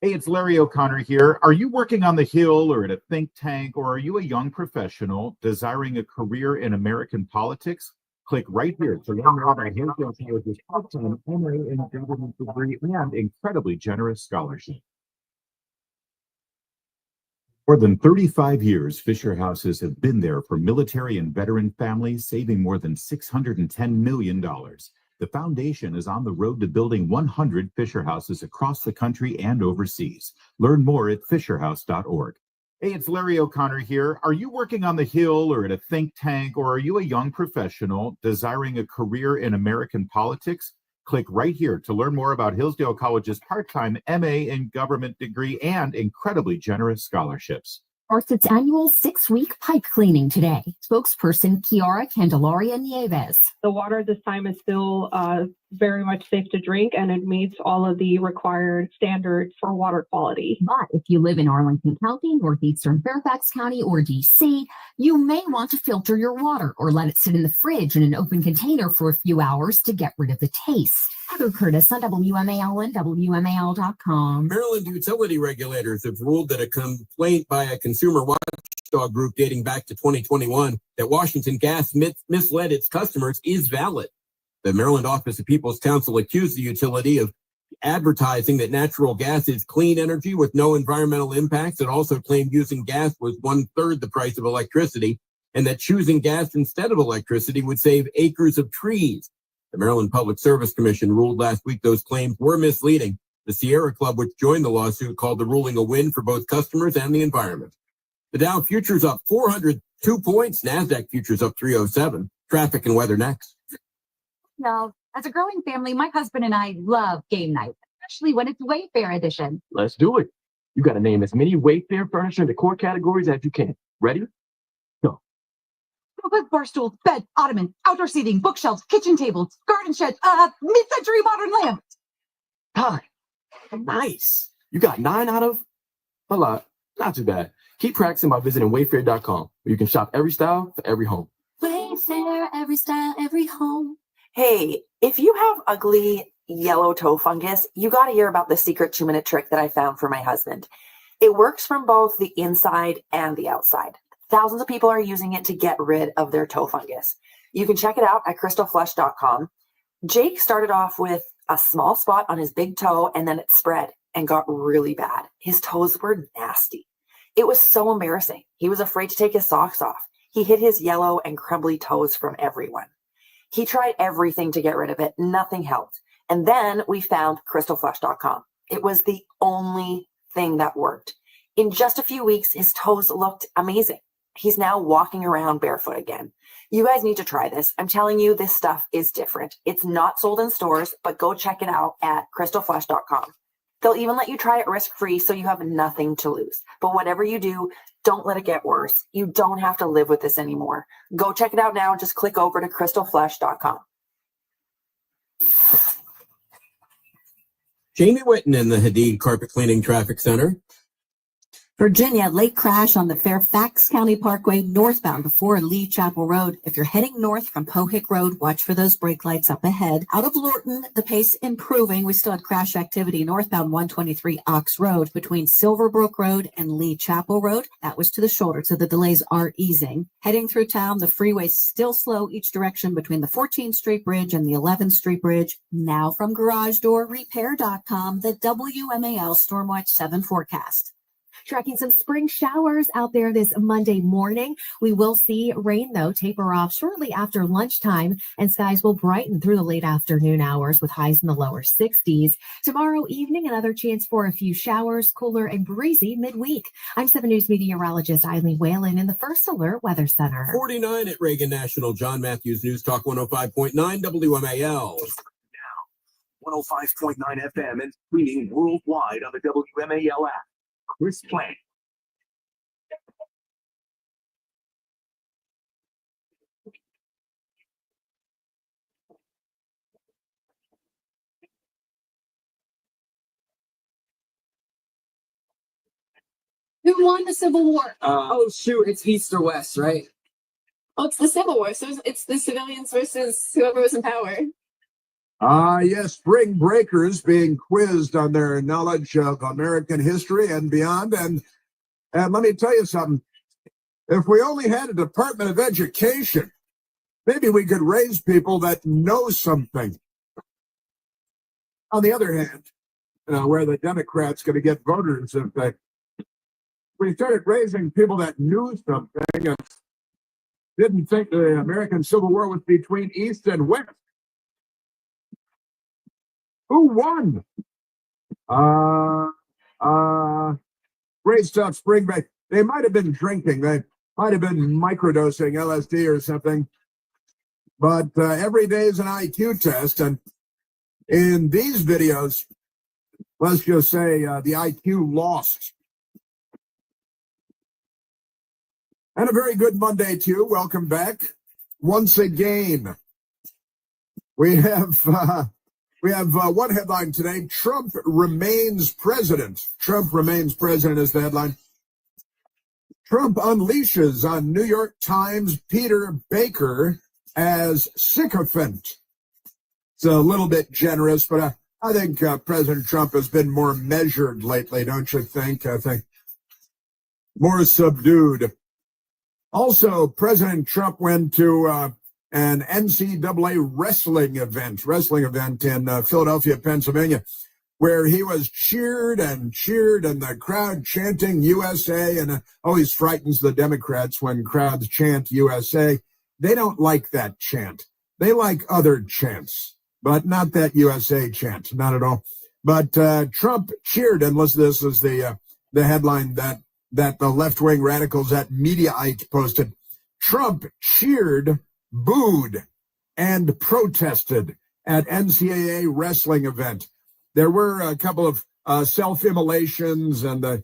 Hey, it's Larry O'Connor here. Are you working on the Hill or at a think tank, or are you a young professional desiring a career in American politics? Click right here to learn more about Hillsdale College's part-time MA in government degree and incredibly generous scholarship. More than 35 years, Fisher Houses have been there for military and veteran families, saving more than $610 million. The foundation is on the road to building 100 Fisher Houses across the country and overseas. Learn more at fisherhouse.org. Hey, it's Larry O'Connor here. Are you working on the Hill or at a think tank, or are you a young professional desiring a career in American politics? Click right here to learn more about Hillsdale College's part-time MA in government degree and incredibly generous scholarships. Starts its annual 6-week pipe cleaning today. Spokesperson Kiara Candelaria Nieves. The water this time is still very much safe to drink, and it meets all of the required standards for water quality. But if you live in Arlington County, northeastern Fairfax County, or DC, you may want to filter your water or let it sit in the fridge in an open container for a few hours to get rid of the taste. Heather Curtis on WMAL and WMAL.com. Maryland utility regulators have ruled that a complaint by a consumer watchdog group dating back to 2021 that Washington Gas misled its customers is valid. The Maryland Office of People's Counsel accused the utility of advertising that natural gas is clean energy with no environmental impacts. It also claimed using gas was 1/3 the price of electricity, and that choosing gas instead of electricity would save acres of trees. The Maryland Public Service Commission ruled last week those claims were misleading. The Sierra Club, which joined the lawsuit, called the ruling a win for both customers and the environment. The Dow futures up 402 points. NASDAQ futures up 307. Traffic and weather next. Now, as a growing family, my husband and I love game night, especially when it's Wayfair edition. Let's do it. You got to name as many Wayfair furniture and decor categories as you can. Ready? Go. Bar stools, bed, ottoman, outdoor seating, bookshelves, kitchen tables, garden sheds, mid-century modern lamps. Hi. Nice. You got 9 out of a lot. Not too bad. Keep practicing by visiting Wayfair.com, where you can shop every style for every home. Wayfair, every style, every home. Hey, if you have ugly yellow toe fungus, you got to hear about the secret 2-minute trick that I found for my husband. It works from both the inside and the outside. Thousands of people are using it to get rid of their toe fungus. You can check it out at crystalflush.com. Jake started off with a small spot on his big toe, and then it spread and got really bad. His toes were nasty. It was so embarrassing. He was afraid to take his socks off. He hid his yellow and crumbly toes from everyone. He tried everything to get rid of it. Nothing helped. And then we found crystalflush.com. It was the only thing that worked. In just a few weeks, his toes looked amazing. He's now walking around barefoot again. You guys need to try this. I'm telling you, this stuff is different. It's not sold in stores, but go check it out at crystalflush.com. They'll even let you try it risk-free, so you have nothing to lose. But whatever you do, don't let it get worse. You don't have to live with this anymore. Go check it out now. Just click over to crystalflush.com. Jamie Whitten in the Hadid Carpet Cleaning Traffic Center. Virginia, late crash on the Fairfax County Parkway northbound before Lee Chapel Road. If you're heading north from Pohick Road, watch for those brake lights up ahead. Out of Lorton, the pace improving. We still had crash activity northbound 123 Ox Road between Silverbrook Road and Lee Chapel Road. That was to the shoulder, so the delays are easing. Heading through town, the freeway's still slow each direction between the 14th Street Bridge and the 11th Street Bridge. Now from GarageDoorRepair.com, the WMAL Stormwatch 7 forecast. Tracking some spring showers out there this Monday morning. We will see rain, though, taper off shortly after lunchtime, and skies will brighten through the late afternoon hours with highs in the lower 60s. Tomorrow evening, another chance for a few showers, cooler and breezy midweek. I'm 7 News meteorologist Eileen Whalen in the First Alert Weather Center. 49 at Reagan National. John Matthews News Talk 105.9 WMAL. Now, 105.9 FM and streaming worldwide on the WMAL app. Chris Plank. Who won the Civil War? Oh, shoot. It's East or West, right? Oh, it's the Civil War. So it's the civilians versus whoever was in power. Yes, spring breakers being quizzed on their knowledge of American history and beyond. And let me tell you something. If we only had a Department of Education, maybe we could raise people that know something. On the other hand, where the Democrats going to get voters if we started raising people that knew something and didn't think the American Civil War was between East and West. Who won? Great stuff, spring break. They might have been drinking. They might have been microdosing LSD or something. But every day is an IQ test. And in these videos, let's just say the IQ lost. And a very good Monday to you. Welcome back. Once again, we have one headline today. Trump remains president. Trump remains president is the headline. Trump unleashes on New York Times Peter Baker as sycophant. It's a little bit generous, but I think President Trump has been more measured lately, don't you think? I think more subdued. Also, President Trump went to an NCAA wrestling event in Philadelphia, Pennsylvania, where he was cheered and the crowd chanting USA, and always frightens the Democrats when crowds chant USA. They don't like that chant. They like other chants, but not that USA chant, not at all. But Trump cheered, and this is the headline that the left-wing radicals at Mediaite posted. Trump cheered, booed, and protested at NCAA wrestling event. There were a couple of self-immolations and a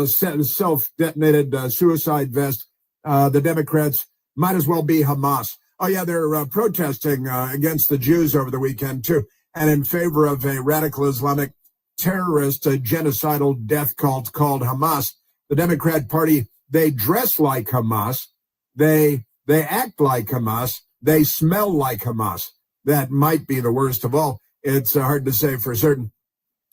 self-detonated suicide vest. The Democrats might as well be Hamas. Oh, yeah, they're protesting against the Jews over the weekend, too, and in favor of a radical Islamic terrorist, a genocidal death cult called Hamas. The Democrat Party, they dress like Hamas. They act like Hamas. They smell like Hamas. That might be the worst of all. It's hard to say for certain.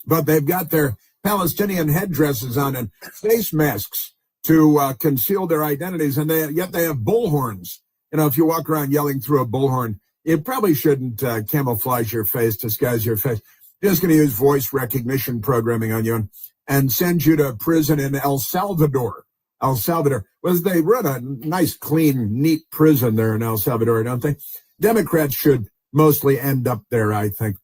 But they've got their Palestinian headdresses on and face masks to conceal their identities, and yet they have bullhorns. You know, if you walk around yelling through a bullhorn, you probably shouldn't camouflage your face, disguise your face. Just going to use voice recognition programming on you and send you to prison in El Salvador. El Salvador. They run a nice, clean, neat prison there in El Salvador, don't they? Democrats should mostly end up there, I think.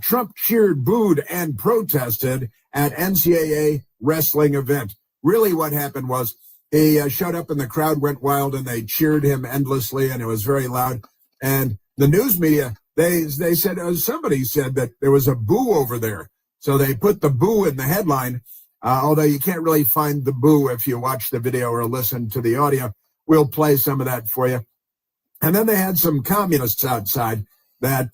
Trump cheered, booed, and protested at NCAA wrestling event. Really what happened was he showed up and the crowd went wild and they cheered him endlessly and it was very loud. And the news media, they said, somebody said that there was a boo over there. So they put the boo in the headline, although you can't really find the boo if you watch the video or listen to the audio. We'll play some of that for you. And then they had some communists outside that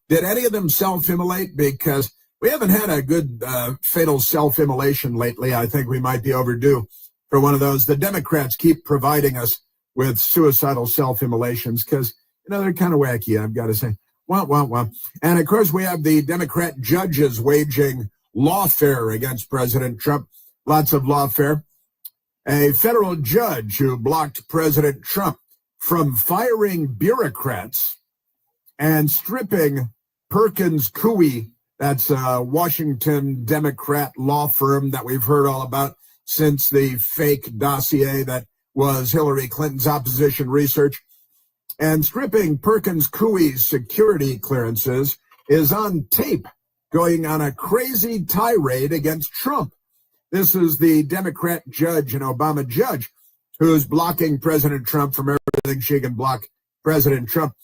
did any of them self-immolate? Because we haven't had a good fatal self-immolation lately. I think we might be overdue for one of those. The Democrats keep providing us with suicidal self-immolations because, they're kind of wacky, I've got to say. Well. And, of course, we have the Democrat judges waging lawfare against President Trump. Lots of lawfare. A federal judge who blocked President Trump from firing bureaucrats and stripping Perkins Coie, that's a Washington Democrat law firm that we've heard all about since the fake dossier that was Hillary Clinton's opposition research. And stripping Perkins Coie's security clearances is on tape, going on a crazy tirade against Trump. This is the Democrat judge, an Obama judge, who's blocking President Trump from everything she can block President Trump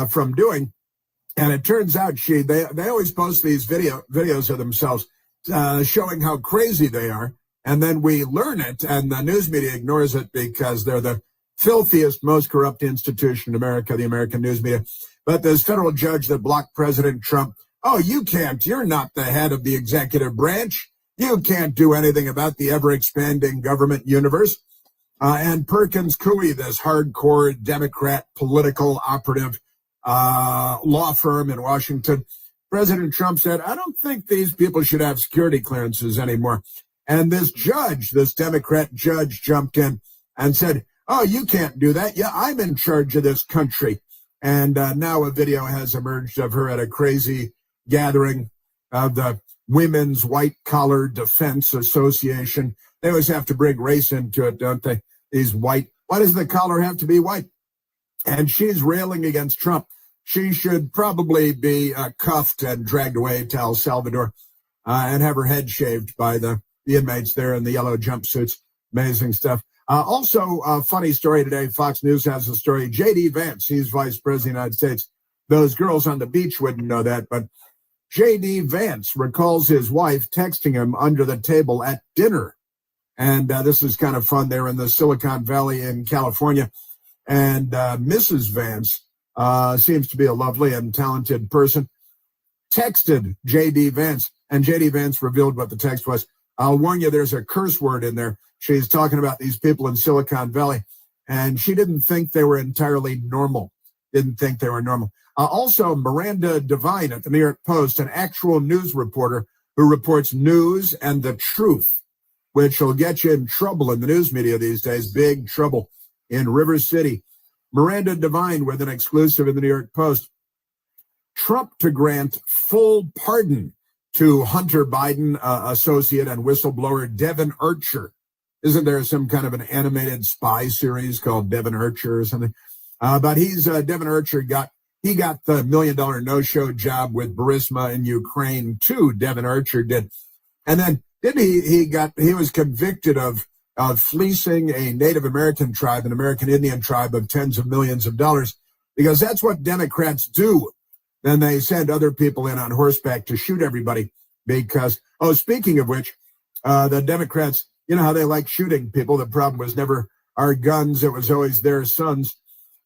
from doing. And it turns out they always post these videos of themselves showing how crazy they are. And then we learn it, and the news media ignores it because they're the filthiest, most corrupt institution in America, the American news media. But this federal judge that blocked President Trump, you're not the head of the executive branch. You can't do anything about the ever-expanding government universe. And Perkins Coie, this hardcore Democrat political operative, law firm in Washington. President Trump said, I don't think these people should have security clearances anymore. And this judge, this Democrat judge, jumped in and said, oh, you can't do that. Yeah, I'm in charge of this country. And now a video has emerged of her at a crazy gathering of the Women's White Collar Defense Association. They always have to bring race into it, don't they? These white. Why does the collar have to be white? And she's railing against Trump. She should probably be cuffed and dragged away to El Salvador and have her head shaved by the inmates there in the yellow jumpsuits. Amazing stuff. Also, a funny story today. Fox News has a story. J.D. Vance, he's vice president of the United States. Those girls on the beach wouldn't know that, but J.D. Vance recalls his wife texting him under the table at dinner. And this is kind of fun. They're in the Silicon Valley in California. And Mrs. Vance seems to be a lovely and talented person, texted J.D. Vance, and J.D. Vance revealed what the text was. I'll warn you, there's a curse word in there. She's talking about these people in Silicon Valley, and she didn't think they were entirely normal. Didn't think they were normal. Also, Miranda Devine at the New York Post, an actual news reporter who reports news and the truth, which will get you in trouble in the news media these days, big trouble in River City. Miranda Devine with an exclusive in the New York Post. Trump to grant full pardon to Hunter Biden associate and whistleblower Devin Archer. Isn't there some kind of an animated spy series called Devin Archer or something? But Devin Archer got the $1 million no-show job with Burisma in Ukraine too. Devin Archer did. And then he was convicted of fleecing a Native American tribe, an American Indian tribe, of tens of millions of dollars, because that's what Democrats do. Then they send other people in on horseback to shoot everybody because, speaking of which, the Democrats, you know how they like shooting people. The problem was never our guns. It was always their sons.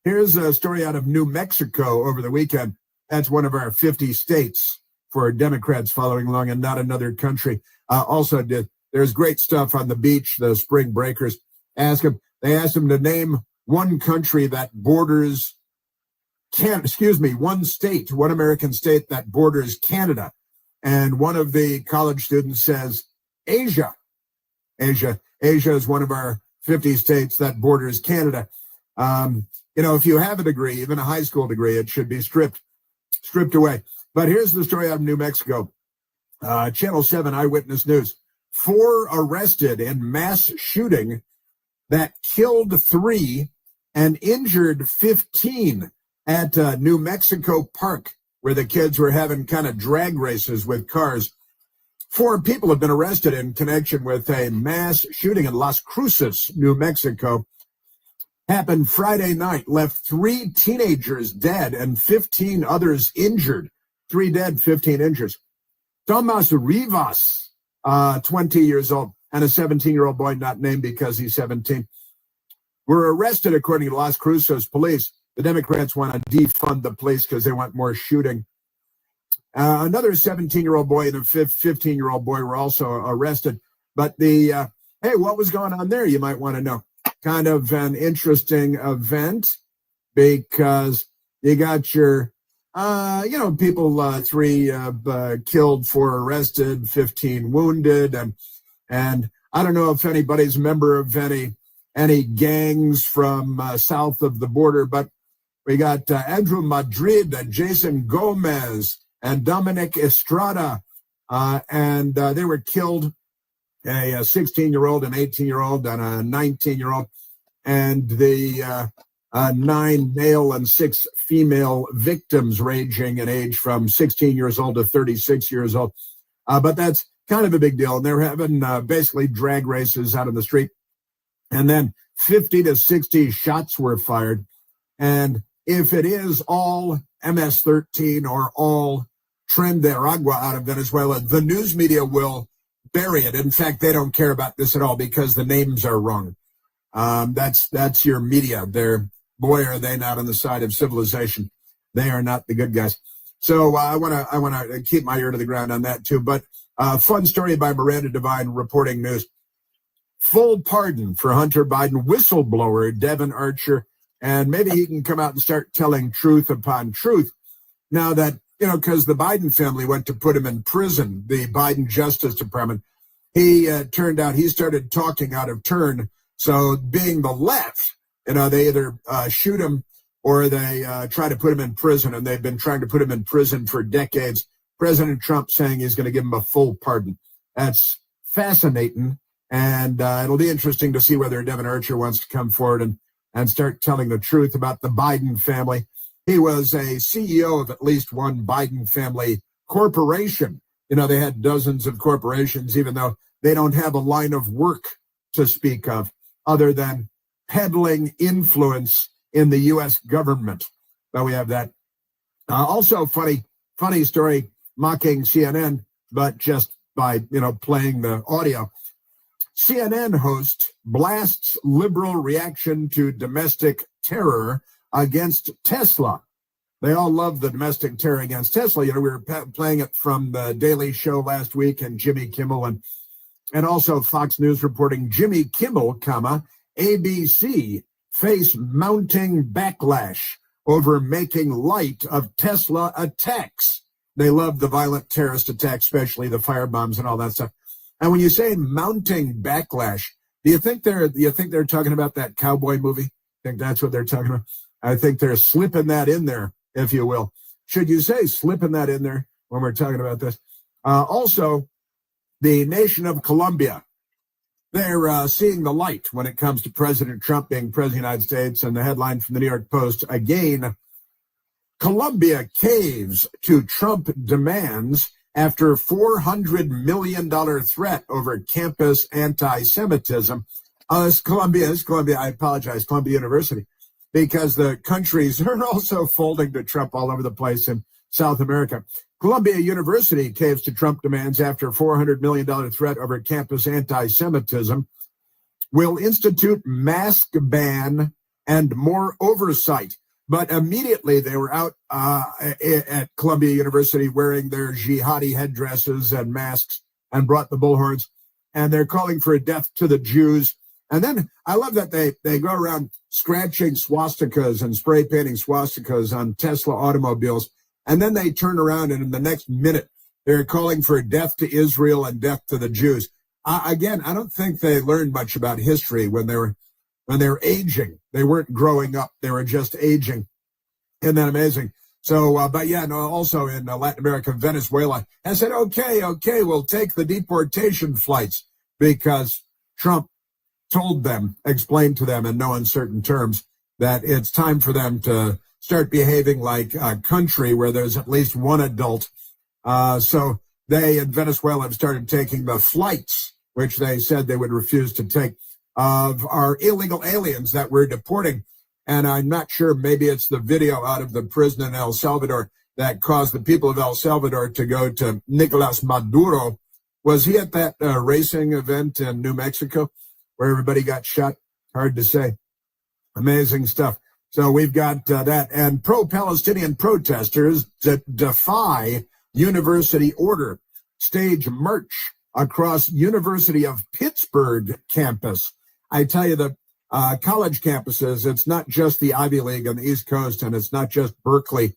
Here's a story out of New Mexico over the weekend. That's one of our 50 states for Democrats following along and not another country. There's great stuff on the beach. The spring breakers they asked him to name one country that borders one American state that borders Canada. And one of the college students says, Asia. Asia is one of our 50 states that borders Canada. If you have a degree, even a high school degree, it should be stripped away. But here's the story out of New Mexico. Channel 7 Eyewitness News. 4 arrested in mass shooting that killed 3 and injured 15 at New Mexico Park, where the kids were having kind of drag races with cars. 4 people have been arrested in connection with a mass shooting in Las Cruces, New Mexico. Happened Friday night, left 3 teenagers dead and 15 others injured. 3 dead, 15 injured. Tomas Rivas, 20 years old, and a 17-year-old boy not named because he's 17, were arrested, according to Las Cruces police. The Democrats want to defund the police because they want more shooting. Another 17-year-old boy and a 15-year-old boy were also arrested. But what was going on there? You might want to know. Kind of an interesting event because you got your, people, 3 killed, 4 arrested, 15 wounded. And I don't know if anybody's a member of any gangs from south of the border, but we got Andrew Madrid, Jason Gomez, and Dominic Estrada, and they were killed, a 16-year-old, an 18-year-old, and a 19-year-old, and the 9 male and 6 female victims ranging in age from 16 years old to 36 years old. But that's kind of a big deal. And they're having basically drag races out in the street. And then 50 to 60 shots were fired. And if it is all MS-13 or all Tren de Aragua out of Venezuela, the news media will bury it. In fact, they don't care about this at all because the names are wrong. That's your media. Boy, are they not on the side of civilization. They are not the good guys. So I want to keep my ear to the ground on that too. But fun story by Miranda Devine reporting news. Full pardon for Hunter Biden whistleblower Devin Archer and maybe he can come out and start telling truth upon truth. Now that, because the Biden family went to put him in prison, the Biden Justice Department, he turned out he started talking out of turn. So being the left, they either shoot him or they try to put him in prison, and they've been trying to put him in prison for decades. President Trump saying he's going to give him a full pardon. That's fascinating, and it'll be interesting to see whether Devin Archer wants to come forward and start telling the truth about the Biden family. He was a CEO of at least one Biden family corporation. They had dozens of corporations, even though they don't have a line of work to speak of other than peddling influence in the U.S. government. But we have that. Also funny story, mocking CNN, but just by, playing the audio. CNN host blasts liberal reaction to domestic terror against Tesla. They all love the domestic terror against Tesla. We were playing it from the Daily Show last week, and Jimmy Kimmel and also Fox News reporting Jimmy Kimmel, ABC face mounting backlash over making light of Tesla attacks. They love the violent terrorist attacks, especially the firebombs and all that stuff. And when you say mounting backlash, do you think they're talking about that cowboy movie? I think that's what they're talking about. I think they're slipping that in there, if you will. Should you say slipping that in there when we're talking about this? Also, the nation of Colombia, they're seeing the light when it comes to President Trump being president of the United States. And the headline from the New York Post, again, Colombia caves to Trump demands after $400 million threat over campus anti-Semitism. It's Columbia, I apologize, Columbia University, because the countries are also folding to Trump all over the place in South America. Columbia University caves to Trump demands after $400 million threat over campus anti-Semitism, will institute mask ban and more oversight. But immediately they were out at Columbia University wearing their jihadi headdresses and masks and brought the bullhorns, and they're calling for a death to the Jews. And then I love that they go around scratching swastikas and spray painting swastikas on Tesla automobiles. And then they turn around and in the next minute, they're calling for death to Israel and death to the Jews. Again, I don't think they learned much about history when they were aging. They weren't growing up. They were just aging. Isn't that amazing? So, also in Latin America, Venezuela has said, okay, we'll take the deportation flights because Trump explained to them in no uncertain terms that it's time for them to start behaving like a country where there's at least one adult. So they in Venezuela have started taking the flights, which they said they would refuse to take, of our illegal aliens that we're deporting. And I'm not sure, maybe it's the video out of the prison in El Salvador that caused the people of El Salvador to go to Nicolas Maduro. Was he at that racing event in New Mexico where everybody got shot? Hard to say. Amazing stuff. So we've got that. And pro-Palestinian protesters defy university order stage march across University of Pittsburgh campus. I tell you, the college campuses, it's not just the Ivy League on the East Coast, and it's not just Berkeley.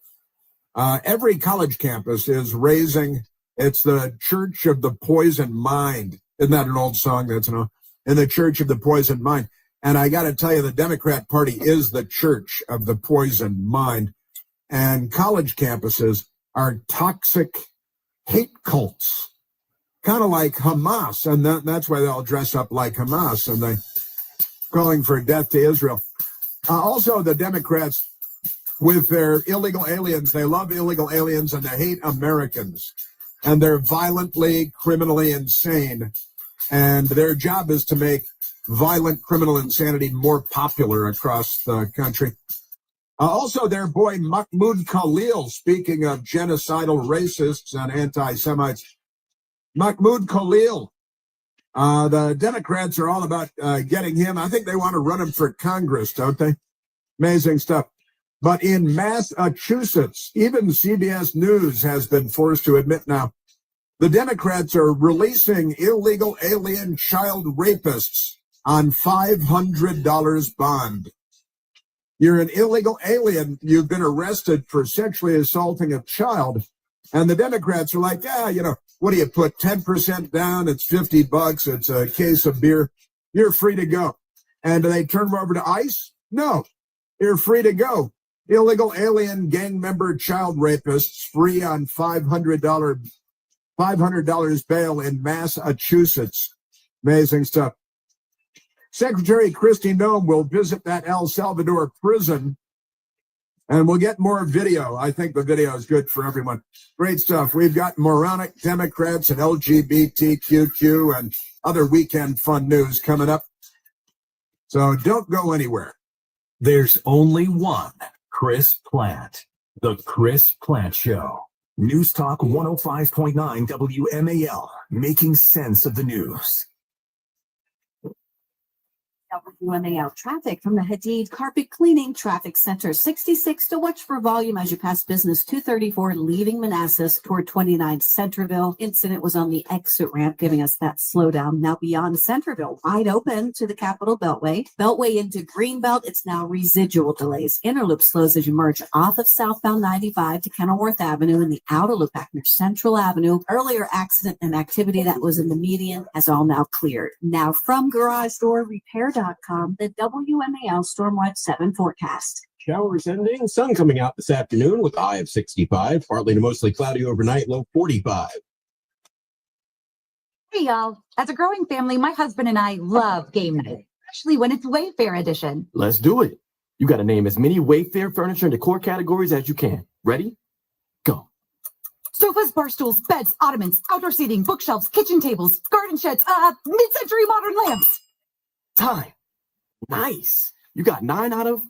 Every college campus is raising, it's the Church of the Poisoned Mind. Isn't that an old song? That's in the Church of the Poisoned Mind. And I got to tell you, the Democrat Party is the Church of the Poisoned Mind. And college campuses are toxic hate cults, kind of like Hamas. And that's why they all dress up like Hamas, and they calling for death to Israel. Also, the Democrats, with their illegal aliens, they love illegal aliens and they hate Americans. And they're violently, criminally insane. And their job is to make violent criminal insanity more popular across the country. Also, their boy Mahmoud Khalil, speaking of genocidal racists and anti-Semites, Mahmoud Khalil, the Democrats are all about getting him. I think they want to run him for Congress, don't they? Amazing stuff. But in Massachusetts, even CBS News has been forced to admit now, the Democrats are releasing illegal alien child rapists on $500 bond. You're an illegal alien. You've been arrested for sexually assaulting a child. And the Democrats are like, what do you put 10% down? It's $50. It's a case of beer. You're free to go. And do they turn them over to ICE? No, you're free to go. Illegal alien gang member child rapists free on $500 bail in Massachusetts. Amazing stuff. Secretary Kristi Noem will visit that El Salvador prison, and we'll get more video. I think the video is good for everyone. Great stuff. We've got moronic Democrats and LGBTQQ and other weekend fun news coming up. So don't go anywhere. There's only one Chris Plant. The Chris Plant Show. News Talk 105.9 WMAL. Making sense of the news. WMAL traffic from the Hadid Carpet Cleaning Traffic Center. 66 to watch for volume as you pass Business 234 leaving Manassas toward 29 Centerville. Incident was on the exit ramp, giving us that slowdown. Now beyond Centerville, wide open to the Capitol Beltway. Beltway into Greenbelt, it's now residual delays. Inner loop slows as you merge off of southbound 95 to Kenilworth Avenue, and the outer loop back near Central Avenue. Earlier accident and activity that was in the median has all now cleared. Now from Garage Door Repair.com, the WMAL Stormwatch 7 forecast. Showers ending, sun coming out this afternoon with a high of 65, partly to mostly cloudy overnight, low 45. Hey, y'all. As a growing family, my husband and I love game night, especially when it's Wayfair edition. Let's do it. You got to name as many Wayfair furniture and decor categories as you can. Ready? Go. Sofas, bar stools, beds, ottomans, outdoor seating, bookshelves, kitchen tables, garden sheds, mid-century modern lamps. Time. Nice. You got 9 out of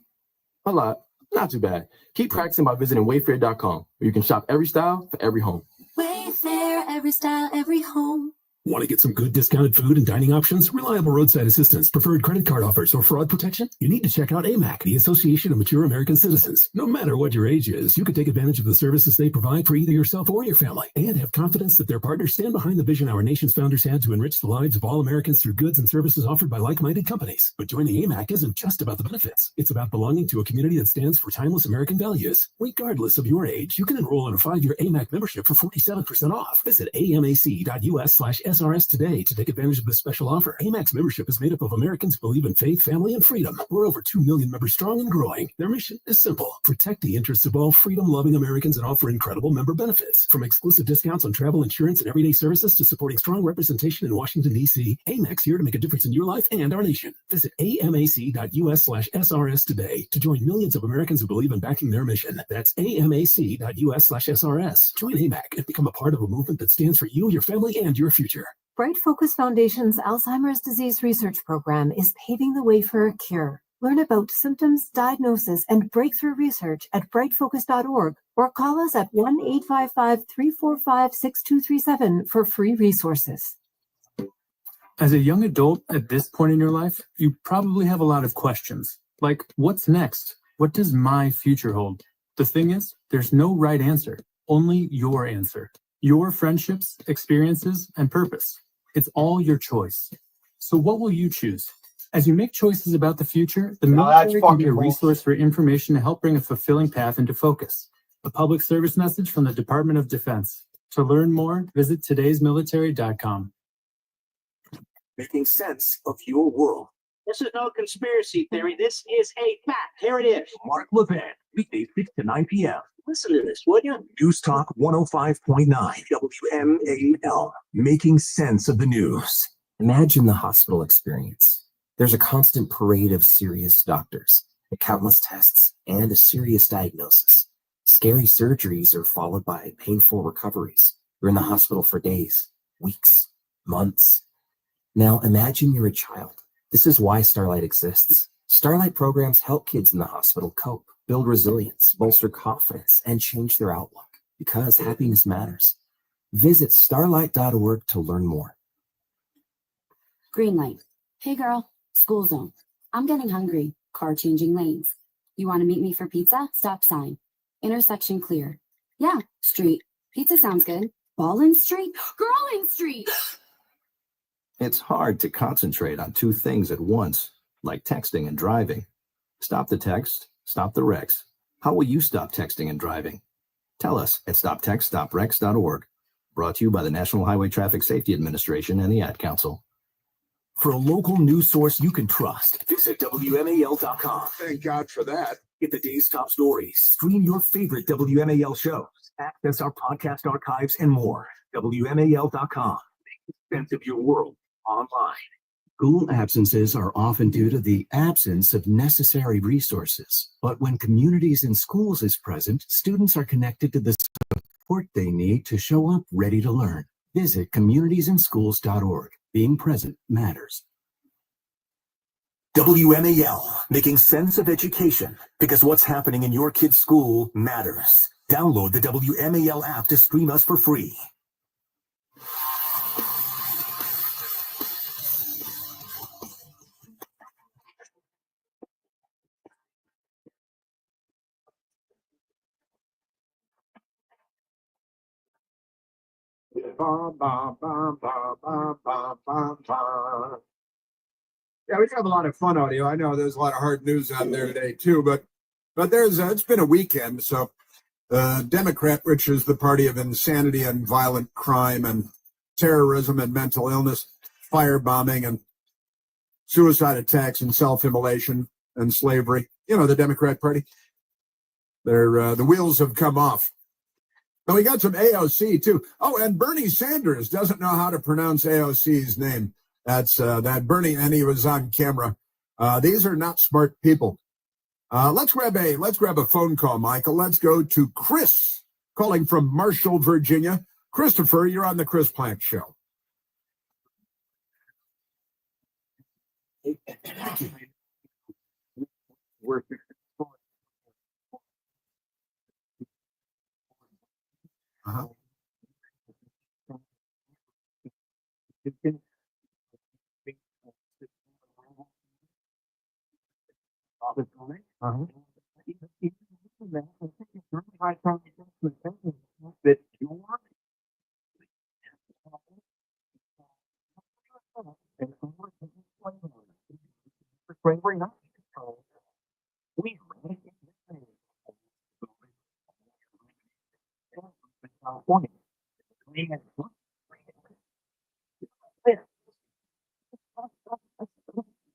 a lot. Not too bad. Keep practicing by visiting wayfair.com, where you can shop every style for every home. Wayfair, every style, every home. Want to get some good discounted food and dining options, reliable roadside assistance, preferred credit card offers, or fraud protection? You need to check out AMAC, the Association of Mature American Citizens. No matter what your age is, you can take advantage of the services they provide for either yourself or your family, and have confidence that their partners stand behind the vision our nation's founders had to enrich the lives of all Americans through goods and services offered by like-minded companies. But joining AMAC isn't just about the benefits. It's about belonging to a community that stands for timeless American values. Regardless of your age, you can enroll in a 5-year AMAC membership for 47% off. Visit amac.us/SRS today to take advantage of this special offer. AMAC's membership is made up of Americans who believe in faith, family, and freedom. We're over 2 million members strong and growing. Their mission is simple: protect the interests of all freedom-loving Americans and offer incredible member benefits. From exclusive discounts on travel insurance and everyday services to supporting strong representation in Washington, D.C., AMAC's here to make a difference in your life and our nation. Visit amac.us/SRS today to join millions of Americans who believe in backing their mission. That's amac.us/SRS. Join AMAC and become a part of a movement that stands for you, your family, and your future. Bright Focus Foundation's Alzheimer's Disease Research Program is paving the way for a cure. Learn about symptoms, diagnosis, and breakthrough research at brightfocus.org or call us at 1-855-345-6237 for free resources. As a young adult at this point in your life, you probably have a lot of questions. Like, what's next? What does my future hold? The thing is, there's no right answer, only your answer. Your friendships, experiences, and purpose. It's all your choice. So what will you choose? As you make choices about the future, the military can be a resource for information to help bring a fulfilling path into focus. A public service message from the Department of Defense. To learn more, visit todaysmilitary.com. Making sense of your world. This is no conspiracy theory. This is a fact. Here it is. Mark Levin, weekdays 6 to 9 p.m. Listen to this, would you? News Talk 105.9 WMAL. Making sense of the news. Imagine the hospital experience. There's a constant parade of serious doctors, countless tests, and a serious diagnosis. Scary surgeries are followed by painful recoveries. You're in the hospital for days, weeks, months. Now imagine you're a child. This is why Starlight exists. Starlight programs help kids in the hospital cope, build resilience, bolster confidence, and change their outlook, because happiness matters. Visit starlight.org to learn more. Green light. Hey girl, school zone. I'm getting hungry. Car changing lanes. You want to meet me for pizza? Stop sign. Intersection clear. Yeah, street. Pizza sounds good. Ballin Street? Girlin Street! It's hard to concentrate on two things at once, like texting and driving. Stop the text, Stop the wrecks. How will you stop texting and driving? Tell us at stoptextstopwrecks.org. Brought to you by the National Highway Traffic Safety Administration and the Ad Council. For a local news source you can trust, visit WMAL.com. Thank God for that. Get the day's top stories, stream your favorite WMAL shows, access our podcast archives, and more. WMAL.com. Make sense of your world online. School absences are often due to the absence of necessary resources. But when Communities in Schools is present, students are connected to the support they need to show up ready to learn. Visit communitiesandschools.org. Being present matters. WMAL, making sense of education, because what's happening in your kid's school matters. Download the WMAL app to stream us for free. Ba, ba, ba, ba, ba, ba, ba, ba. Yeah, we have a lot of fun audio. I know there's a lot of hard news out there today too, but there's it's been a weekend. So Democrat, which is the party of insanity and violent crime and terrorism and mental illness, firebombing and suicide attacks and self-immolation and slavery. You know, the Democrat Party. The wheels have come off. And we got some AOC too. Oh, and Bernie Sanders doesn't know how to pronounce AOC's name. That's that Bernie, and he was on camera. These are not smart people. Let's grab a phone call, Michael. Let's go to Chris calling from Marshall, Virginia. Christopher, you're on the Chris Plank Show. Uh-huh.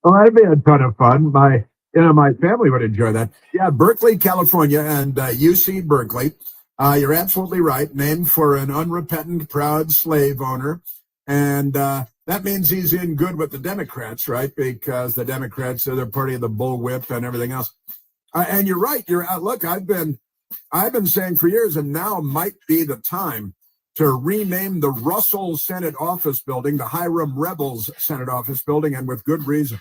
Well, that'd be a ton of fun. My family would enjoy that. Yeah, Berkeley, California, and UC Berkeley. You're absolutely right. Named for an unrepentant, proud slave owner, and that means he's in good with the Democrats, right? Because the Democrats are the party of the bullwhip and everything else. And you're right. Look. I've been saying for years, and now might be the time to rename the Russell Senate Office Building the Hiram Rebels Senate Office Building, and with good reason.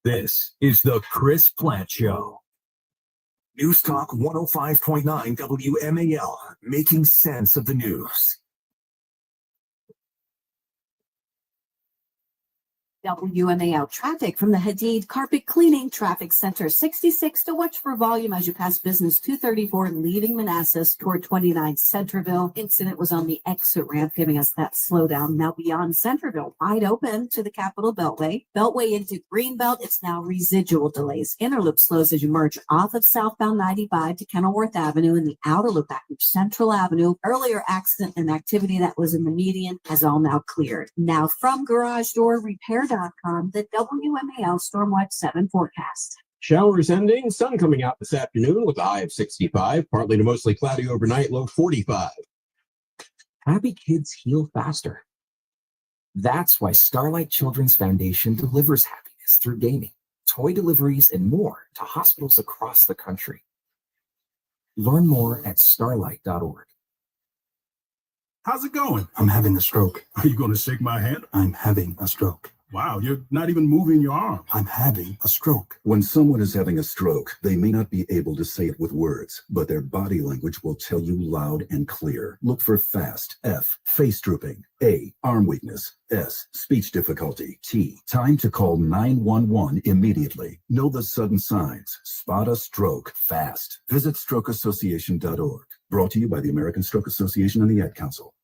This is the Chris Plant Show. News Talk 105.9 WMAL, making sense of the news. WMAL traffic from the Hadid Carpet Cleaning Traffic Center. 66 to watch for volume as you pass Business 234 leaving Manassas toward 29 Centerville. Incident was on the exit ramp, giving us that slowdown. Now beyond Centerville, wide open to the Capitol Beltway. Beltway into Greenbelt, it's now residual delays. Inner loop slows as you merge off of southbound 95 to Kenilworth Avenue, and the outer loop back through Central Avenue. Earlier accident and activity that was in the median has all now cleared. Now from Garage Door Repair.com, the WMAL Stormwatch 7 forecast. Showers ending, sun coming out this afternoon with a high of 65, partly to mostly cloudy overnight, low 45. Happy kids heal faster. That's why Starlight Children's Foundation delivers happiness through gaming, toy deliveries, and more to hospitals across the country. Learn more at starlight.org. How's it going? I'm having a stroke. Are you going to shake my hand? I'm having a stroke. Wow, you're not even moving your arm. I'm having a stroke. When someone is having a stroke, they may not be able to say it with words, but their body language will tell you loud and clear. Look for FAST. F, face drooping. A, arm weakness. S, speech difficulty. T, time to call 911 immediately. Know the sudden signs. Spot a stroke fast. Visit strokeassociation.org. Brought to you by the American Stroke Association and the Ad Council.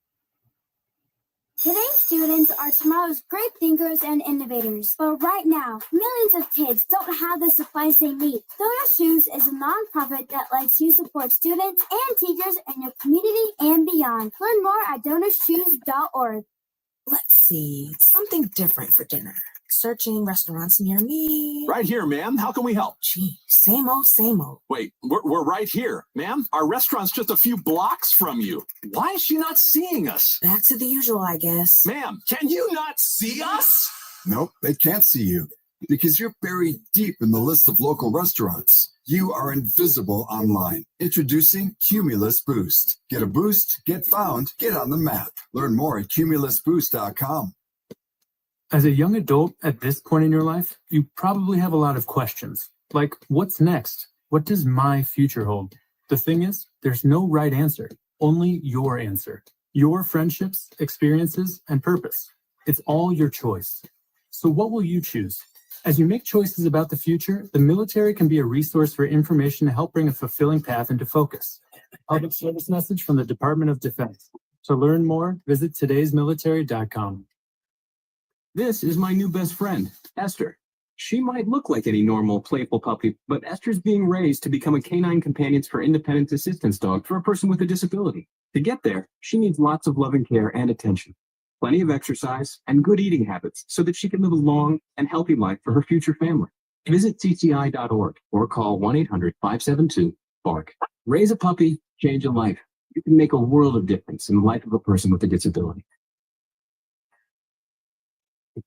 Today's students are tomorrow's great thinkers and innovators. But right now, millions of kids don't have the supplies they need. Donor Shoes is a nonprofit that lets you support students and teachers in your community and beyond. Learn more at donorshoes.org. Let's see, something different for dinner. Searching restaurants near me. Right here, ma'am. How can we help? Gee, same old, same old. Wait, we're right here. Ma'am, our restaurant's just a few blocks from you. Why is she not seeing us? Back to the usual, I guess. Ma'am, can you not see us? Nope, they can't see you because you're buried deep in the list of local restaurants. You are invisible online. Introducing Cumulus Boost. Get a boost, get found, get on the map. Learn more at cumulusboost.com. As a young adult at this point in your life, you probably have a lot of questions. Like, what's next? What does my future hold? The thing is, there's no right answer, only your answer. Your friendships, experiences, and purpose. It's all your choice. So what will you choose? As you make choices about the future, the military can be a resource for information to help bring a fulfilling path into focus. Public service message from the Department of Defense. To learn more, visit todaysmilitary.com. This is my new best friend, Esther. She might look like any normal, playful puppy, but Esther's being raised to become a canine companions for independent assistance dog for a person with a disability. To get there, she needs lots of loving care and attention, plenty of exercise, and good eating habits so that she can live a long and healthy life for her future family. Visit cci.org or call 1-800-572-BARK. Raise a puppy, change a life. You can make a world of difference in the life of a person with a disability.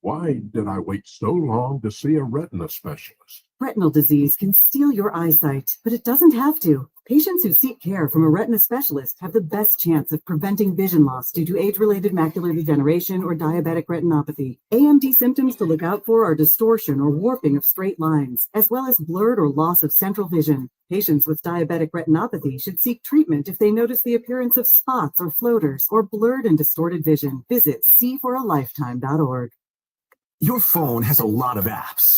Why did I wait so long to see a retina specialist? Retinal disease can steal your eyesight, but it doesn't have to. Patients who seek care from a retina specialist have the best chance of preventing vision loss due to age-related macular degeneration or diabetic retinopathy. AMD symptoms to look out for are distortion or warping of straight lines, as well as blurred or loss of central vision. Patients with diabetic retinopathy should seek treatment if they notice the appearance of spots or floaters or blurred and distorted vision. Visit seeforalifetime.org. Your phone has a lot of apps,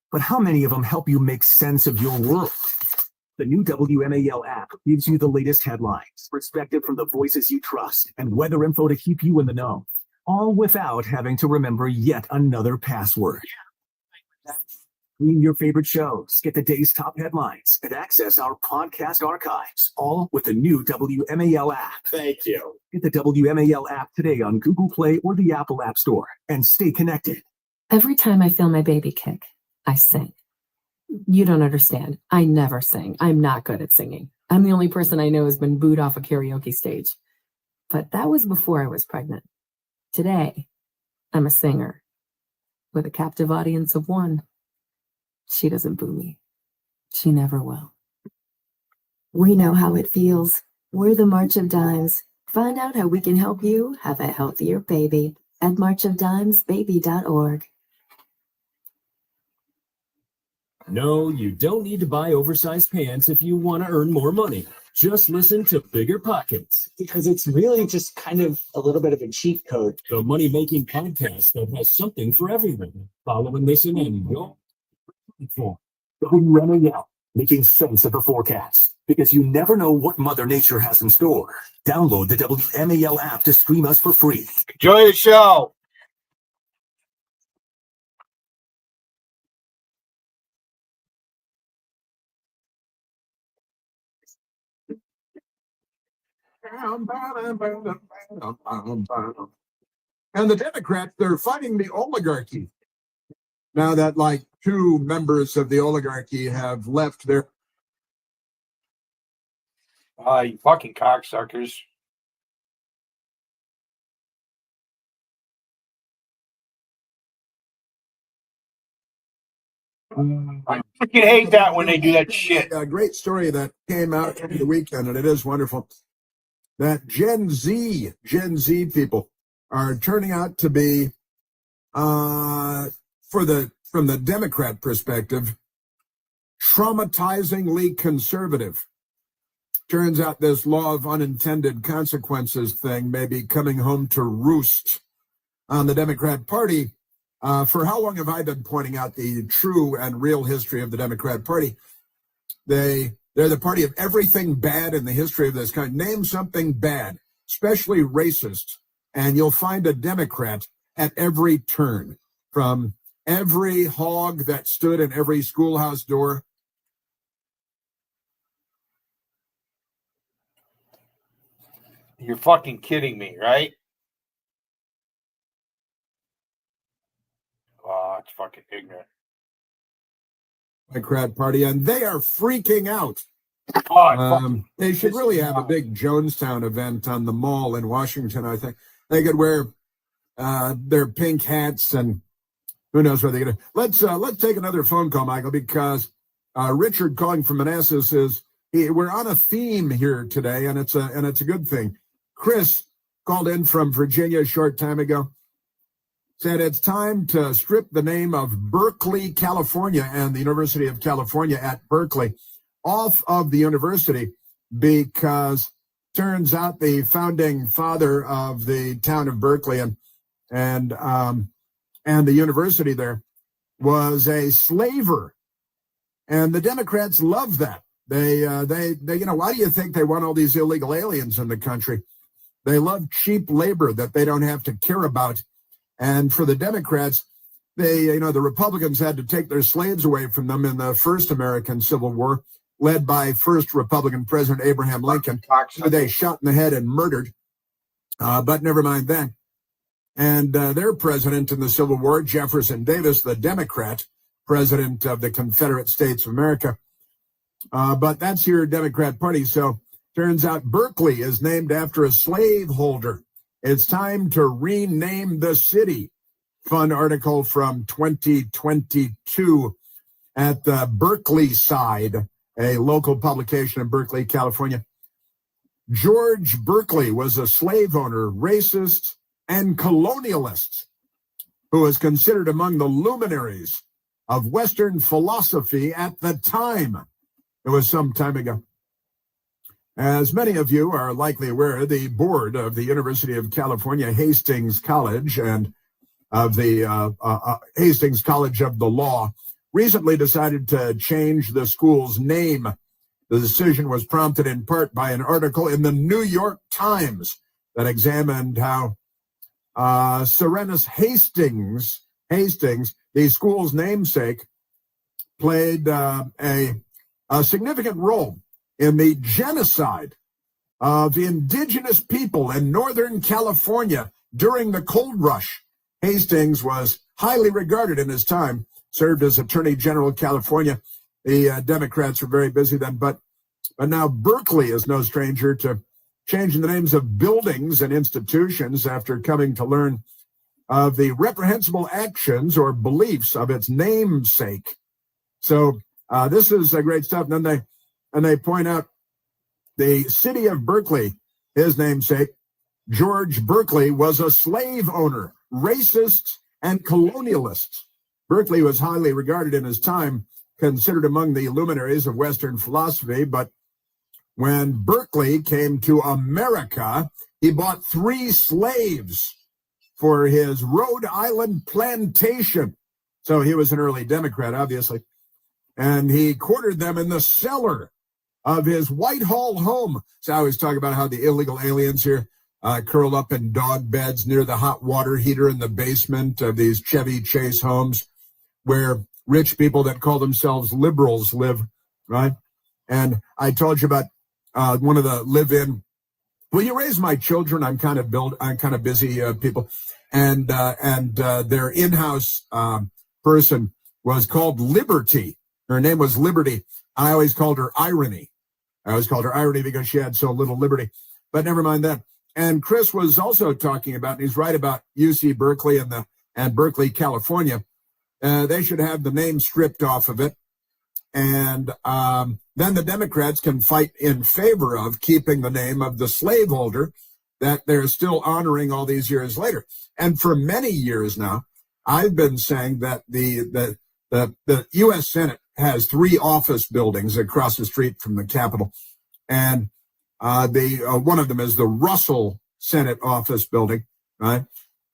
but how many of them help you make sense of your world? The new WMAL app gives you the latest headlines, perspective from the voices you trust, and weather info to keep you in the know, all without having to remember yet another password. Stream your favorite shows, get the day's top headlines, and access our podcast archives, all with the new WMAL app. Thank you. Get the WMAL app today on Google Play or the Apple App Store, and stay connected. Every time I feel my baby kick, I sing. You don't understand. I never sing. I'm not good at singing. I'm the only person I know who's been booed off a karaoke stage. But that was before I was pregnant. Today, I'm a singer with a captive audience of one. She doesn't boo me. She never will. We know how it feels. We're the March of Dimes. Find out how we can help you have a healthier baby at marchofdimesbaby.org. No, you don't need to buy oversized pants if you want to earn more money. Just listen to Bigger Pockets. Because it's really just kind of a little bit of a cheat code. The money-making podcast that has something for everyone. Follow and listen in. WMAL, making sense of the forecast. Because you never know what Mother Nature has in store. Download the WMAL app to stream us for free. Enjoy the show. And the Democrats, they're fighting the oligarchy. Now that like two members of the oligarchy have left their... You fucking cocksuckers. I fucking hate that when they do that shit. A great story that came out over the weekend, and it is wonderful, that Gen Z people are turning out to be, from the Democrat perspective, traumatizingly conservative. Turns out this law of unintended consequences thing may be coming home to roost on the Democrat Party. For how long have I been pointing out the true and real history of the Democrat Party? They're the party of everything bad in the history of this country. Name something bad, especially racist, and you'll find a Democrat at every turn, from every hog that stood in every schoolhouse door. You're fucking kidding me, right? Oh, it's fucking ignorant. Democrat Party, and they are freaking out. They should really have a big Jonestown event on the mall in Washington, I think. They could wear their pink hats, and who knows what they're going to. Let's take another phone call, Michael, because Richard calling from Manassas we're on a theme here today, and it's a good thing. Chris called in from Virginia a short time ago. Said it's time to strip the name of Berkeley, California, and the University of California at Berkeley off of the university, because turns out the founding father of the town of Berkeley and the university there was a slaver, and the Democrats love that. They why do you think they want all these illegal aliens in the country? They love cheap labor that they don't have to care about. And for the Democrats, the Republicans had to take their slaves away from them in the first American Civil War, led by first Republican President Abraham Lincoln, who they shot in the head and murdered. But never mind that. And their president in the Civil War, Jefferson Davis, the Democrat president of the Confederate States of America. But that's your Democrat Party. So turns out Berkeley is named after a slaveholder. It's time to rename the city. Fun article from 2022 at the Berkeley Side, a local publication in Berkeley, California. George Berkeley was a slave owner, racist, and colonialist who was considered among the luminaries of Western philosophy at the time. It was some time ago. As many of you are likely aware, the board of the University of California Hastings College and of the Hastings College of the Law recently decided to change the school's name. The decision was prompted in part by an article in the New York Times that examined how Serenus Hastings, the school's namesake, played a significant role in the genocide of indigenous people in Northern California during the Gold Rush. Hastings was highly regarded in his time, served as Attorney General of California. The Democrats were very busy then, but now Berkeley is no stranger to changing the names of buildings and institutions after coming to learn of the reprehensible actions or beliefs of its namesake. So this is great stuff. And then they point out the city of Berkeley, his namesake, George Berkeley, was a slave owner, racist, and colonialist. Berkeley was highly regarded in his time, considered among the luminaries of Western philosophy, but when Berkeley came to America, he bought 3 slaves for his Rhode Island plantation. So he was an early Democrat, obviously. And he quartered them in the cellar of his Whitehall home. So I always talk about how the illegal aliens here curl up in dog beds near the hot water heater in the basement of these Chevy Chase homes where rich people that call themselves liberals live, right? And I told you about one of the live-in, will you raise my children? I'm kind of busy people. And their in-house person was called Liberty. Her name was Liberty. I always called her Irony. Because she had so little liberty. But never mind that. And Chris was also talking about, and he's right about UC Berkeley and Berkeley, California. They should have the name stripped off of it. And then the Democrats can fight in favor of keeping the name of the slaveholder that they're still honoring all these years later. And for many years now, I've been saying that the U.S. Senate has 3 office buildings across the street from the Capitol. And one of them is the Russell Senate office building, right?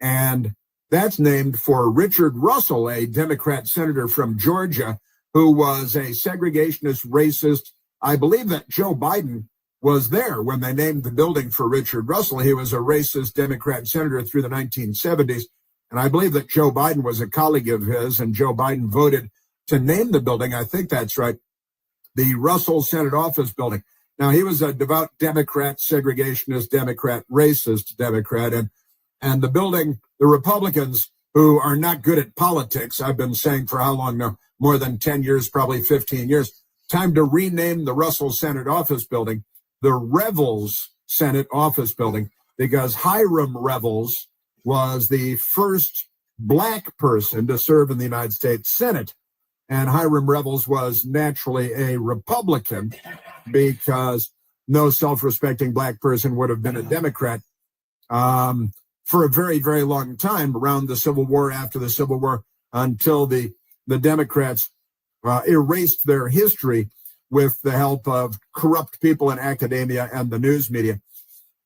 And that's named for Richard Russell, a Democrat senator from Georgia, who was a segregationist, racist. I believe that Joe Biden was there when they named the building for Richard Russell. He was a racist Democrat senator through the 1970s. And I believe that Joe Biden was a colleague of his, and Joe Biden voted to name the building, I think that's right, the Russell Senate Office Building. Now, he was a devout Democrat, segregationist Democrat, racist Democrat, and the building, the Republicans who are not good at politics, I've been saying for how long now, more than 10 years, probably 15 years, time to rename the Russell Senate Office Building the Revels Senate Office Building, because Hiram Revels was the first black person to serve in the United States Senate. And Hiram Revels was naturally a Republican because no self-respecting black person would have been a Democrat for a very, very long time, around the Civil War, after the Civil War, until the Democrats erased their history with the help of corrupt people in academia and the news media.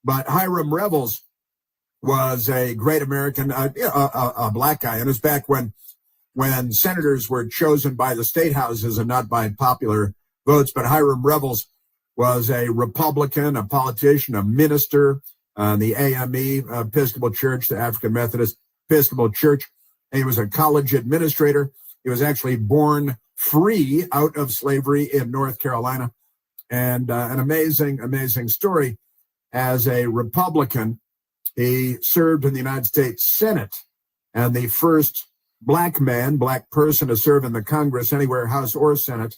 But Hiram Revels was a great American, a black guy. And it's back when senators were chosen by the state houses and not by popular votes. But Hiram Revels was a Republican, a politician, a minister, the AME, Episcopal Church, the African Methodist Episcopal Church. He was a college administrator. He was actually born free out of slavery in North Carolina. And an amazing, amazing story. As a Republican, he served in the United States Senate, and the first black person to serve in the Congress, anywhere, House or Senate,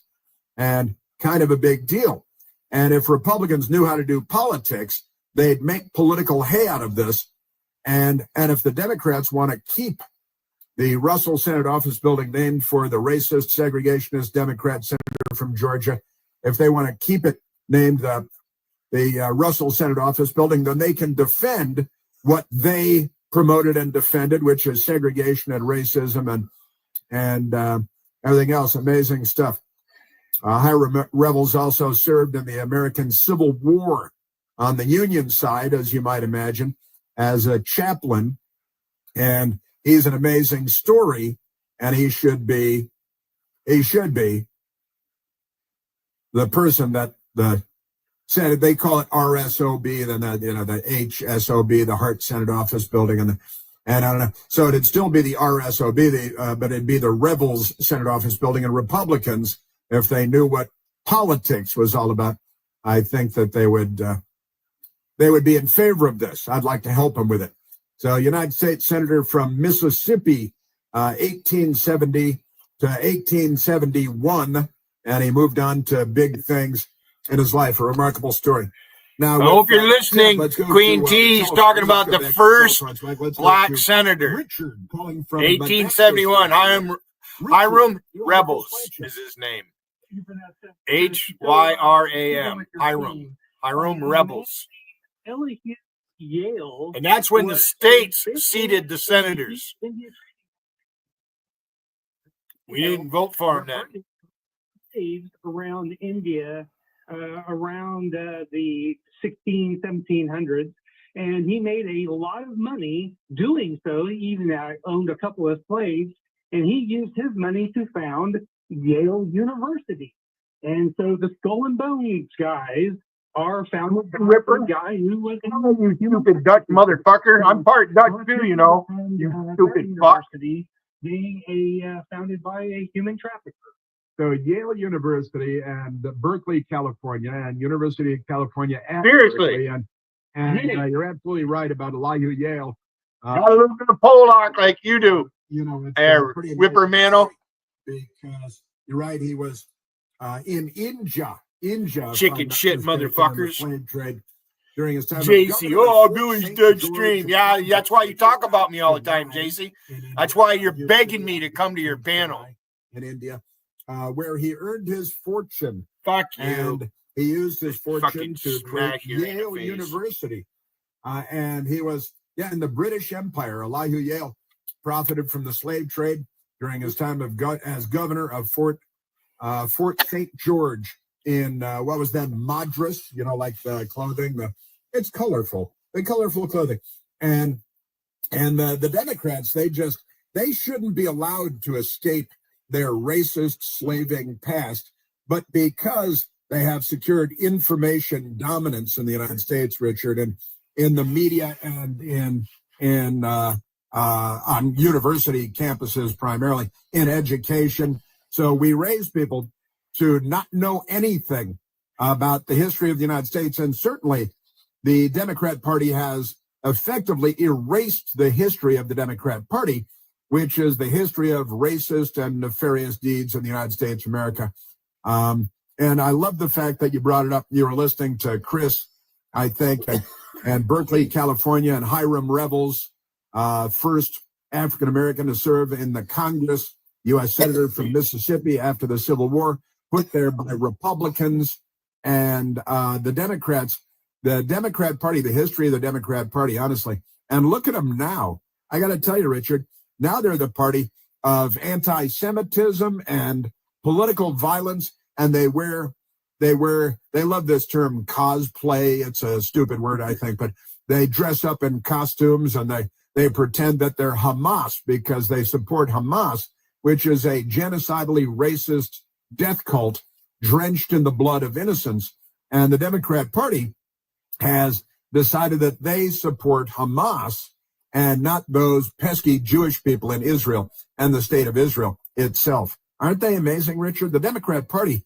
and kind of a big deal. And if Republicans knew how to do politics, they'd make political hay out of this. And if the Democrats want to keep the Russell Senate Office Building named for the racist, segregationist Democrat senator from Georgia, if they want to keep it named the Russell Senate Office Building, then they can defend what they promoted and defended, which is segregation and racism and everything else. Amazing stuff. Hiram Revels also served in the American Civil War on the Union side, as you might imagine, as a chaplain. And he's an amazing story, and he should be the person that the Senate, they call it RSOB, then the HSOB, the Hart Senate Office Building, and I don't know. So it'd still be the RSOB, but it'd be the Revels Senate Office Building. And Republicans, if they knew what politics was all about, I think that they would be in favor of this. I'd like to help them with it. So, United States Senator from Mississippi, 1870 to 1871, and he moved on to big things in his life. A remarkable story. Now, I hope you're listening. Queen T's talking about the first black senator. Richard, calling from 1871. Hiram Revels is his name. Hyram. Hiram Revels. Yale. And that's when the states seated the senators. We didn't vote for him then. Slaves around India around the 1700s, and he made a lot of money doing so. He even owned a couple of slaves, and he used his money to found Yale University. And so the Skull and Bones guys are founded by the guy who was you stupid Dutch motherfucker. I'm part Dutch too, you know. You stupid fuck. Being founded by a human trafficker. So Yale University and Berkeley, California, and University of California at Seriously. Berkeley, and you're absolutely right about Elihu Yale. Got a little bit of Pollock like you do. You know, it's pretty Whippermano. Because you're right, he was in India, chicken shit motherfuckers. Slave trade during his time. JC, Billy's dead stream. Yeah, that's why you talk about me all the time, JC. That's why you're begging me to come to your panel. In India, where he earned his fortune. Fuck you. And he used his fortune to create Yale University. And he was, in the British Empire. Elihu Yale profited from the slave trade during his time as governor of Fort St. George in what was then Madras, like the clothing. It's colorful, the colorful clothing. And the Democrats, they shouldn't be allowed to escape their racist slaving past. But because They have secured information dominance in the United States, Richard, and in the media and on university campuses, primarily in education. So we raise people to not know anything about the history of the United States. And certainly the Democrat Party has effectively erased the history of the Democrat Party, which is the history of racist and nefarious deeds in the United States of America. And I love the fact that you brought it up. You were listening to Chris, I think, and Berkeley, California, and Hiram Revels, first African-American to serve in the Congress, U.S. Senator from Mississippi after the Civil War, put there by Republicans and the Democrats. The Democrat Party, the history of the Democrat Party, honestly. And look at them now. I got to tell you, Richard, now they're the party of anti-Semitism and political violence. And they love this term cosplay. It's a stupid word, I think, but they dress up in costumes and they pretend that they're Hamas because they support Hamas, which is a genocidally racist death cult drenched in the blood of innocents. And the Democrat Party has decided that they support Hamas and not those pesky Jewish people in Israel and the state of Israel itself. Aren't they amazing, Richard? The Democrat Party,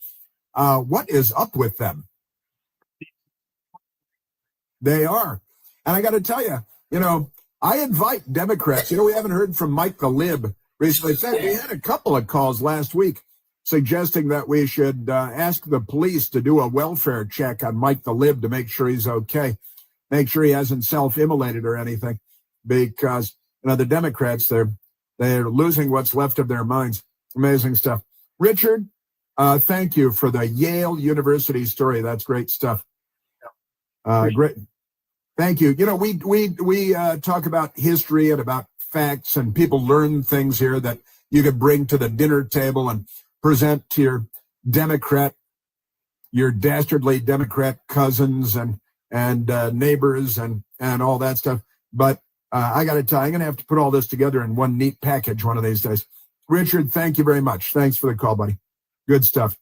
what is up with them? They are. And I got to tell you, I invite Democrats. We haven't heard from Mike the Lib recently. In fact, we had a couple of calls last week suggesting that we should ask the police to do a welfare check on Mike the Lib to make sure he's okay, make sure he hasn't self-immolated or anything, because the Democrats, they're losing what's left of their minds. Amazing stuff. Richard, thank you for the Yale University story. That's great stuff. Great. Thank you. We talk about history and about facts, and people learn things here that you could bring to the dinner table and present to your dastardly Democrat cousins and neighbors and all that stuff. But I got to tell you, I'm going to have to put all this together in one neat package one of these days. Richard, thank you very much. Thanks for the call, buddy. Good stuff.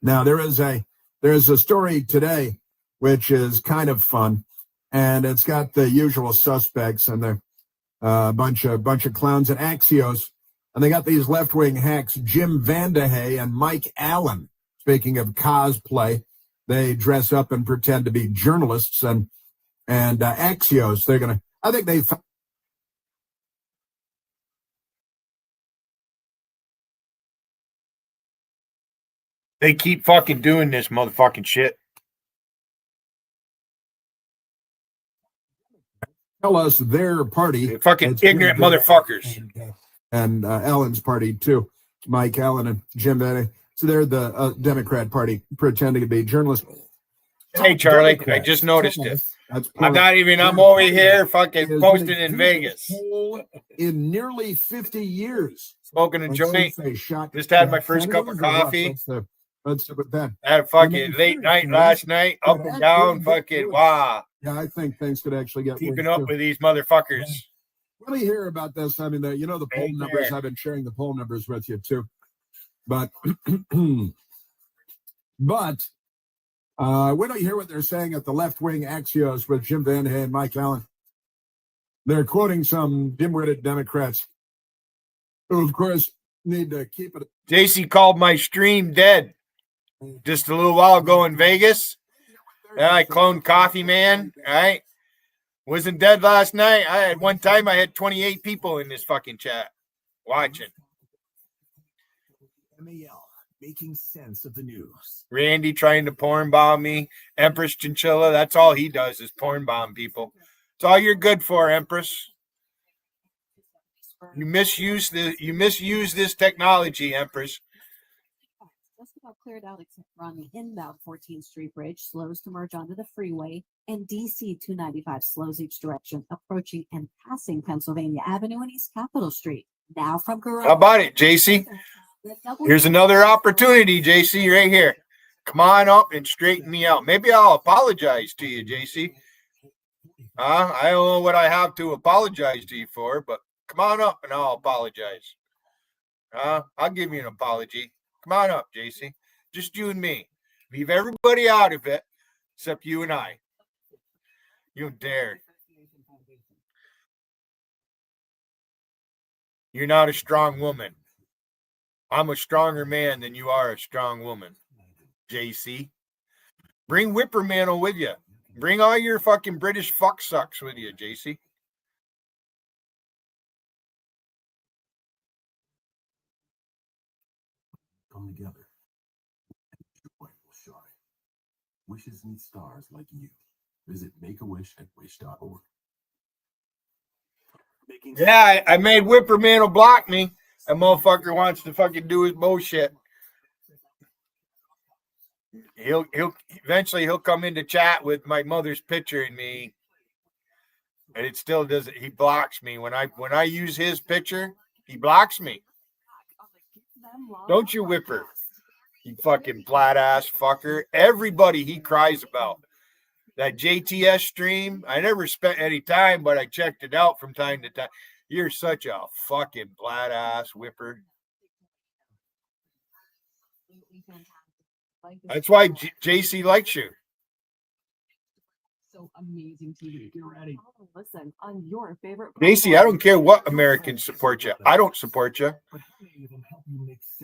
Now, there is a story today which is kind of fun, and it's got the usual suspects and the bunch of clowns at Axios, and they got these left-wing hacks, Jim Vandehey and Mike Allen. Speaking of cosplay, they dress up and pretend to be journalists, and Axios, They keep fucking doing this motherfucking shit. Tell us their party. They're fucking ignorant motherfuckers. And Allen's party, too. Mike Allen and Jim Vandehey. So they're the Democrat Party pretending to be journalists. Hey, Charlie, I just noticed it. I'm over here fucking posting in Vegas. In nearly 50 years. Smoking a joint. Just had my first cup of coffee. Let's do it then. Had a fucking late night last night, up and down, fucking wow. Yeah, I think things could actually get keeping up with these motherfuckers. What do you hear about this? I mean, the poll numbers. I've been sharing the poll numbers with you too. But what do you hear what they're saying at the left-wing Axios with Jim Vandehey and Mike Allen? They're quoting some dim-witted Democrats who, of course, need to keep it. JC called my stream dead just a little while ago in Vegas. I cloned Coffee Man, right? Wasn't dead last night. One time I had 28 people in this fucking chat watching. MAL, making sense of the news. Randy trying to porn bomb me. Empress Chinchilla, that's all he does is porn bomb people. It's all you're good for, Empress. You misuse this technology, Empress. Just about cleared out except for on the inbound 14th Street Bridge, slows to merge onto the freeway, and DC 295 slows each direction, approaching and passing Pennsylvania Avenue and East Capitol Street. Now from garage. How about it, JC? Here's another opportunity, JC, right here. Come on up and straighten me out. Maybe I'll apologize to you, JC. I don't know what I have to apologize to you for, but come on up and I'll apologize. I'll give you an apology. Come on up, JC. Just you and me. Leave everybody out of it except you and I. You don't dare. You're not a strong woman. I'm a stronger man than you are a strong woman, JC. Bring Whippermantle with you. Bring all your fucking British fuck sucks with you, JC. Come together. Joy will shine. Wishes need stars like you. Visit Make-A-Wish at wish.org. Yeah, I made Whippermantle block me. That motherfucker wants to fucking do his bullshit. He'll eventually he'll come into chat with my mother's picture and me, and it still doesn't. He blocks me when I use his picture. He blocks me. Don't you, Whipper? You fucking flat ass fucker. Everybody he cries about. That JTS stream, I never spent any time, but I checked it out from time to time. You're such a fucking flat ass Whipper. That's why JC likes you. So amazing TV. Get ready. Oh, listen, on your favorite. JC, I don't care what Americans support you. I don't support you.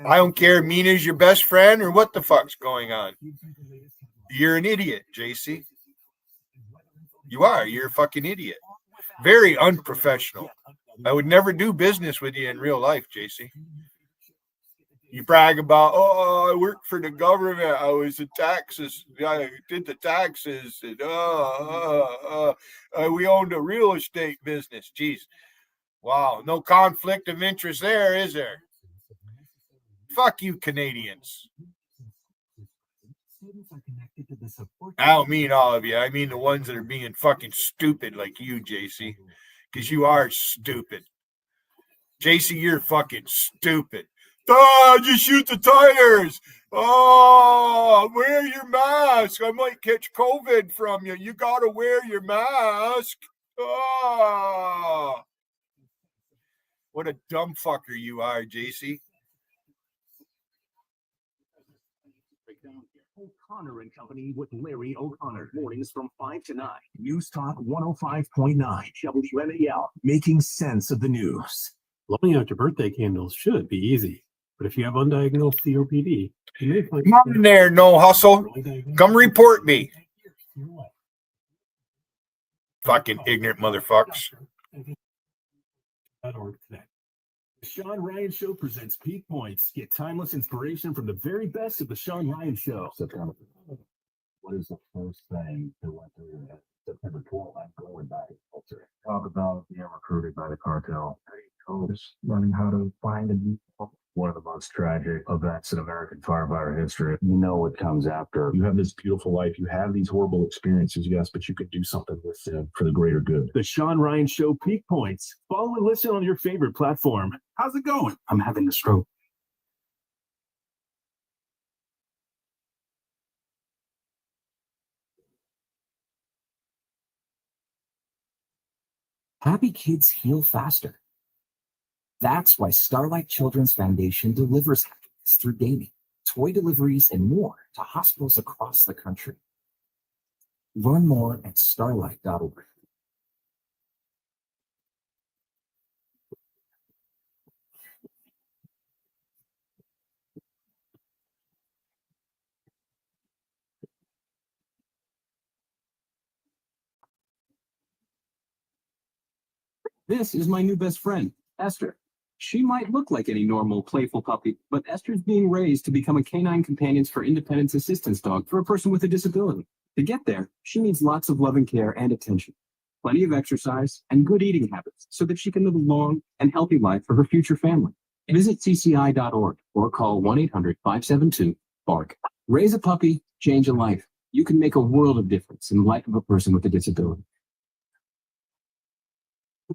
I don't care. Mina's your best friend or what the fuck's going on. You're an idiot, JC. You are. You're a fucking idiot. Very unprofessional. I would never do business with you in real life, JC. You brag about, oh, I worked for the government. I was in taxes. I did the taxes. And, we owned a real estate business. Jeez. Wow. No conflict of interest there, is there? Fuck you, Canadians. I don't mean all of you. I mean the ones that are being fucking stupid like you, JC. Because you are stupid. JC, you're fucking stupid. Just shoot the tires. Oh, wear your mask. I might catch COVID from you. You got to wear your mask. Oh. What a dumb fucker you are, JC. O'Connor and Company with Larry O'Connor. Mornings from 5 to 9. News Talk 105.9. WMAL. Making sense of the news. Blowing out your birthday candles should be easy. But if you have undiagnosed COPD, you may find... Come on in there, no hustle. Come report me. Fucking ignorant motherfuckers. The Sean Ryan Show presents Peak Points. Get timeless inspiration from the very best of the Sean Ryan Show. What is the first thing that went through your head? September 12th, I'm going back to culture. Talk about being recruited by the cartel. Just learning how to find a new one of the most tragic events in American firefighter history. You know what comes after. You have this beautiful life. You have these horrible experiences, yes, but you could do something with them for the greater good. The Sean Ryan Show Peak Points. Follow and listen on your favorite platform. How's it going? I'm having a stroke. Happy kids heal faster. That's why Starlight Children's Foundation delivers happiness through gaming, toy deliveries, and more to hospitals across the country. Learn more at starlight.org. This is my new best friend, Esther. She might look like any normal, playful puppy, but Esther's being raised to become a canine companions for independence assistance dog for a person with a disability. To get there, she needs lots of loving care and attention, plenty of exercise, and good eating habits so that she can live a long and healthy life for her future family. Visit cci.org or call 1-800-572-BARK. Raise a puppy, change a life. You can make a world of difference in the life of a person with a disability.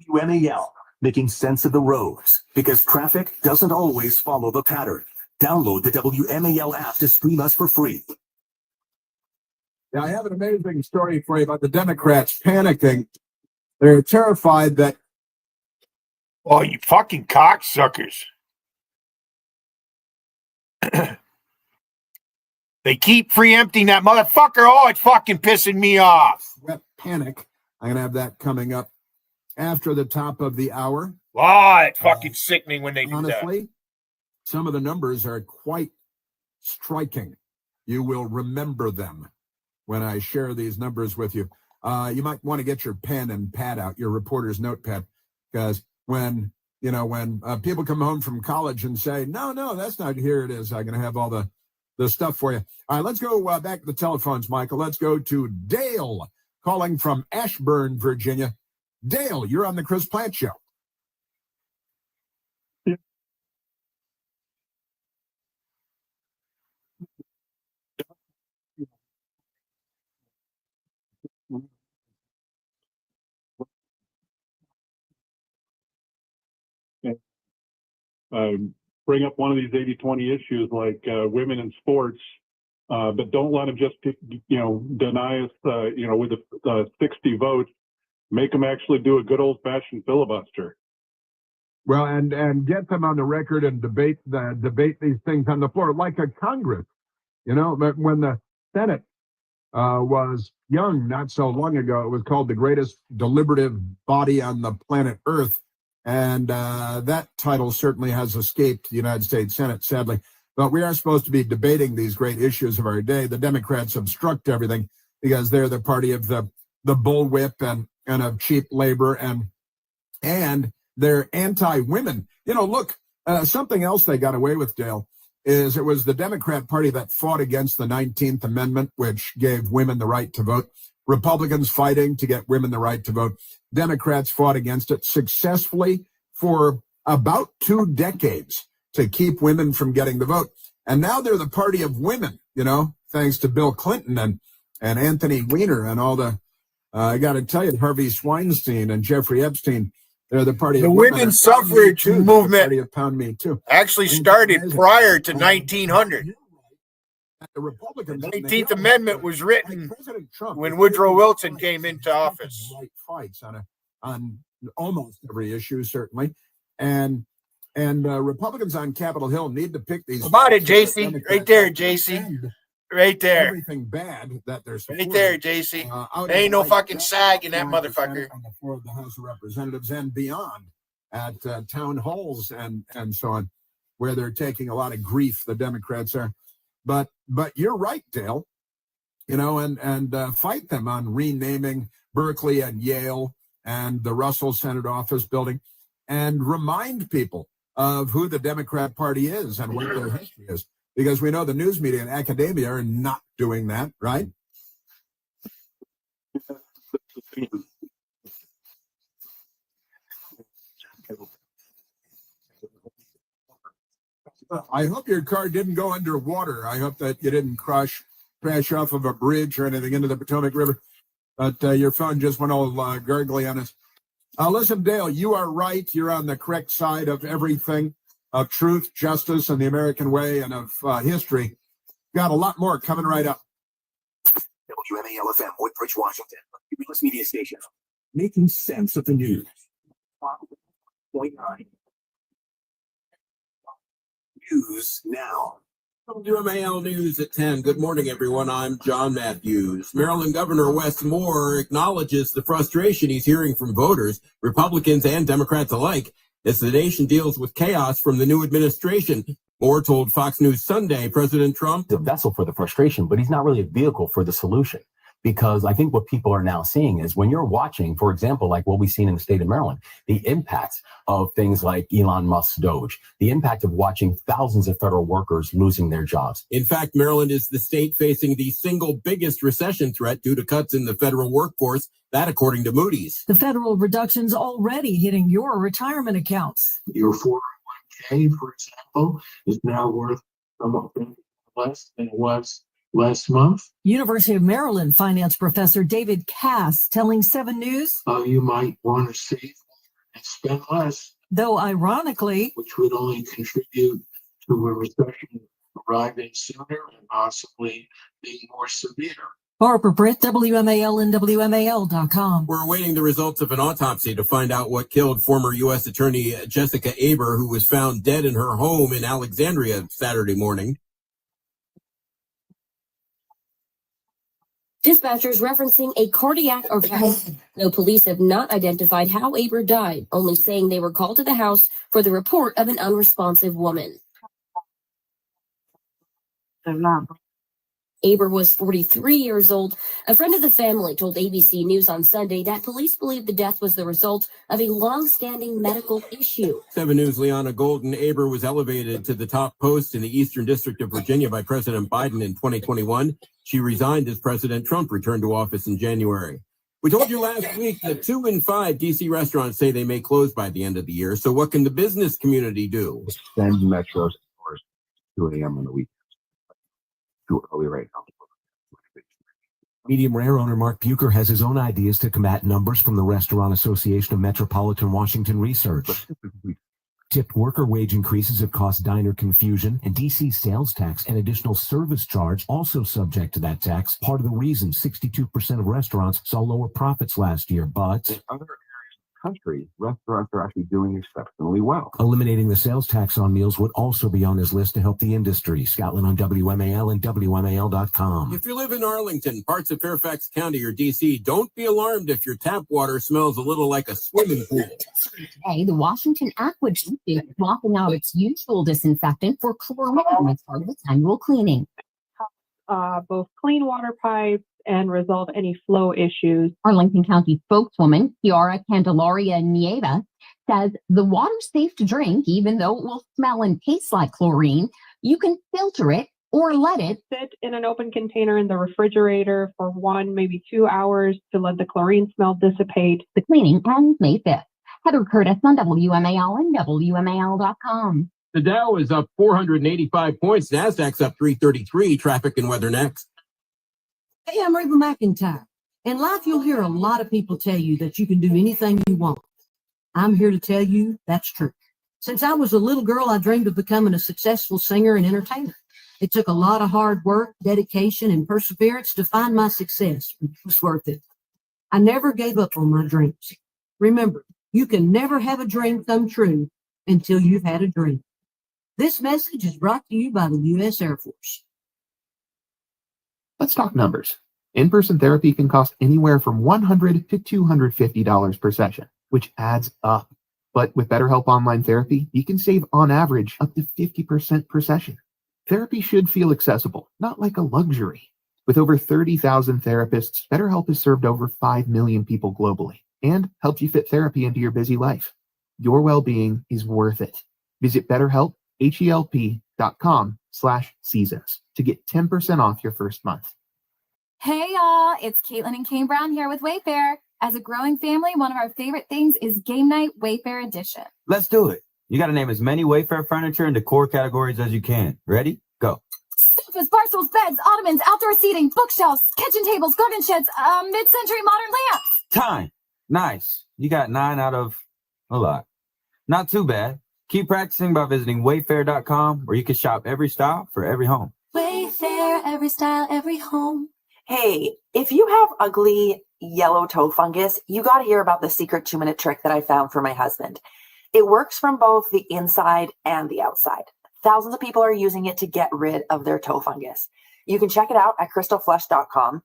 WMAL, making sense of the roads, because traffic doesn't always follow the pattern. Download the WMAL app to stream us for free. Now, I have an amazing story for you about the Democrats panicking. They're terrified that... Oh, you fucking cocksuckers. They keep preempting that motherfucker. Oh, it's fucking pissing me off. Sweat panic. I'm going to have that coming up after the top of the hour. Oh, it's fucking sickening when they do that. Honestly, some of the numbers are quite striking. You will remember them when I share these numbers with you. You might want to get your pen and pad out, your reporter's notepad, because when people come home from college and say, no, that's not, here it is. I'm going to have all the stuff for you. All right, let's go back to the telephones, Michael. Let's go to Dale calling from Ashburn, Virginia. Dale, you're on the Chris Plant Show. Bring up one of these 80-20 issues like women in sports, but don't let them just, deny us, with the 60 votes, make them actually do a good old-fashioned filibuster. Well, and get them on the record and debate these things on the floor like a Congress. But when the Senate was young not so long ago, it was called the greatest deliberative body on the planet Earth. And that title certainly has escaped the United States Senate, sadly. But we are supposed to be debating these great issues of our day. The Democrats obstruct everything because they're the party of the bullwhip and of cheap labor, and they're anti-women. Look, something else they got away with, Dale, is it was the Democrat Party that fought against the 19th Amendment, which gave women the right to vote. Republicans fighting to get women the right to vote. Democrats fought against it successfully for about 2 decades to keep women from getting the vote. And now they're the party of women, thanks to Bill Clinton and Anthony Weiner and all the, I got to tell you, Harvey Weinstein and Jeffrey Epstein. They're the party The of women's suffrage movement party of Pound Me Too. actually started prior to 1900. The Republicans, The 19th Amendment was written when Woodrow Wilson came into office. Fights on almost every issue, certainly, and Republicans on Capitol Hill need to pick these. About it, JC. Right there, JC. Right there. Everything bad that they're right there, JC. There ain't no fucking sag in that motherfucker. On the floor of the House of Representatives and beyond, at town halls and so on, where they're taking a lot of grief. The Democrats are. But you're right, Dale, and fight them on renaming Berkeley and Yale and the Russell Senate office building, and remind people of who the Democrat Party is and what their history is, because we know the news media and academia are not doing that, right? I hope your car didn't go underwater. I hope that you didn't crash off of a bridge or anything into the Potomac River. But your phone just went all gurgly on us. Listen, Dale, you are right. You're on the correct side of everything, of truth, justice, and the American way, and of history. Got a lot more coming right up. WMAL-FM, Woodbridge, Washington. Ubiquitous media station. Making sense of the news. 0.9. News now. WMAL News at 10. Good morning, everyone. I'm John Matthews. Maryland Governor Wes Moore acknowledges the frustration he's hearing from voters, Republicans and Democrats alike, as the nation deals with chaos from the new administration. Moore told Fox News Sunday President Trump, the vessel for the frustration, but he's not really a vehicle for the solution. Because I think what people are now seeing is when you're watching, for example, like what we've seen in the state of Maryland, the impacts of things like Elon Musk's Doge, the impact of watching thousands of federal workers losing their jobs. In fact, Maryland is the state facing the single biggest recession threat due to cuts in the federal workforce, that according to Moody's. The federal reduction's already hitting your retirement accounts. Your 401k, for example, is now worth somewhat less than it was last month. University of Maryland finance professor David Cass telling 7 News, you might want to save and spend less. Though ironically, which would only contribute to a recession arriving sooner and possibly being more severe. Barbara Britt, WMAL and WMAL.com. We're awaiting the results of an autopsy to find out what killed former U.S. Attorney Jessica Aber, who was found dead in her home in Alexandria Saturday morning. Dispatchers referencing a cardiac arrest. No police have not identified how Aber died, only saying they were called to the house for the report of an unresponsive woman. Aber was 43 years old. A friend of the family told ABC News on Sunday that police believe the death was the result of a long-standing medical issue. 7 News' Liana Golden. Aber was elevated to the top post in the Eastern District of Virginia by President Biden in 2021. She resigned as President Trump returned to office in January. We told you last week that 2 in 5 D.C. restaurants say they may close by the end of the year. So what can the business community do? Send Metros hours 2 a.m. on the weekend. Too early right now. Medium rare owner Mark Bucher has his own ideas to combat numbers from the Restaurant Association of Metropolitan Washington Research. Tipped worker wage increases have caused diner confusion, and DC sales tax and additional service charge also subject to that tax. Part of the reason 62% of restaurants saw lower profits last year, but in other areas of the country, restaurants are actually doing exceptionally well. Eliminating the sales tax on meals would also be on his list to help the industry. Scotland on WMAL and WMAL.com. If you live in Arlington, parts of Fairfax County, or D.C., don't be alarmed if your tap water smells a little like a swimming pool. Today, the Washington Aqueduct is swapping out its usual disinfectant for chlorine as part of its annual cleaning. Both clean water pipes and resolve any flow issues. Arlington County spokeswoman Kiara Candelaria Nieva says the water's safe to drink, even though it will smell and taste like chlorine. You can filter it or let it sit in an open container in the refrigerator for 1, maybe 2 hours to let the chlorine smell dissipate. The cleaning ends May 5th. Heather Curtis on WMAL and WMAL.com. The Dow is up 485 points. NASDAQ's up 333. Traffic and weather next. Hey, I'm Reba McIntyre. In life, you'll hear a lot of people tell you that you can do anything you want. I'm here to tell you that's true. Since I was a little girl, I dreamed of becoming a successful singer and entertainer. It took a lot of hard work, dedication, and perseverance to find my success, which was worth it. I never gave up on my dreams. Remember, you can never have a dream come true until you've had a dream. This message is brought to you by the U.S. Air Force. Let's talk numbers. In-person therapy can cost anywhere from $100 to $250 per session, which adds up. But with BetterHelp Online Therapy, you can save on average up to 50% per session. Therapy should feel accessible, not like a luxury. With over 30,000 therapists, BetterHelp has served over 5 million people globally and helped you fit therapy into your busy life. Your well-being is worth it. Visit BetterHelp, HELP.com/seasons to get 10% off your first month. Hey y'all, it's Caitlin and Kane Brown here with Wayfair. As a growing family, one of our favorite things is Game Night Wayfair Edition. Let's do it. You got to name as many Wayfair furniture and decor categories as you can. Ready? Go. Sofas, bar stools, beds, ottomans, outdoor seating, bookshelves, kitchen tables, garden sheds, mid-century modern lamps. Time. Nice. You got 9 out of a lot. Not too bad. Keep practicing by visiting wayfair.com, where you can shop every style for every home. Wayfair, every style, every home. Hey, if you have ugly yellow toe fungus, you got to hear about the secret 2-minute trick that I found for my husband. It works from both the inside and the outside. Thousands of people are using it to get rid of their toe fungus. You can check it out at crystalflush.com.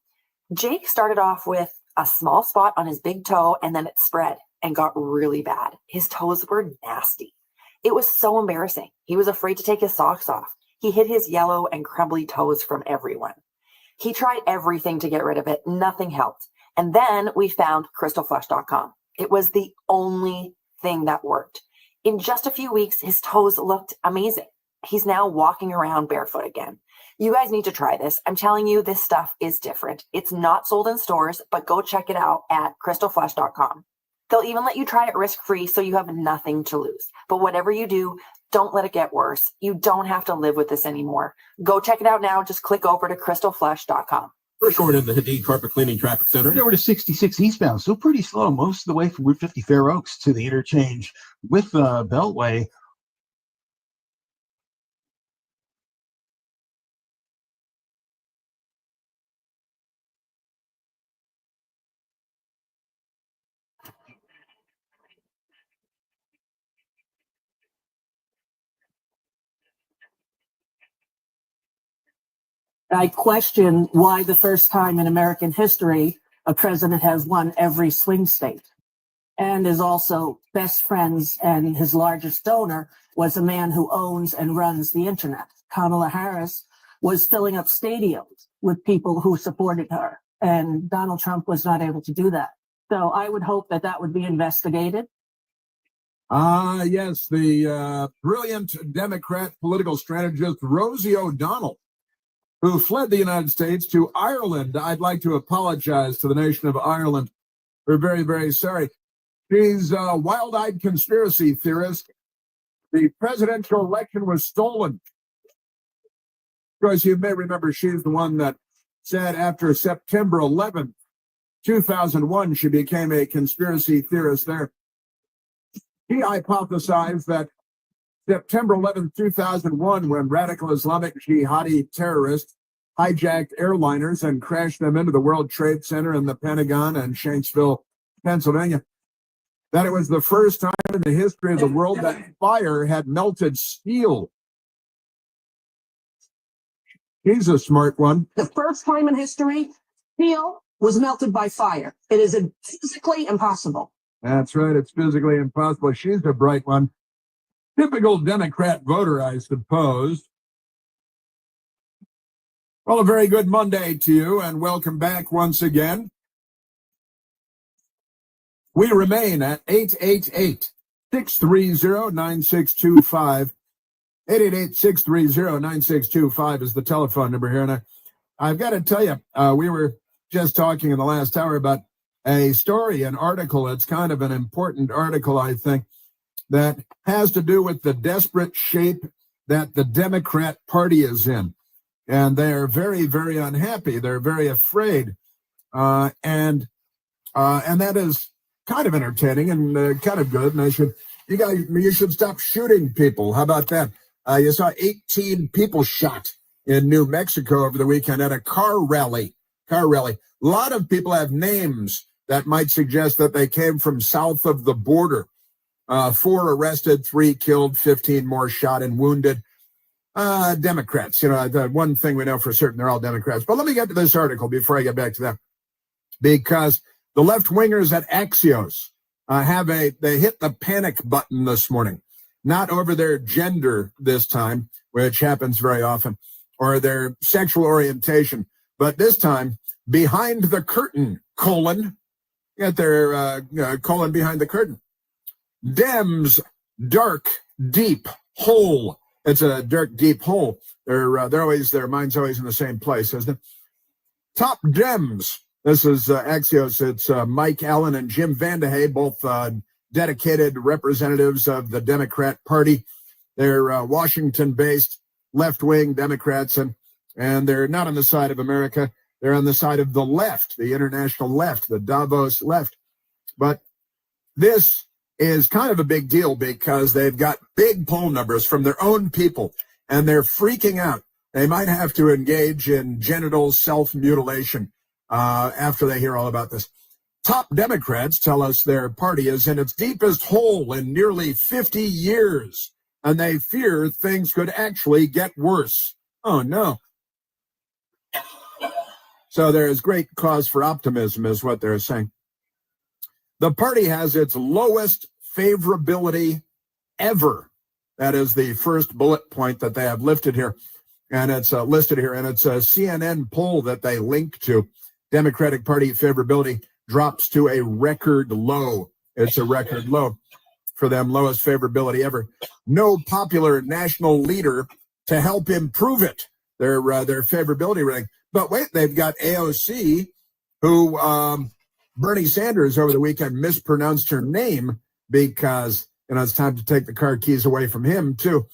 Jake started off with a small spot on his big toe, and then it spread and got really bad. His toes were nasty. It was so embarrassing. He was afraid to take his socks off. He hid his yellow and crumbly toes from everyone. He tried everything to get rid of it. Nothing helped. And then we found crystalflush.com. It was the only thing that worked. In just a few weeks, his toes looked amazing. He's now walking around barefoot again. You guys need to try this. I'm telling you, this stuff is different. It's not sold in stores, but go check it out at crystalflush.com. They'll even let you try it risk-free, so you have nothing to lose. But whatever you do, don't let it get worse. You don't have to live with this anymore. Go check it out now. Just click over to crystalflush.com. We're short in the Hadid Carpet Cleaning Traffic Center. Over to 66 eastbound, so pretty slow most of the way from Route 50 Fair Oaks to the interchange with Beltway. I question why the first time in American history a president has won every swing state and is also best friends, and his largest donor was a man who owns and runs the internet. Kamala Harris was filling up stadiums with people who supported her, and Donald Trump was not able to do that. So I would hope that that would be investigated. Yes, the brilliant Democrat political strategist Rosie O'Donnell, who fled the United States to Ireland. I'd like to apologize to the nation of Ireland. We're very, very sorry. She's a wild-eyed conspiracy theorist. The presidential election was stolen. Of course, you may remember she's the one that said after September 11th, 2001, she became a conspiracy theorist there. He hypothesized that September 11th, 2001, when radical Islamic jihadi terrorists hijacked airliners and crashed them into the World Trade Center and the Pentagon and Shanksville, Pennsylvania, that it was the first time in the history of the world that fire had melted steel. He's a smart one. The first time in history, steel was melted by fire. It is physically impossible. That's right. It's physically impossible. She's a bright one. Typical Democrat voter, I suppose. Well, a very good Monday to you, and welcome back once again. We remain at 888-630-9625. 888-630-9625 is the telephone number here. And I've got to tell you, we were just talking in the last hour about a story, an article. It's kind of an important article, I think, that has to do with the desperate shape that the Democrat Party is in. And they're very, very unhappy. They're very afraid. And that is kind of entertaining and kind of good. And you should stop shooting people. How about that? You saw 18 people shot in New Mexico over the weekend at a car rally. A lot of people have names that might suggest that they came from south of the border. 4 arrested, 3 killed, 15 more shot and wounded. Democrats, the one thing we know for certain, they're all Democrats. But let me get to this article before I get back to that. Because the left-wingers at Axios they hit the panic button this morning. Not over their gender this time, which happens very often, or their sexual orientation, but this time, behind the curtain, get their colon behind the curtain. Dems, dark, deep hole. It's a dark, deep hole. Their mind's always in the same place, isn't it? Top Dems. This is Axios. It's Mike Allen and Jim Vandehey, both dedicated representatives of the Democrat Party. They're Washington-based left-wing Democrats, and they're not on the side of America. They're on the side of the left, the international left, the Davos left. But this is kind of a big deal because they've got big poll numbers from their own people, and they're freaking out. They might have to engage in genital self-mutilation after they hear all about this. Top Democrats tell us their party is in its deepest hole in nearly 50 years, and they fear things could actually get worse. Oh, no. So there is great cause for optimism, is what they're saying. The party has its lowest favorability ever. That is the first bullet point that they have lifted here, and it's listed here, and it's a CNN poll that they link to. Democratic Party favorability drops to a record low. It's a record low for them, lowest favorability ever. No popular national leader to help improve it, their favorability rating. But wait, they've got AOC, who Bernie Sanders over the weekend mispronounced her name because it's time to take the car keys away from him too,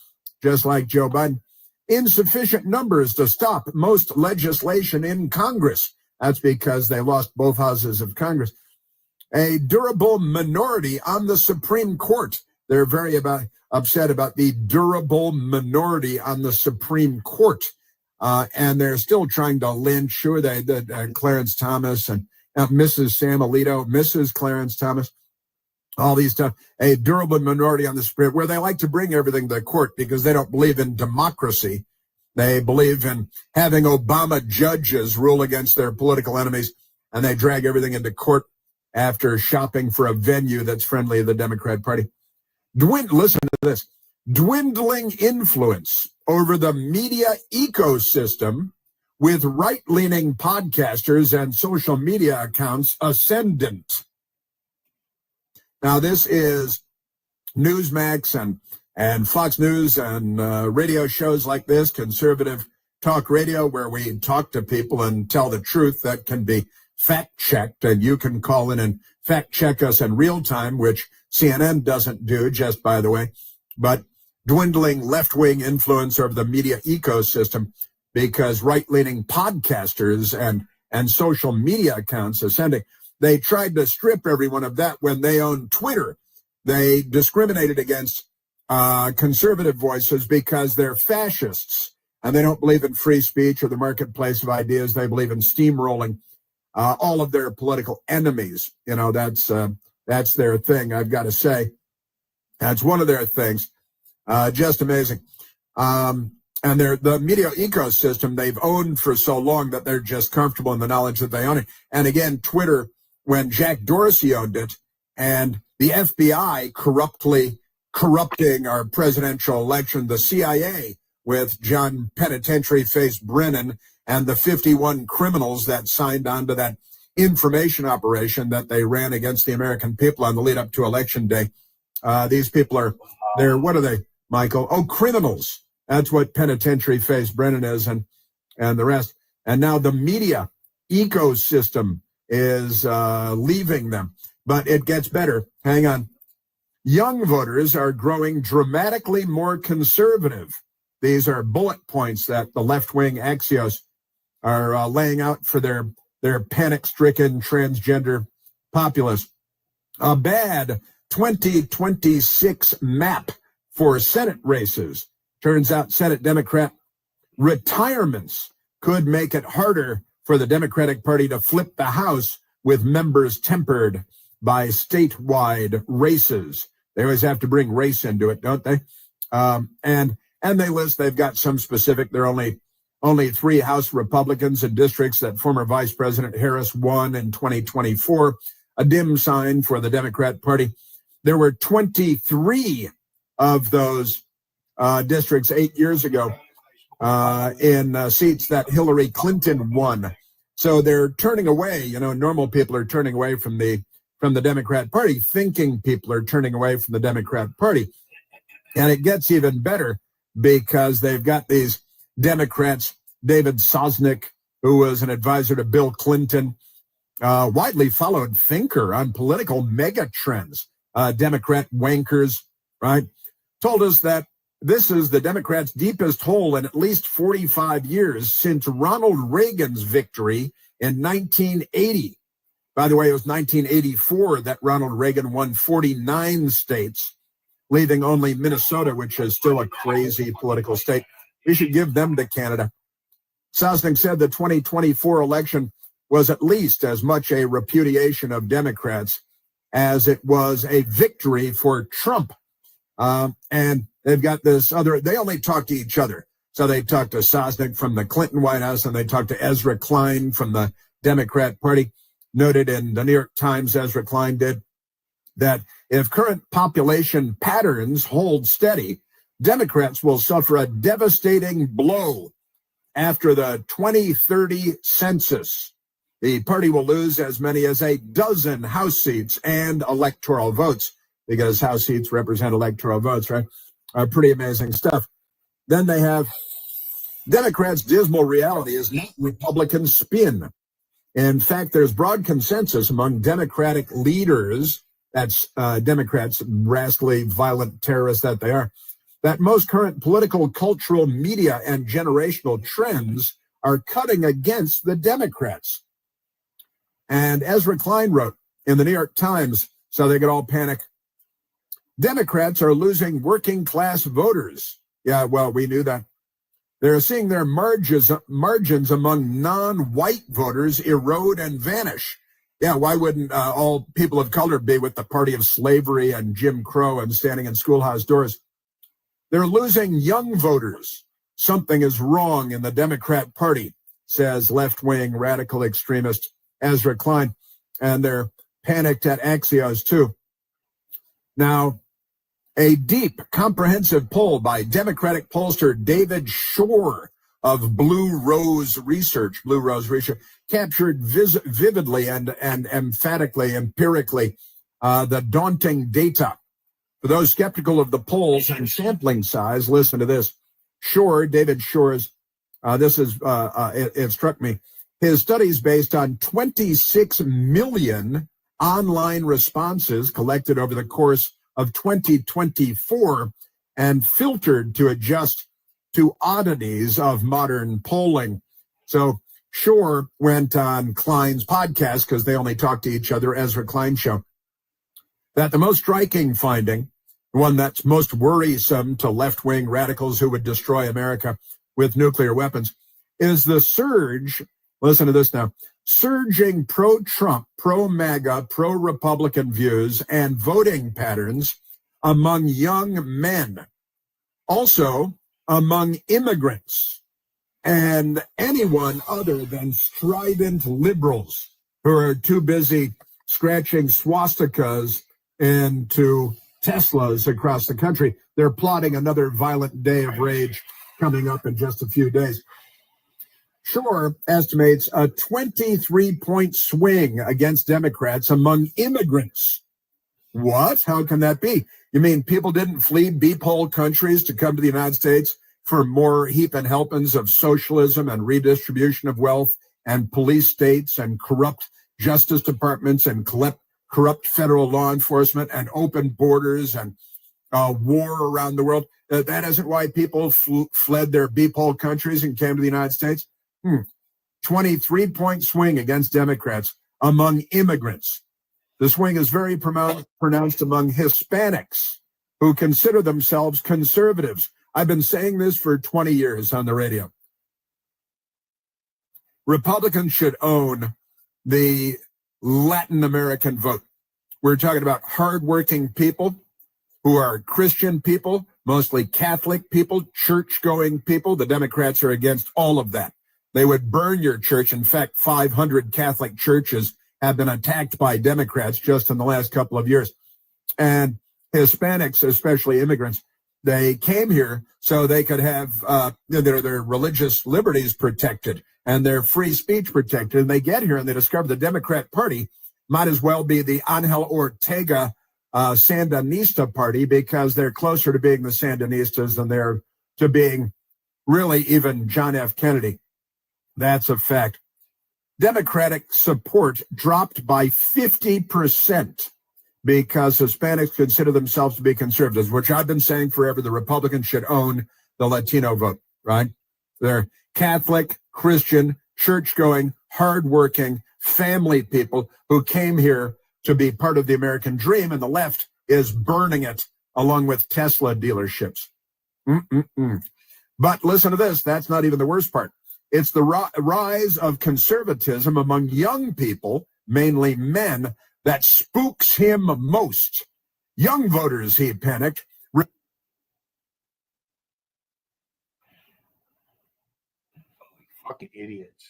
just like Joe Biden. Insufficient numbers to stop most legislation in Congress. That's because they lost both houses of Congress. A durable minority on the Supreme Court. They're very upset about the durable minority on the Supreme Court. And they're still trying to lynch, sure, they did Clarence Thomas and Mrs. Sam Alito, Mrs. Clarence Thomas, all these stuff. A durable minority on the Supreme, where they like to bring everything to the court because they don't believe in democracy. They believe in having Obama judges rule against their political enemies, and they drag everything into court after shopping for a venue that's friendly to the Democrat Party. Listen to this. Dwindling influence over the media ecosystem with right-leaning podcasters and social media accounts ascendant. Now, this is Newsmax and Fox News and radio shows like this, conservative talk radio, where we talk to people and tell the truth that can be fact-checked, and you can call in and fact-check us in real time, which CNN doesn't do, just by the way. But dwindling left-wing influence over the media ecosystem because right-leaning podcasters and social media accounts ascending. They tried to strip everyone of that when they owned Twitter. They discriminated against conservative voices because they're fascists, and they don't believe in free speech or the marketplace of ideas. They believe in steamrolling all of their political enemies. You know, that's their thing, I've got to say. That's one of their things. Just amazing. And the media ecosystem they've owned for so long that they're just comfortable in the knowledge that they own it. And again, Twitter, when Jack Dorsey owned it, and the FBI corrupting our presidential election, the CIA with John Penitentiary-faced Brennan and the 51 criminals that signed on to that information operation that they ran against the American people on the lead up to Election Day. These people they're what are they, Michael? Oh, criminals. That's what Penitentiary-faced Brennan is, and the rest. And now the media ecosystem is leaving them. But it gets better. Hang on. Young voters are growing dramatically more conservative. These are bullet points that the left-wing Axios are laying out for their panic-stricken transgender populace. A bad 2026 map for Senate races. Turns out Senate Democrat retirements could make it harder for the Democratic Party to flip the House with members tempered by statewide races. They always have to bring race into it, don't they? And they list, they've got some specific, there are only 3 House Republicans in districts that former Vice President Harris won in 2024, a dim sign for the Democrat Party. There were 23 of those districts 8 years ago in seats that Hillary Clinton won. So they're turning away, normal people are turning away from the Democrat Party. Thinking people are turning away from the Democrat Party. And it gets even better because they've got these Democrats, David Sosnick, who was an advisor to Bill Clinton, widely followed thinker on political mega trends, Democrat wankers, right? Told us that this is the Democrats' deepest hole in at least 45 years since Ronald Reagan's victory in 1980. By the way, it was 1984 that Ronald Reagan won 49 states, leaving only Minnesota, which is still a crazy political state. We should give them to Canada. Sosnick said the 2024 election was at least as much a repudiation of Democrats as it was a victory for Trump. And they've got this they only talk to each other. So they talked to Sosnick from the Clinton White House, and they talked to Ezra Klein from the Democrat Party. Noted in the New York Times, Ezra Klein did, that if current population patterns hold steady, Democrats will suffer a devastating blow after the 2030 census. The party will lose as many as 12 House seats and electoral votes, because House seats represent electoral votes, right? Pretty amazing stuff. Then they have Democrats' dismal reality is not Republican spin. In fact, there's broad consensus among Democratic leaders, that's Democrats, rascally, violent terrorists that they are, that most current political, cultural, media, and generational trends are cutting against the Democrats. And Ezra Klein wrote in the New York Times, so they could all panic, Democrats are losing working class voters. Yeah, well, we knew that. They're seeing their margins among non-white voters erode and vanish. Yeah, why wouldn't all people of color be with the party of slavery and Jim Crow and standing in schoolhouse doors? They're losing young voters. Something is wrong in the Democrat Party, says left-wing radical extremist Ezra Klein. And they're panicked at Axios, too. Now, a deep, comprehensive poll by Democratic pollster David Shore of Blue Rose Research, captured vividly and emphatically, empirically, the daunting data. For those skeptical of the polls and sampling size, listen to this. David Shore's, it struck me. His study is based on 26 million online responses collected over the course of 2024 and filtered to adjust to oddities of modern polling. So Shore went on Klein's podcast, because they only talk to each other, Ezra Klein Show, that the most striking finding, the one that's most worrisome to left-wing radicals who would destroy America with nuclear weapons, is the surge, listen to this now, surging pro-Trump, pro-MAGA, pro-Republican views and voting patterns among young men, also among immigrants, and anyone other than strident liberals who are too busy scratching swastikas into Teslas across the country. They're plotting another violent day of rage coming up in just a few days. Shore estimates a 23-point swing against Democrats among immigrants. What? How can that be? You mean people didn't flee beep-hole countries to come to the United States for more heap and helpings of socialism and redistribution of wealth and police states and corrupt justice departments and corrupt federal law enforcement and open borders and war around the world? That isn't why people fled their beep-hole countries and came to the United States? 23-point swing against Democrats among immigrants. The swing is very pronounced among Hispanics who consider themselves conservatives. I've been saying this for 20 years on the radio. Republicans should own the Latin American vote. We're talking about hardworking people who are Christian people, mostly Catholic people, church-going people. The Democrats are against all of that. They would burn your church. In fact, 500 Catholic churches have been attacked by Democrats just in the last couple of years. And Hispanics, especially immigrants, they came here so they could have their religious liberties protected and their free speech protected. And they get here and they discover the Democrat Party might as well be the Angel Ortega Sandinista party, because they're closer to being the Sandinistas than they're to being really even John F. Kennedy. That's a fact. Democratic support dropped by 50% because Hispanics consider themselves to be conservatives, which I've been saying forever. The Republicans should own the Latino vote, right? They're Catholic, Christian, church-going, hardworking, family people who came here to be part of the American dream, and the left is burning it along with Tesla dealerships. But listen to this. That's not even the worst part. It's the rise of conservatism among young people, mainly men, that spooks him most. Young voters, he panicked. Fucking idiots.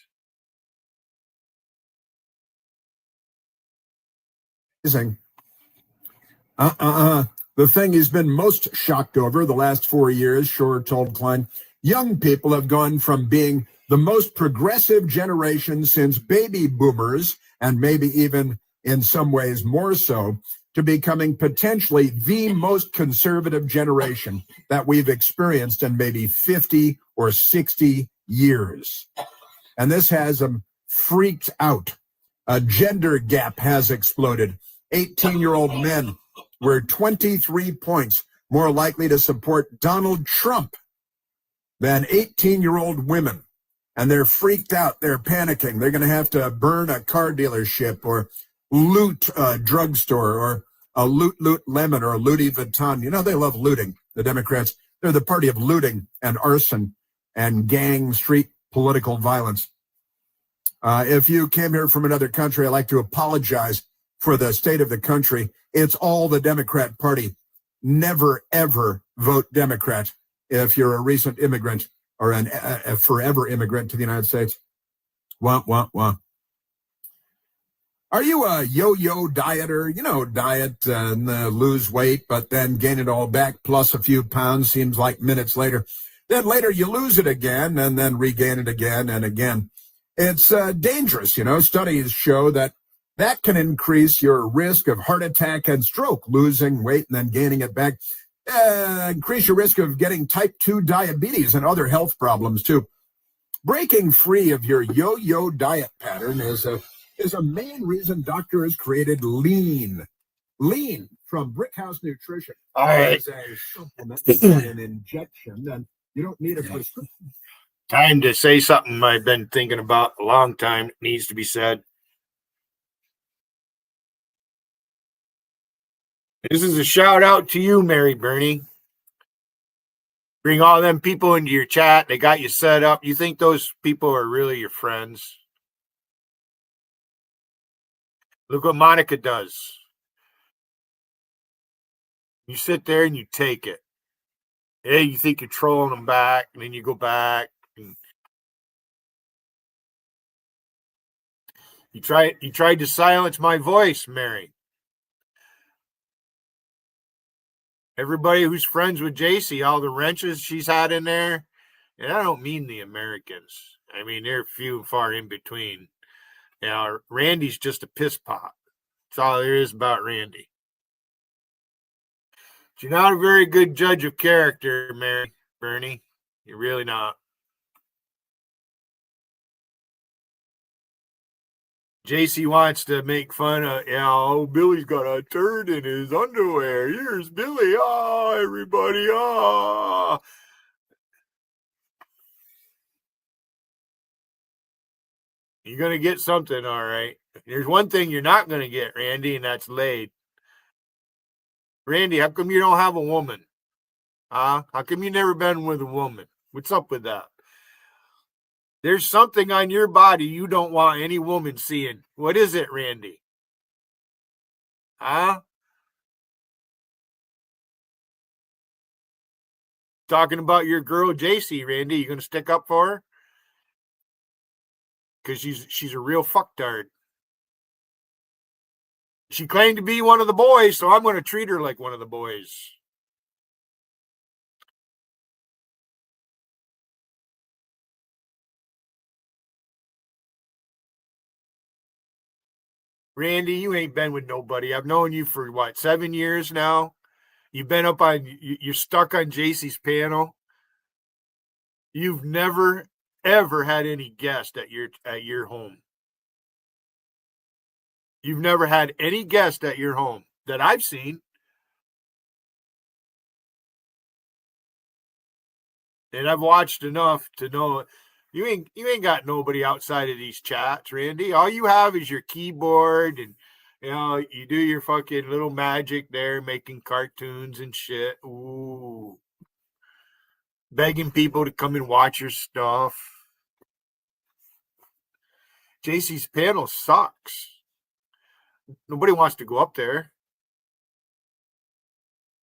The thing he's been most shocked over the last 4 years, Shore told Klein, young people have gone from being the most progressive generation since baby boomers, and maybe even in some ways more so, to becoming potentially the most conservative generation that we've experienced in maybe 50 or 60 years. And this has them freaked out. A gender gap has exploded. 18-year-old men were 23 points more likely to support Donald Trump than 18-year-old women. And they're freaked out. They're panicking. They're going to have to burn a car dealership or loot a drugstore or a loot lemon or a Louis Vuitton. You know, they love looting, the Democrats. They're the party of looting and arson and gang street political violence. If you came here from another country, I'd like to apologize for the state of the country. It's all the Democrat Party. Never, ever vote Democrat if you're a recent immigrant or a forever immigrant to the United States. Wah, wah, wah. Are you a yo-yo dieter? You know, diet and lose weight, but then gain it all back plus a few pounds, seems like minutes later. Then later you lose it again and then regain it again and again. It's dangerous, you know. Studies show that can increase your risk of heart attack and stroke, losing weight and then gaining it back. Increase your risk of getting type 2 diabetes and other health problems, too. Breaking free of your yo-yo diet pattern is a main reason doctors created Lean. Lean from Brickhouse Nutrition. All right. Is a supplement and an injection, and you don't need a prescription. Time to say something I've been thinking about a long time. It needs to be said. This is a shout out to you, Mary Bernie. Bring all them people into your chat. They got you set up. You think those people are really your friends? Look what Monica does. You sit there and you take it. Hey, you think you're trolling them back, and then you go back. And you tried to silence my voice, Mary. Everybody who's friends with JC, all the wrenches she's had in there, and I don't mean the Americans. I mean, they're few and far in between. You know, Randy's just a piss pot. That's all there is about Randy. But you're not a very good judge of character, Mary Bernie. You're really not. JC wants to make fun of, oh, Billy's got a turd in his underwear. Here's Billy. Oh, everybody. Oh. You're going to get something, all right. There's one thing you're not going to get, Randy, and that's laid. Randy, how come you don't have a woman? How come you never been with a woman? What's up with that? There's something on your body you don't want any woman seeing. What is it, Randy? Talking about your girl, JC, Randy. You going to stick up for her? Because she's a real fucktard. She claimed to be one of the boys, so I'm going to treat her like one of the boys. Randy, you ain't been with nobody. I've known you for, 7 years now? You've been up on, you're stuck on JC's panel. You've never, ever had any guest at your home. You've never had any guest at your home that I've seen. And I've watched enough to know you ain't got nobody outside of these chats, Randy. All you have is your keyboard, and you do your fucking little magic there, making cartoons and shit. Ooh. Begging people to come and watch your stuff. JC's panel sucks. Nobody wants to go up there.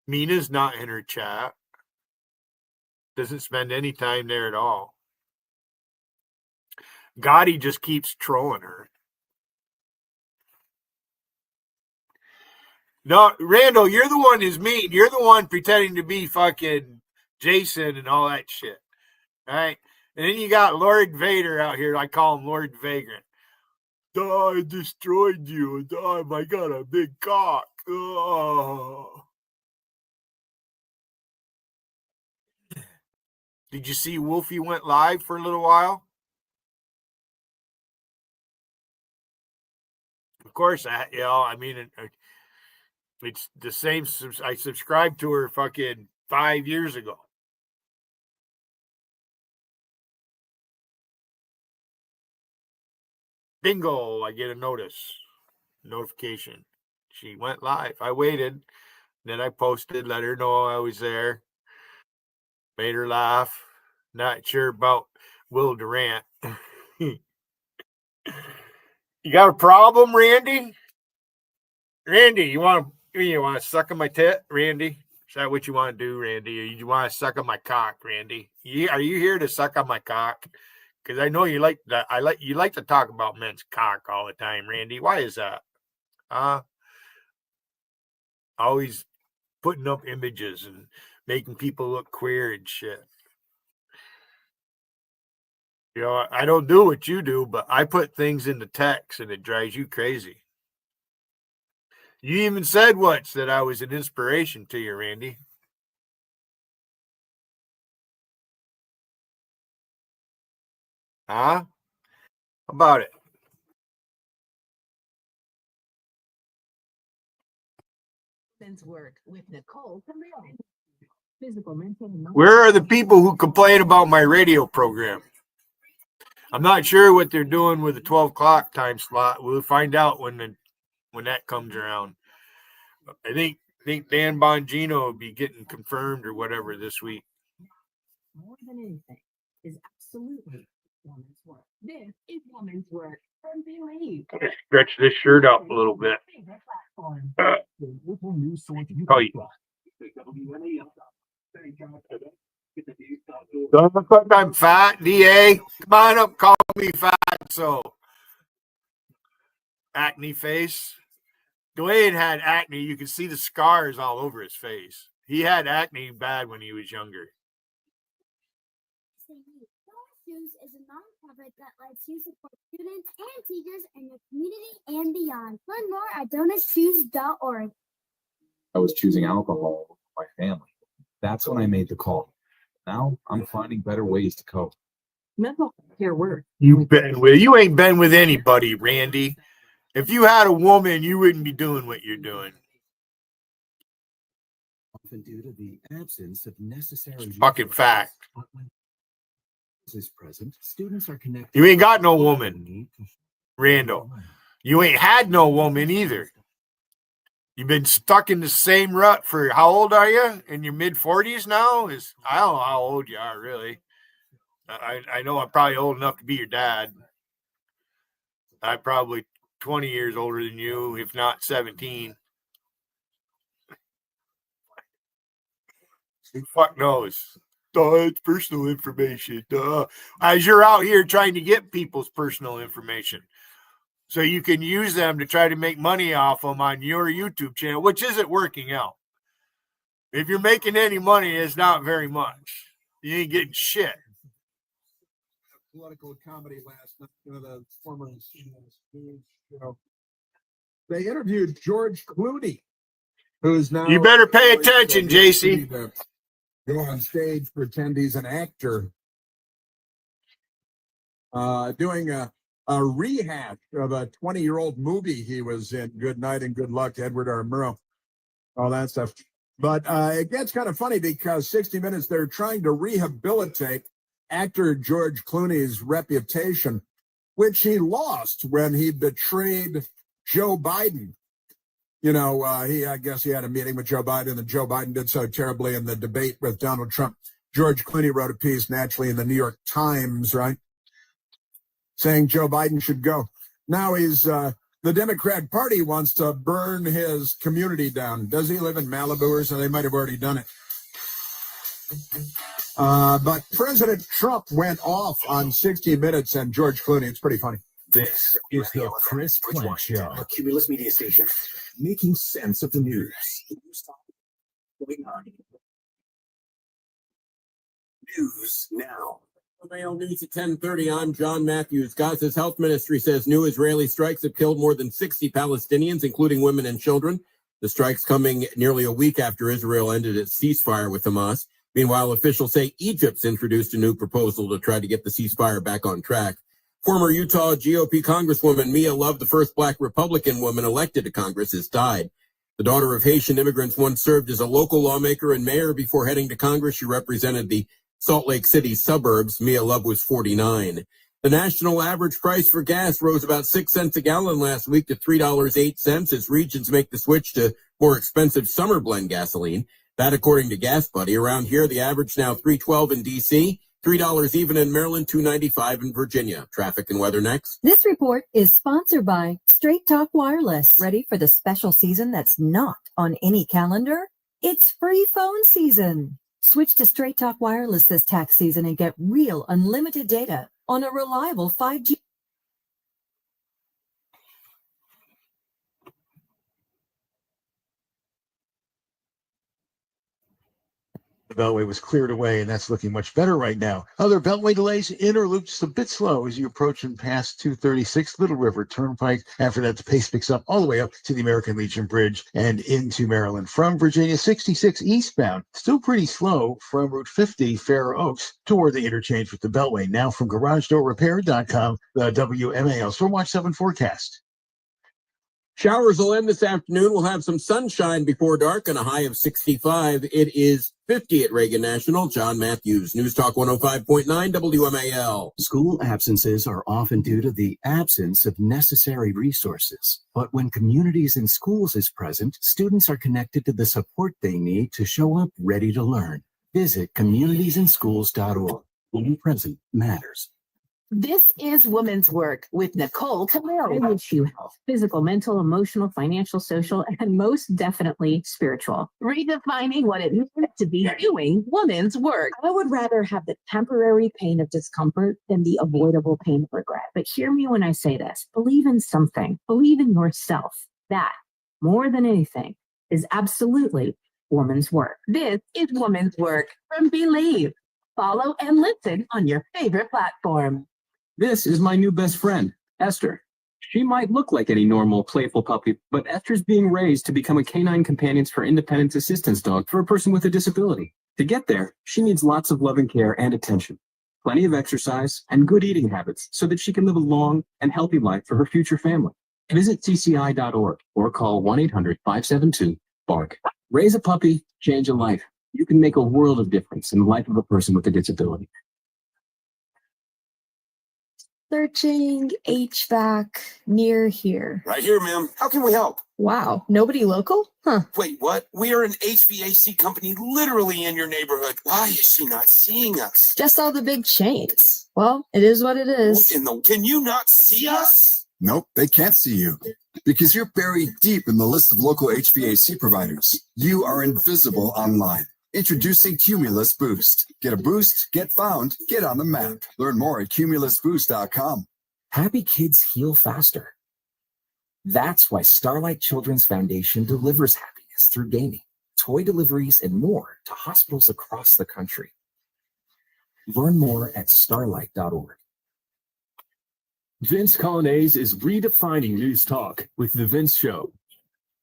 Mina's not in her chat. Doesn't spend any time there at all. Gotti just keeps trolling her. No, Randall, you're the one who's mean. You're the one pretending to be fucking Jason and all that shit. All right? And then you got Lord Vader out here. I call him Lord Vagrant. I destroyed you. I got a big cock. Oh. Did you see Wolfie went live for a little while? Of course, it's the same. I subscribed to her fucking 5 years ago. Bingo, I get a notification. She went live. I waited. Then I posted, let her know I was there. Made her laugh. Not sure about Will Durant. You got a problem, Randy? Randy, you want to suck on my tit, Randy? that what you want to do, Randy? Or you want to suck on my cock, Randy? Are you here to suck on my cock? Because I know you like that. You like to talk about men's cock all the time, Randy. Why is that? Always putting up images and making people look queer and shit. You know, I don't do what you do, but I put things into text and it drives you crazy. You even said once that I was an inspiration to you, Randy. Huh? How about it? Work with Nicole. Physical, mental, Where are the people who complain about my radio program? I'm not sure what they're doing with the 12 o'clock time slot. We'll find out when that comes around. I think Dan Bongino will be getting confirmed or whatever this week. more than anything is absolutely woman's work. This is woman's work. From Believe. Stretch this shirt out a little bit. Don't look like I'm fat, DA. Come on up, call me fat. So, acne face. Dwayne had acne. You can see the scars all over his face. He had acne bad when he was younger. Shoes is a nonprofit that lets you support students and teachers in your community and beyond. Learn more at donutshoes.org. I was choosing alcohol with my family. That's when I made the call. Now I'm finding better ways to cope. Mental care work. You ain't been with anybody, Randy. If you had a woman, you wouldn't be doing what you're doing. Often due to the absence of necessary Fucking fact. is present, students are connected. You ain't got no woman, Randall. You ain't had no woman either. You've been stuck in the same rut for how old are you? In your mid-40s now? I don't know how old you are, really. I know I'm probably old enough to be your dad. I'm probably 20 years older than you, if not 17. Who the fuck knows? It's personal information. As you're out here trying to get people's personal information so you can use them to try to make money off them on your YouTube channel, which isn't working out. If you're making any money, it's not very much. You ain't getting shit. Political comedy last night. The former CBS News show. They interviewed George Clooney, who's now. You better pay attention, JC. Go on stage, pretend he's an actor, doing a rehash of a 20-year-old movie he was in. Good Night and Good Luck, Edward R. Murrow, all that stuff. But it gets kind of funny because 60 Minutes, they're trying to rehabilitate actor George Clooney's reputation, which he lost when he betrayed Joe Biden. You know, I guess he had a meeting with Joe Biden, and Joe Biden did so terribly in the debate with Donald Trump. George Clooney wrote a piece naturally in the New York Times, right, saying Joe Biden should go. Now the Democrat Party wants to burn his community down. Does he live in Malibu or so? They might have already done it. But President Trump went off on 60 Minutes and George Clooney. It's pretty funny. This is the Chris Plank Show, a Cumulus media station. making sense of the news. News now. Mail News at 10:30. I'm John Matthews. Gaza's health ministry says new Israeli strikes have killed more than 60 Palestinians, including women and children. The strikes coming nearly a week after Israel ended its ceasefire with Hamas. Meanwhile, officials say Egypt's introduced a new proposal to try to get the ceasefire back on track. Former Utah GOP Congresswoman Mia Love, the first Black Republican woman elected to Congress, has died. The daughter of Haitian immigrants once served as a local lawmaker and mayor before heading to Congress. She represented the Salt Lake City suburbs. Mia Love was 49. The national average price for gas rose about 6 cents a gallon last week to $3.08 as regions make the switch to more expensive summer blend gasoline. That according to Gas Buddy. Around here, the average now $3.12 in D.C., $3 even in Maryland, $2.95 in Virginia. Traffic and weather next. This report is sponsored by Straight Talk Wireless. Ready for the special season that's not on any calendar? It's free phone season. Switch to Straight Talk Wireless this tax season and get real unlimited data on a reliable 5G. The Beltway was cleared away, and that's looking much better right now. Other Beltway delays, inner loops a bit slow as you approach and pass 236 Little River Turnpike. After that, the pace picks up all the way up to the American Legion Bridge and into Maryland. From Virginia 66 eastbound, still pretty slow from Route 50 Fair Oaks toward the interchange with the Beltway. Now from GarageDoorRepair.com, the WMAL Stormwatch 7 forecast. Showers will end this afternoon. We'll have some sunshine before dark and a high of 65. It is 50 at Reagan National. John Matthews, News Talk 105.9 WMAL. School absences are often due to the absence of necessary resources. But when Communities in Schools is present, students are connected to the support they need to show up ready to learn. Visit communitiesandschools.org. Being present matters. This is Women's Work with Nicole Camille. I wish you health, physical, mental, emotional, financial, social, and most definitely spiritual. Redefining what it means to be doing women's work. I would rather have the temporary pain of discomfort than the avoidable pain of regret. But hear me when I say this. Believe in something. Believe in yourself. That, more than anything, is absolutely women's work. This is Women's Work from Believe. Follow and listen on your favorite platform. This is my new best friend, Esther. She might look like any normal, playful puppy, but Esther's being raised to become a canine companions for independent assistance dog for a person with a disability. To get there, she needs lots of loving care and attention, plenty of exercise, and good eating habits so that she can live a long and healthy life for her future family. Visit cci.org or call 1-800-572-BARK. Raise a puppy, change a life. You can make a world of difference in the life of a person with a disability. Searching HVAC near here. Right here, ma'am. How can we help? Wow, nobody local? Huh. Wait, what? We are an HVAC company literally in your neighborhood. Why is she not seeing us? Just all the big chains. Well, it is what it is. Can you not see us? Nope, they can't see you because you're buried deep in the list of local HVAC providers. You are invisible online. Introducing Cumulus Boost. Get a boost, get found, get on the map. Learn more at cumulusboost.com. Happy kids heal faster. That's why Starlight Children's Foundation delivers happiness through gaming, toy deliveries, and more to hospitals across the country. Learn more at starlight.org. Vince Colonnese is redefining news talk with The Vince Show.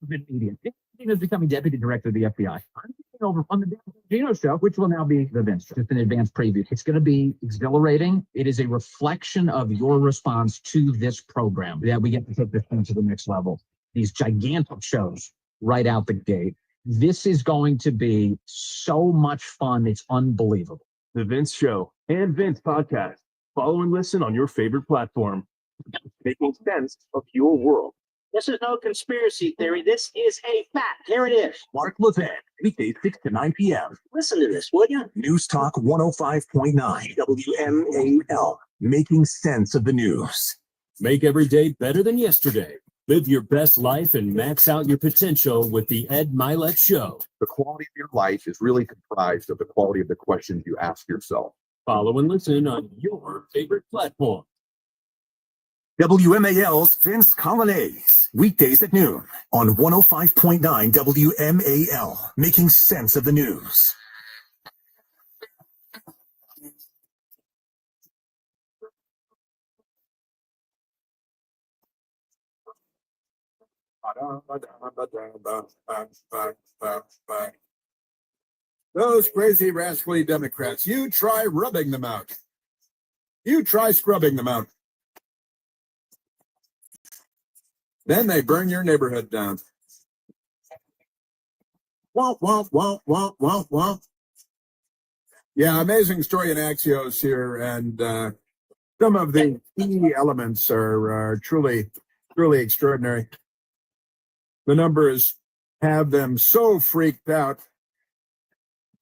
Media. Is becoming deputy director of the FBI. I'm taking over on the Gino show, which will now be The Vince Show. Just an advanced preview. It's going to be exhilarating. It is a reflection of your response to this program that we get to take this thing to the next level. These gigantic shows right out the gate. This is going to be so much fun. It's unbelievable. The Vince Show and Vince Podcast. Follow and listen on your favorite platform. Making sense of your world. This is no conspiracy theory. This is a fact. Here it is. Mark Levin, weekdays 6 to 9 p.m. Listen to this, would you? News Talk 105.9 WMAL, making sense of the news. Make every day better than yesterday. Live your best life and max out your potential with the Ed Milet Show. The quality of your life is really comprised of the quality of the questions you ask yourself. Follow and listen on your favorite platform. WMAL's Vince Colonnese, weekdays at noon on 105.9 WMAL, making sense of the news. Those crazy, rascally Democrats, you try rubbing them out. You try scrubbing them out. Then they burn your neighborhood down. Womp, womp, womp, womp, womp, womp. Yeah, amazing story in Axios here, and some of the key elements are truly extraordinary. The numbers have them so freaked out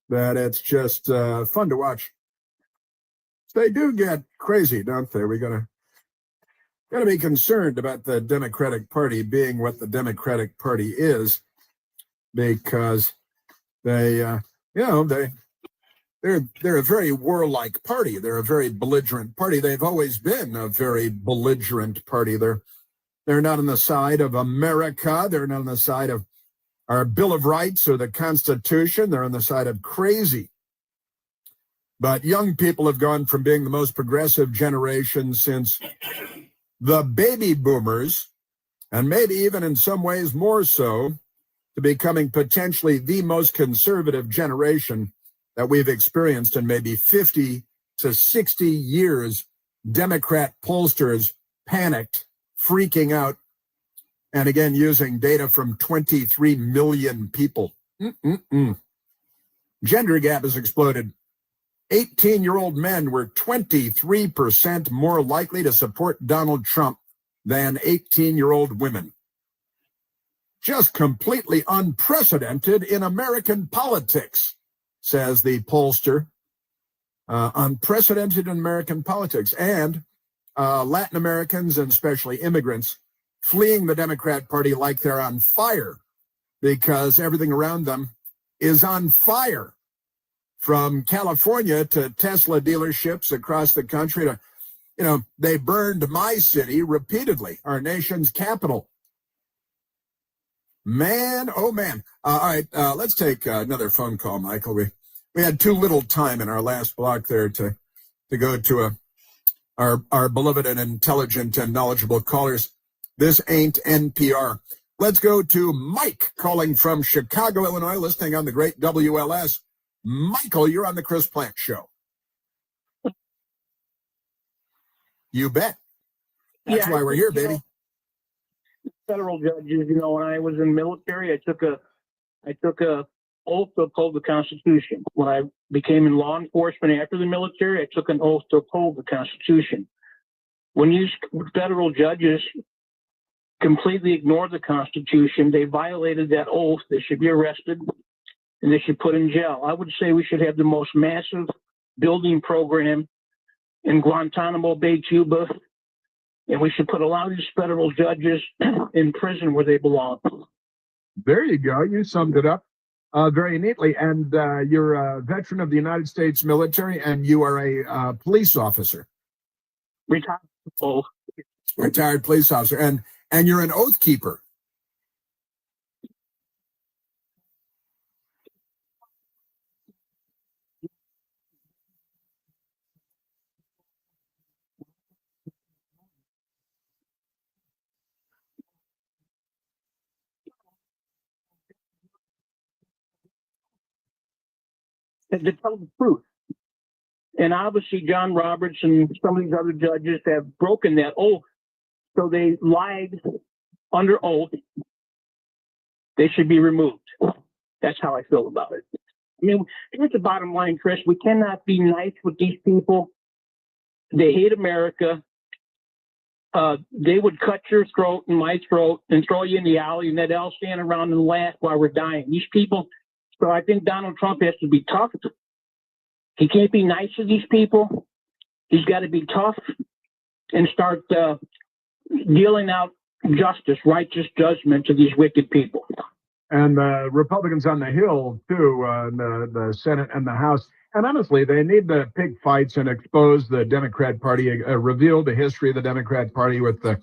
that it's just fun to watch. They do get crazy, don't they? We gotta be concerned about the Democratic Party being what the Democratic Party is, because they're a very warlike party. They're a very belligerent party. They've always been a very belligerent party. They're not on the side of America. They're not on the side of our Bill of Rights or the Constitution. They're on the side of crazy. But young people have gone from being the most progressive generation since the baby boomers, and maybe even in some ways more so, to becoming potentially the most conservative generation that we've experienced in maybe 50 to 60 years. Democrat pollsters panicked, freaking out, and again, using data from 23 million people. Gender gap has exploded. 18-year-old men were 23% more likely to support Donald Trump than 18-year-old women. Just completely unprecedented in American politics, says the pollster. Unprecedented in American politics. And Latin Americans, and especially immigrants, fleeing the Democrat Party like they're on fire because everything around them is on fire. From California to Tesla dealerships across the country to, they burned my city repeatedly, our nation's capital. Man, oh man. All right, let's take another phone call, Michael. We had too little time in our last block there to go to our beloved and intelligent and knowledgeable callers. This ain't NPR. Let's go to Mike calling from Chicago, Illinois, listening on the great WLS. Michael, you're on the Chris Plant Show. You bet. That's why we're here, baby. Federal judges, when I was in the military, I took a oath to uphold the Constitution. When I became in law enforcement after the military, I took an oath to uphold the Constitution. When these federal judges completely ignore the Constitution, they violated that oath. They should be arrested and they should put in jail. I would say we should have the most massive building program in Guantanamo Bay, Cuba, and we should put a lot of these federal judges in prison where they belong. There you go. You summed it up very neatly. And you're a veteran of the United States military, and you are a police officer. Retired police officer. And you're an oath keeper. To tell the truth. And obviously John Roberts and some of these other judges have broken that oath. So they lied under oath. They should be removed. That's how I feel about it. I mean, here's the bottom line, Chris. We cannot be nice with these people. They hate America. They would cut your throat and my throat and throw you in the alley, and then they'll stand around and laugh while we're dying. These people. So I think Donald Trump has to be tough. He can't be nice to these people. He's got to be tough and start dealing out justice, righteous judgment to these wicked people. And Republicans on the Hill, too, the Senate and the House. And honestly, they need to pick fights and expose the Democrat Party, reveal the history of the Democrat Party with the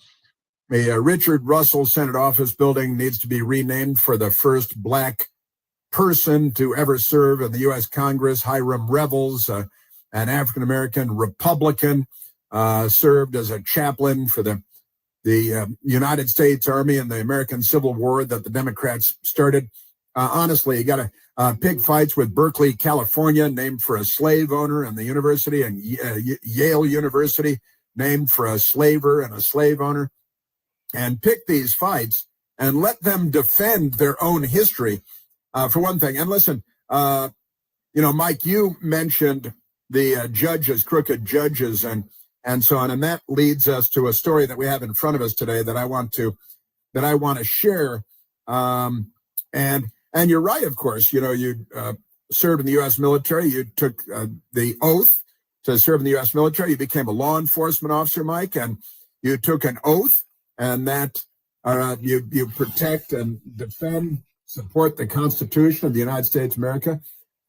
Richard Russell Senate office building needs to be renamed for the first black person to ever serve in the U.S. Congress. Hiram Revels, an African-American Republican, served as a chaplain for the United States Army in the American Civil War that the Democrats started. Honestly, you got to pick fights with Berkeley, California, named for a slave owner, and the university, and Yale University, named for a slaver and a slave owner, and pick these fights and let them defend their own history. For one thing, and listen, Mike, you mentioned the judges, crooked judges, and so on, and that leads us to a story that we have in front of us today that I want to share. And you're right, of course. You served in the U.S. military. You took the oath to serve in the U.S. military. You became a law enforcement officer, Mike, and you took an oath, and that you protect and defend support the Constitution of the United States of America,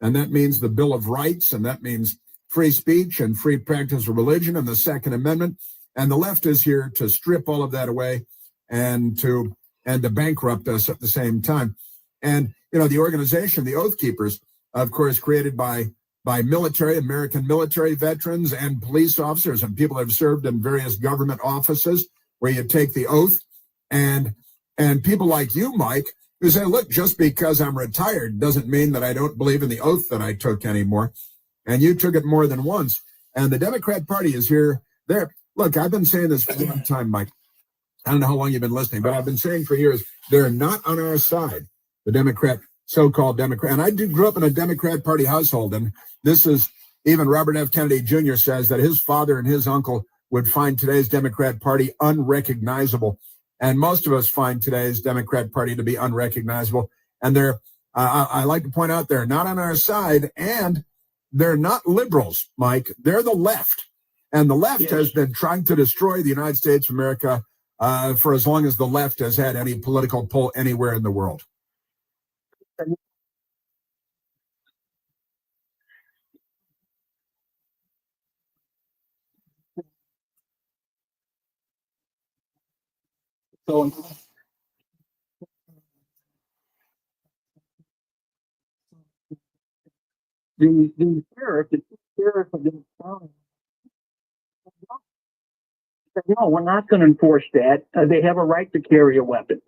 and that means the Bill of Rights, and that means free speech and free practice of religion and the Second Amendment. And the left is here to strip all of that away and to bankrupt us at the same time. And, the organization, the Oath Keepers, of course, created by military, American military veterans and police officers and people that have served in various government offices where you take the oath, and people like you, Mike, who say, look, just because I'm retired doesn't mean that I don't believe in the oath that I took anymore. And you took it more than once. And the Democrat Party is here. There. Look, I've been saying this for a long time, Mike. I don't know how long you've been listening, but I've been saying for years, they're not on our side, the so-called Democrat. And I grew up in a Democrat Party household, and this is, even Robert F. Kennedy Jr. says that his father and his uncle would find today's Democrat Party unrecognizable. And most of us find today's Democrat Party to be unrecognizable. And I like to point out, they're not on our side, and they're not liberals, Mike. They're the left. And the left has been trying to destroy the United States of America for as long as the left has had any political pull anywhere in the world. So the sheriff of this county said, no, we're not going to enforce that. They have a right to carry a weapon.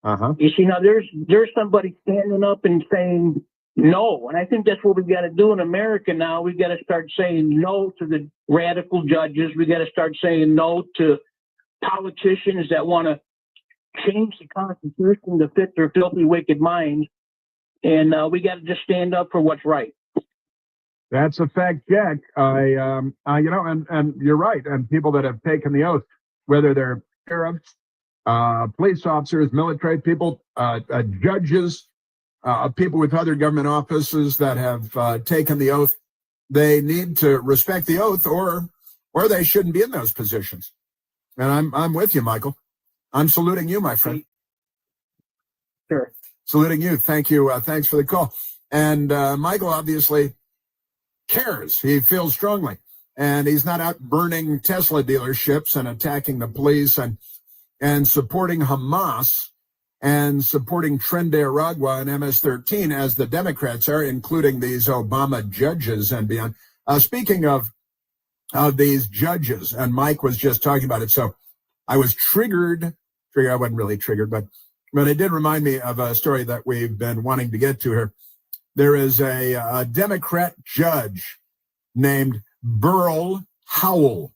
You see, now there's somebody standing up and saying no, and I think that's what we got to do in America now. We got to start saying no to the radical judges. We got to start saying no to politicians that want to change the Constitution to fit their filthy, wicked minds, and we got to just stand up for what's right. That's a fact, Jack. And you're right. And people that have taken the oath, whether they're sheriffs, police officers, military people, judges, people with other government offices that have taken the oath, they need to respect the oath, or they shouldn't be in those positions. And I'm with you, Michael. I'm saluting you, my friend. Sure. Saluting you. Thank you. Thanks for the call. And Michael obviously cares. He feels strongly. And he's not out burning Tesla dealerships and attacking the police and supporting Hamas and supporting Tren de Aragua and MS-13 as the Democrats are, including these Obama judges and beyond. Speaking of these judges, and Mike was just talking about it, so I was triggered. I wasn't really triggered, but it did remind me of a story that we've been wanting to get to here. There is a Democrat judge named Burl Howell.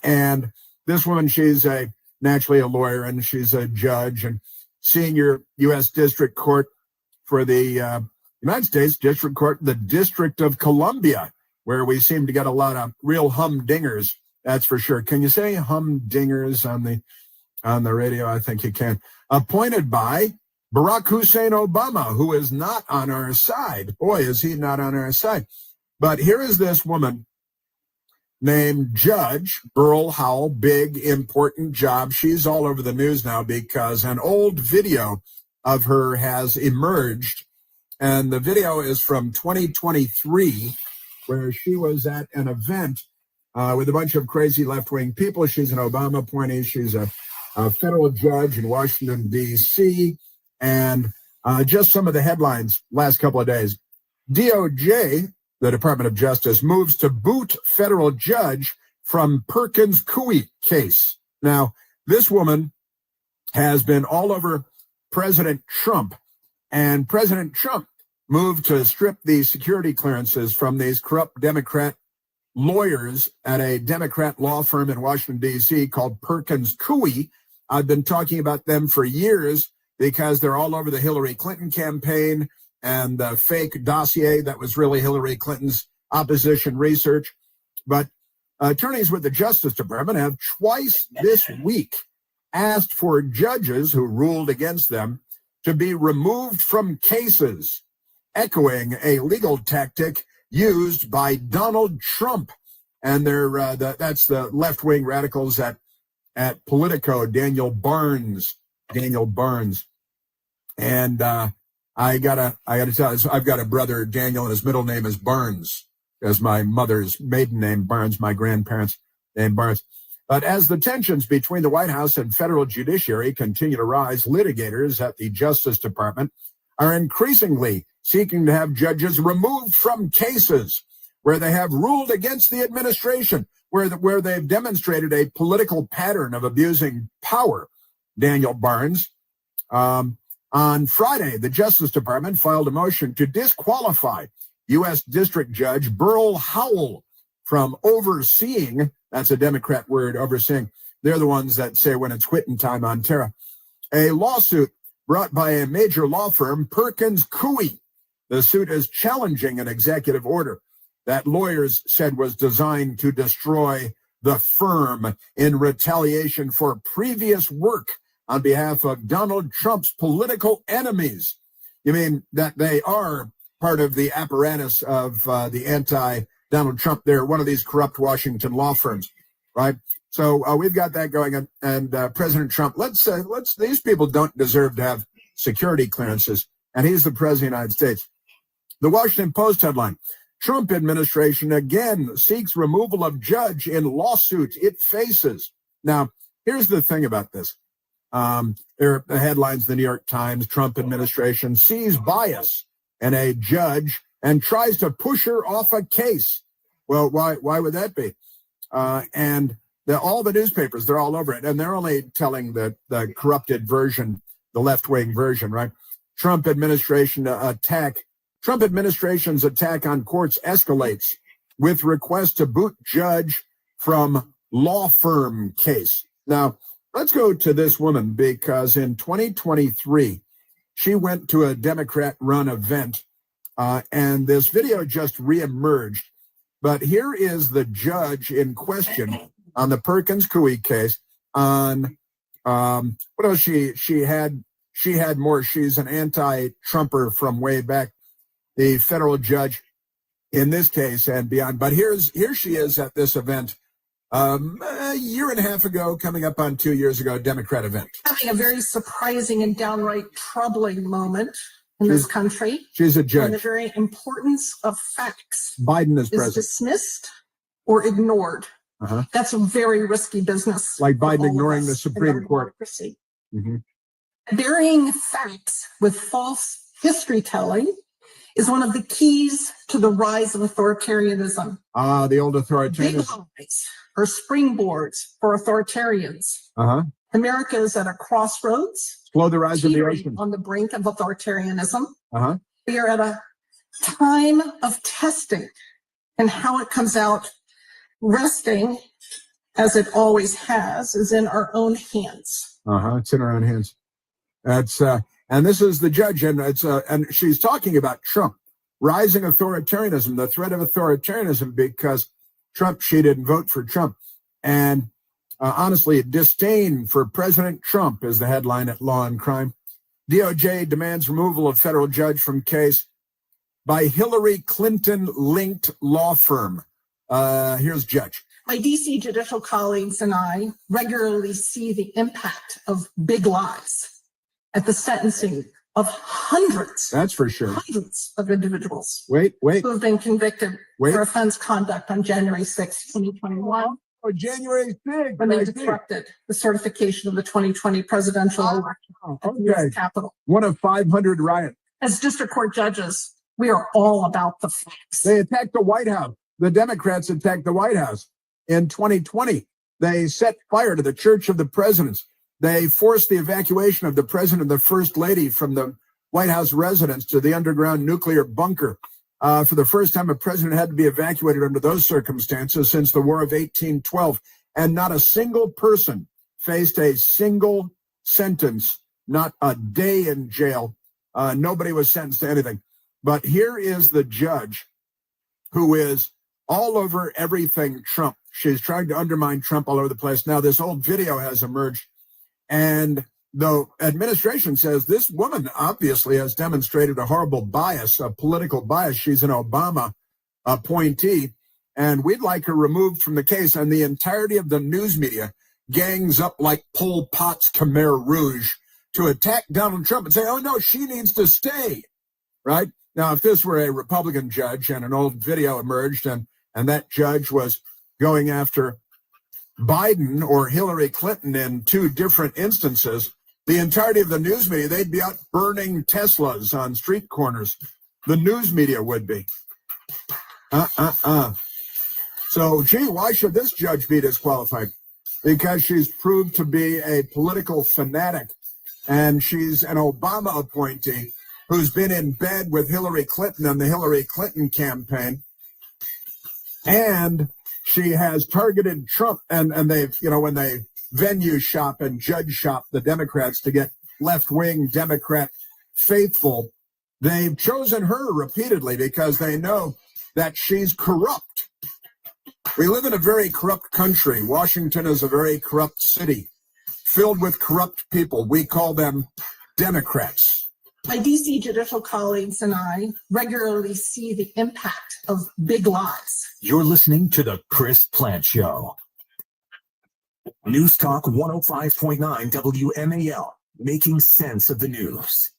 And this woman, she's naturally a lawyer, and she's a judge and senior U.S. District Court for the United States District Court, the District of Columbia, where we seem to get a lot of real humdingers. That's for sure. Can you say humdingers on the radio? I think you can. Appointed by Barack Hussein Obama, who is not on our side. Boy, is he not on our side. But here is this woman named Judge Burl Howell, big, important job. She's all over the news now because an old video of her has emerged. And the video is from 2023, where she was at an event with a bunch of crazy left-wing people. She's an Obama appointee. She's a federal judge in Washington, D.C., and just some of the headlines last couple of days. DOJ, the Department of Justice, moves to boot federal judge from Perkins Coie case. Now, this woman has been all over President Trump, and President Trump moved to strip the security clearances from these corrupt Democrat lawyers at a Democrat law firm in Washington, D.C. called Perkins Coie. I've been talking about them for years because they're all over the Hillary Clinton campaign and the fake dossier that was really Hillary Clinton's opposition research. But attorneys with the Justice Department have twice this week asked for judges who ruled against them to be removed from cases, echoing a legal tactic used by Donald Trump. And that's the left-wing radicals at Politico, Daniel Barnes Daniel Barnes. And I gotta tell you, I've got a brother, Daniel, and his middle name is Barnes, as my mother's maiden name, Barnes, my grandparents' name, Barnes. But as the tensions between the White House and federal judiciary continue to rise, litigators at the Justice Department are increasingly seeking to have judges removed from cases where they have ruled against the administration, where they've demonstrated a political pattern of abusing power. Daniel Barnes. On Friday, the Justice Department filed a motion to disqualify U.S. District Judge Burl Howell from overseeing, that's a Democrat word, overseeing. They're the ones that say when it's quitting time on Terra. A lawsuit brought by a major law firm, Perkins Coie. The suit is challenging an executive order that lawyers said was designed to destroy the firm in retaliation for previous work on behalf of Donald Trump's political enemies. You mean that they are part of the apparatus of the anti-Donald Trump? They're one of these corrupt Washington law firms, right? So we've got that going, and President Trump, these people don't deserve to have security clearances, and he's the president of the United States. The Washington Post headline, Trump administration again seeks removal of judge in lawsuit it faces. Now, here's the thing about this. There are the headlines, the New York Times, Trump administration sees bias in a judge and tries to push her off a case. Well, why would that be? And all the newspapers, they're all over it. And they're only telling the corrupted version, the left-wing version, right? Trump administration's attack on courts escalates with request to boot judge from law firm case. Now, let's go to this woman, because in 2023, she went to a Democrat-run event, and this video just reemerged. But here is the judge in question on the Perkins Coie case. On what else? She had more. She's an anti-Trumper from way back. The federal judge in this case and beyond. But here she is at this event. A year and a half ago, coming up on 2 years ago, Democrat event. Having a very surprising and downright troubling moment in this country. She's a judge. And the very importance of facts. Biden is president. Dismissed or ignored. That's a very risky business. Like Biden ignoring the Supreme Court. Mm-hmm. Burying facts with false history telling is one of the keys to the rise of authoritarianism. The old authoritarianism. Big lies are springboards for authoritarians. America is at a crossroads. Slow the rise of the ocean. On the brink of authoritarianism. We are at a time of testing, and how it comes out resting, as it always has, is in our own hands. It's in our own hands. That's and this is the judge, and and she's talking about Trump, rising authoritarianism, the threat of authoritarianism, because she didn't vote for Trump. And honestly, disdain for President Trump is the headline at Law and Crime. DOJ demands removal of federal judge from case by Hillary Clinton-linked law firm. Here's judge. My DC judicial colleagues and I regularly see the impact of big lies at the sentencing of hundreds. That's for sure. Hundreds of individuals. Wait. Who have been convicted for offense conduct on January 6, 2021. Oh, January 6th. When they disrupted the certification of the 2020 presidential election at the U.S. Capitol. One of 500 riots. As district court judges, we are all about the facts. They attacked the White House. The Democrats attacked the White House in 2020. They set fire to the Church of the Presidents. They forced the evacuation of the president and the first lady from the White House residence to the underground nuclear bunker. For the first time, a president had to be evacuated under those circumstances since the War of 1812. And not a single person faced a single sentence, not a day in jail. Nobody was sentenced to anything. But here is the judge who is all over everything Trump. She's trying to undermine Trump all over the place. Now, this old video has emerged. And the administration says this woman obviously has demonstrated a horrible bias, a political bias. She's an Obama appointee, and we'd like her removed from the case. And the entirety of the news media gangs up like Pol Pot's Khmer Rouge to attack Donald Trump and say, oh, no, she needs to stay, right? Now, if this were a Republican judge and an old video emerged and that judge was going after Biden or Hillary Clinton in two different instances, the entirety of the news media, they'd be out burning Teslas on street corners. The news media would be. So, gee, why should this judge be disqualified? Because she's proved to be a political fanatic, and she's an Obama appointee who's been in bed with Hillary Clinton and the Hillary Clinton campaign. And she has targeted Trump, and they've, when they venue shop and judge shop the Democrats to get left-wing Democrat faithful, they've chosen her repeatedly because they know that she's corrupt. We live in a very corrupt country. Washington is a very corrupt city, filled with corrupt people. We call them Democrats. My DC judicial colleagues and I regularly see the impact of big lies. You're listening to The Chris Plant Show. News Talk 105.9 WMAL, making sense of the news.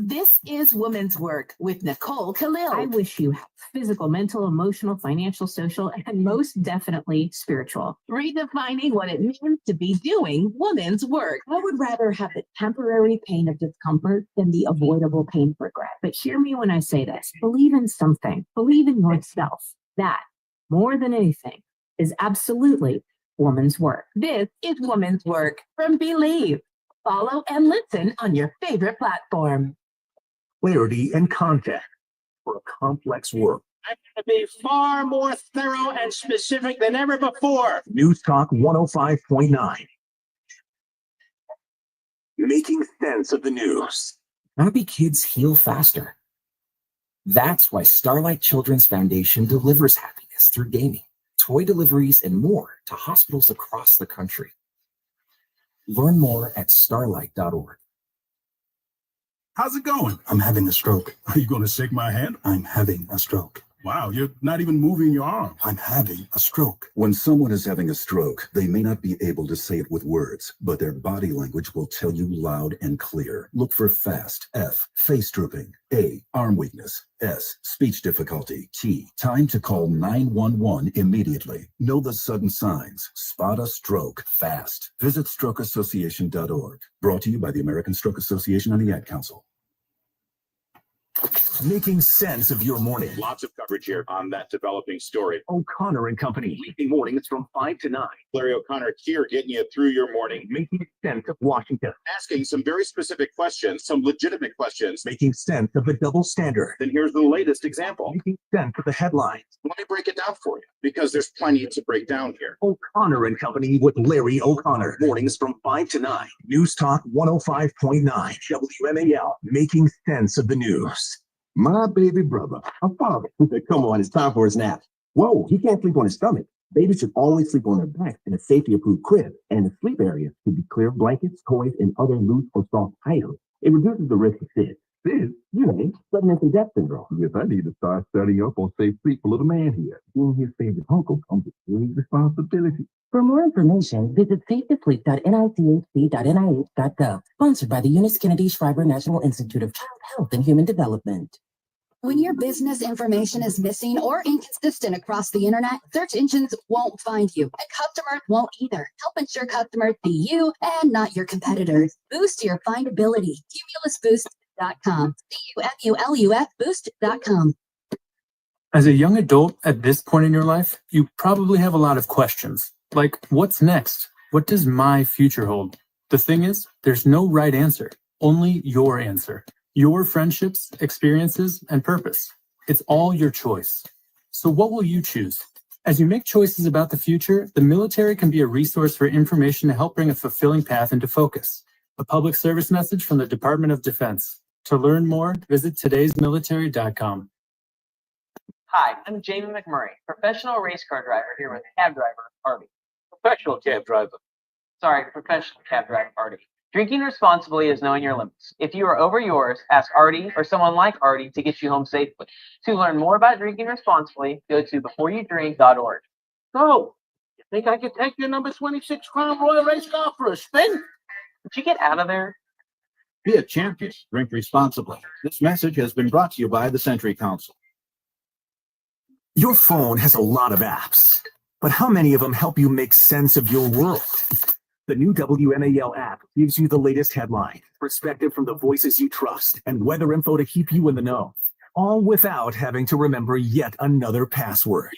This is Women's Work with Nicole Khalil. I wish you health, physical, mental, emotional, financial, social, and most definitely spiritual. Redefining what it means to be doing women's work. I would rather have the temporary pain of discomfort than the avoidable pain of regret. But hear me when I say this. Believe in something. Believe in yourself. That, more than anything, is absolutely woman's work. This is Women's Work from Believe. Follow and listen on your favorite platform. Clarity and context for a complex work. I'm going to be far more thorough and specific than ever before. News Talk 105.9. Making sense of the news. Happy kids heal faster. That's why Starlight Children's Foundation delivers happiness through gaming, toy deliveries, and more to hospitals across the country. Learn more at starlight.org. How's it going? I'm having a stroke. Are you going to shake my hand? I'm having a stroke. Wow, you're not even moving your arm. I'm having a stroke. When someone is having a stroke, they may not be able to say it with words, but their body language will tell you loud and clear. Look for FAST, F, face drooping, A, arm weakness, S, speech difficulty, T, time to call 911 immediately. Know the sudden signs. Spot a stroke fast. Visit strokeassociation.org. Brought to you by the American Stroke Association and the Ad Council. Making sense of your morning. Lots of coverage here on that developing story. O'Connor and Company, weekday mornings from 5 to 9. Larry O'Connor here getting you through your morning. Making sense of Washington. Asking some very specific questions, some legitimate questions. Making sense of the double standard. Then here's the latest example. Making sense of the headlines. Let me break it down for you, because there's plenty to break down here. O'Connor and Company with Larry O'Connor. Mornings from 5 to 9. News Talk 105.9 WMAL. Making sense of the news. My baby brother, a father. Come on, it's time for his nap. Whoa, he can't sleep on his stomach. Babies should always sleep on their back in a safety-approved crib, and the sleep area should be clear of blankets, toys, and other loose or soft items. It reduces the risk of SIDS. SIDS? You know, sudden infant death syndrome. Yes, I need to start studying up on safe sleep for little man here. Being his favorite uncle comes with great responsibility. For more information, visit safetosleep.nicahc.nih.gov. Sponsored by the Eunice Kennedy Shriver National Institute of Child Health and Human Development. When your business information is missing or inconsistent across the internet, search engines won't find you, and customers won't either. Help ensure customers see you and not your competitors. Boost your findability. CumulusBoost.com. CUMULUS Boost.com. As a young adult at this point in your life, you probably have a lot of questions. Like, what's next? What does my future hold? The thing is, there's no right answer, only your answer. Your friendships, experiences, and purpose. It's all your choice. So what will you choose? As you make choices about the future, the military can be a resource for information to help bring a fulfilling path into focus. A public service message from the Department of Defense. To learn more, visit todaysmilitary.com. Hi, I'm Jamie McMurray, professional race car driver here with cab driver Artie. Professional cab driver. Sorry, professional cab driver Artie. Drinking responsibly is knowing your limits. If you are over yours, ask Artie or someone like Artie to get you home safely. To learn more about drinking responsibly, go to beforeyoudrink.org. So, you think I could take your number 26 Crown Royal race car for a spin? Would you get out of there? Be a champion. Drink responsibly. This message has been brought to you by the Century Council. Your phone has a lot of apps, but how many of them help you make sense of your world? The new WMAL app gives you the latest headline, perspective from the voices you trust, and weather info to keep you in the know, all without having to remember yet another password.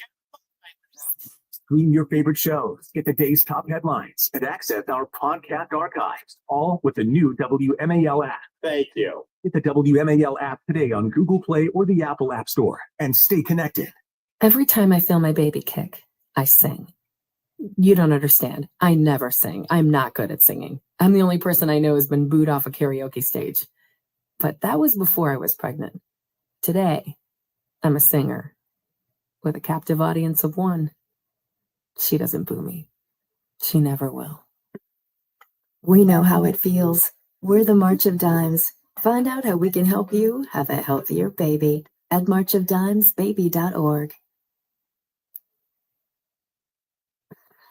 Stream your favorite shows, get the day's top headlines, and access our podcast archives, all with the new WMAL app. Thank you. Get the WMAL app today on Google Play or the Apple App Store, and stay connected. Every time I feel my baby kick, I sing. You don't understand. I never sing. I'm not good at singing. I'm the only person I know who's been booed off a karaoke stage. But that was before I was pregnant. Today, I'm a singer with a captive audience of one. She doesn't boo me. She never will. We know how it feels. We're the March of Dimes. Find out how we can help you have a healthier baby at marchofdimesbaby.org.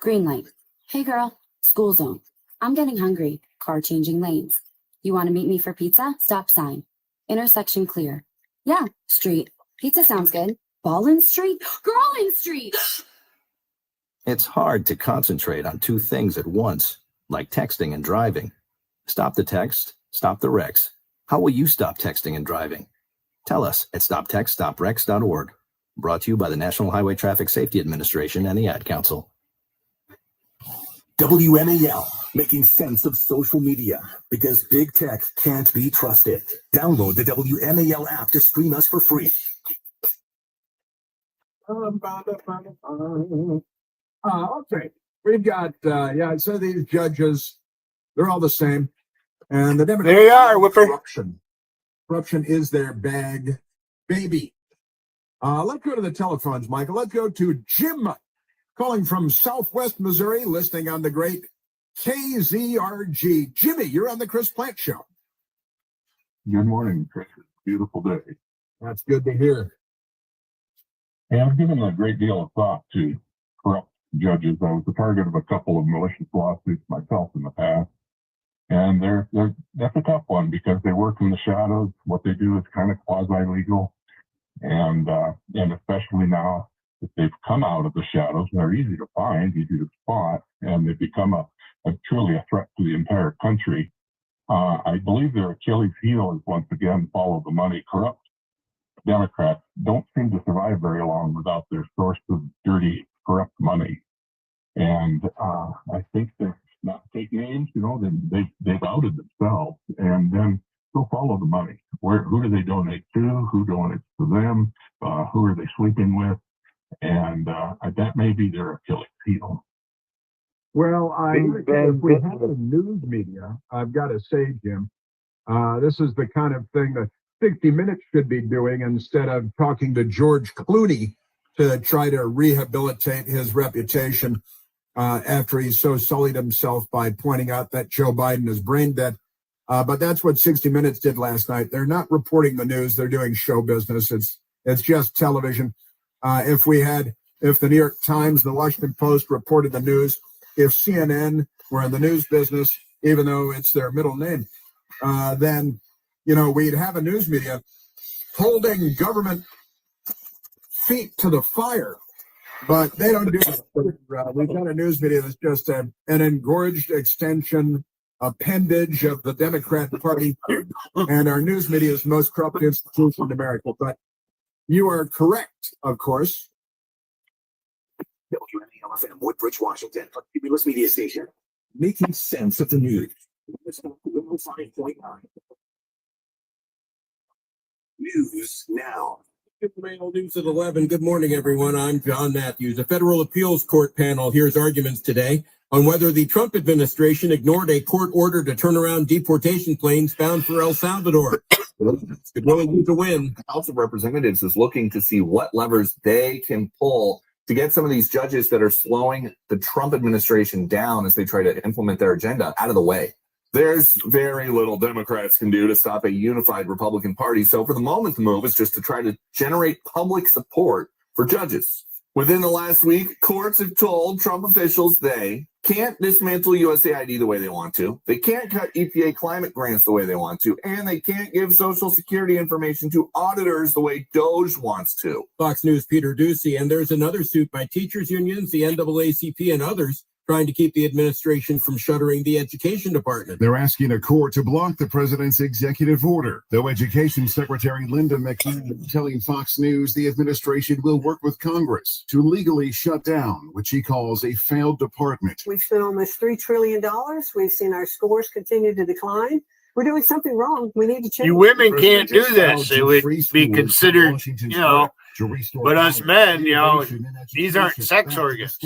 Green light. Hey girl, school zone. I'm getting hungry. Car changing lanes. You want to meet me for pizza? Stop sign. Intersection clear. Yeah, street. Pizza sounds good. Ballin Street? Girlin Street! It's hard to concentrate on two things at once, like texting and driving. Stop the text, stop the wrecks. How will you stop texting and driving? Tell us at stoptextstopwrecks.org. Brought to you by the National Highway Traffic Safety Administration and the Ad Council. WMAL, making sense of social media, because big tech can't be trusted. Download the WMAL app to stream us for free. Okay. We've got, so these judges, they're all the same. And the Democrats, There you are, Whipper. Corruption is their bag, baby. Let's go to the telephones, Michael. Let's go to Jim, calling from Southwest Missouri, listening on the great KZRG. Jimmy, you're on the Chris Plant Show. Good morning, Chris. It's a beautiful day. That's good to hear. Hey, I've given a great deal of thought to corrupt judges. I was the target of a couple of malicious lawsuits myself in the past. And that's a tough one because they work in the shadows. What they do is kind of quasi-legal. And especially now that they've come out of the shadows, they're easy to find, easy to spot, and they've become a truly a threat to the entire country. I believe their Achilles heel is once again follow the money. Corrupt Democrats don't seem to survive very long without their source of dirty, corrupt money. And I think they're not take names, they've outed themselves, and then they'll follow the money. Who do they donate to? Who donates to them? Who are they sleeping with? And that may be their Achilles heel. Well, if we have a news media, I've got to say, Jim, this is the kind of thing that 60 Minutes should be doing instead of talking to George Clooney to try to rehabilitate his reputation after he so sullied himself by pointing out that Joe Biden is brain dead. But that's what 60 Minutes did last night. They're not reporting the news. They're doing show business. It's just television. If the New York Times, the Washington Post reported the news, if CNN were in the news business, even though it's their middle name, then, we'd have a news media holding government feet to the fire. But they don't do it. We've got a news media that's just an engorged extension, appendage of the Democrat Party, and our news media is the most corrupt institution in America. But you are correct, of course. WMAL-FM, Woodbridge, Washington, a Cumulus media station, making sense of the news. 105.9. News now. Mail News at 11. Good morning, everyone. I'm John Matthews. A federal appeals court panel hears arguments today on whether the Trump administration ignored a court order to turn around deportation planes bound for El Salvador. Could really use a win. The House of Representatives is looking to see what levers they can pull to get some of these judges that are slowing the Trump administration down as they try to implement their agenda out of the way. There's very little Democrats can do to stop a unified Republican Party. So for the moment, the move is just to try to generate public support for judges. Within the last week, courts have told Trump officials they can't dismantle USAID the way they want to. They can't cut EPA climate grants the way they want to. And they can't give Social Security information to auditors the way DOJ wants to. Fox News' Peter Ducey, and there's another suit by teachers unions, the NAACP, and others trying to keep the administration from shuttering the education department. They're asking a court to block the president's executive order. Though Education Secretary Linda McMahon telling Fox News the administration will work with Congress to legally shut down what she calls a failed department. We've spent almost $3 trillion. We've seen our scores continue to decline. We're doing something wrong. We need to change. You women can't do this. It would be considered, but us men, these aren't sex organs.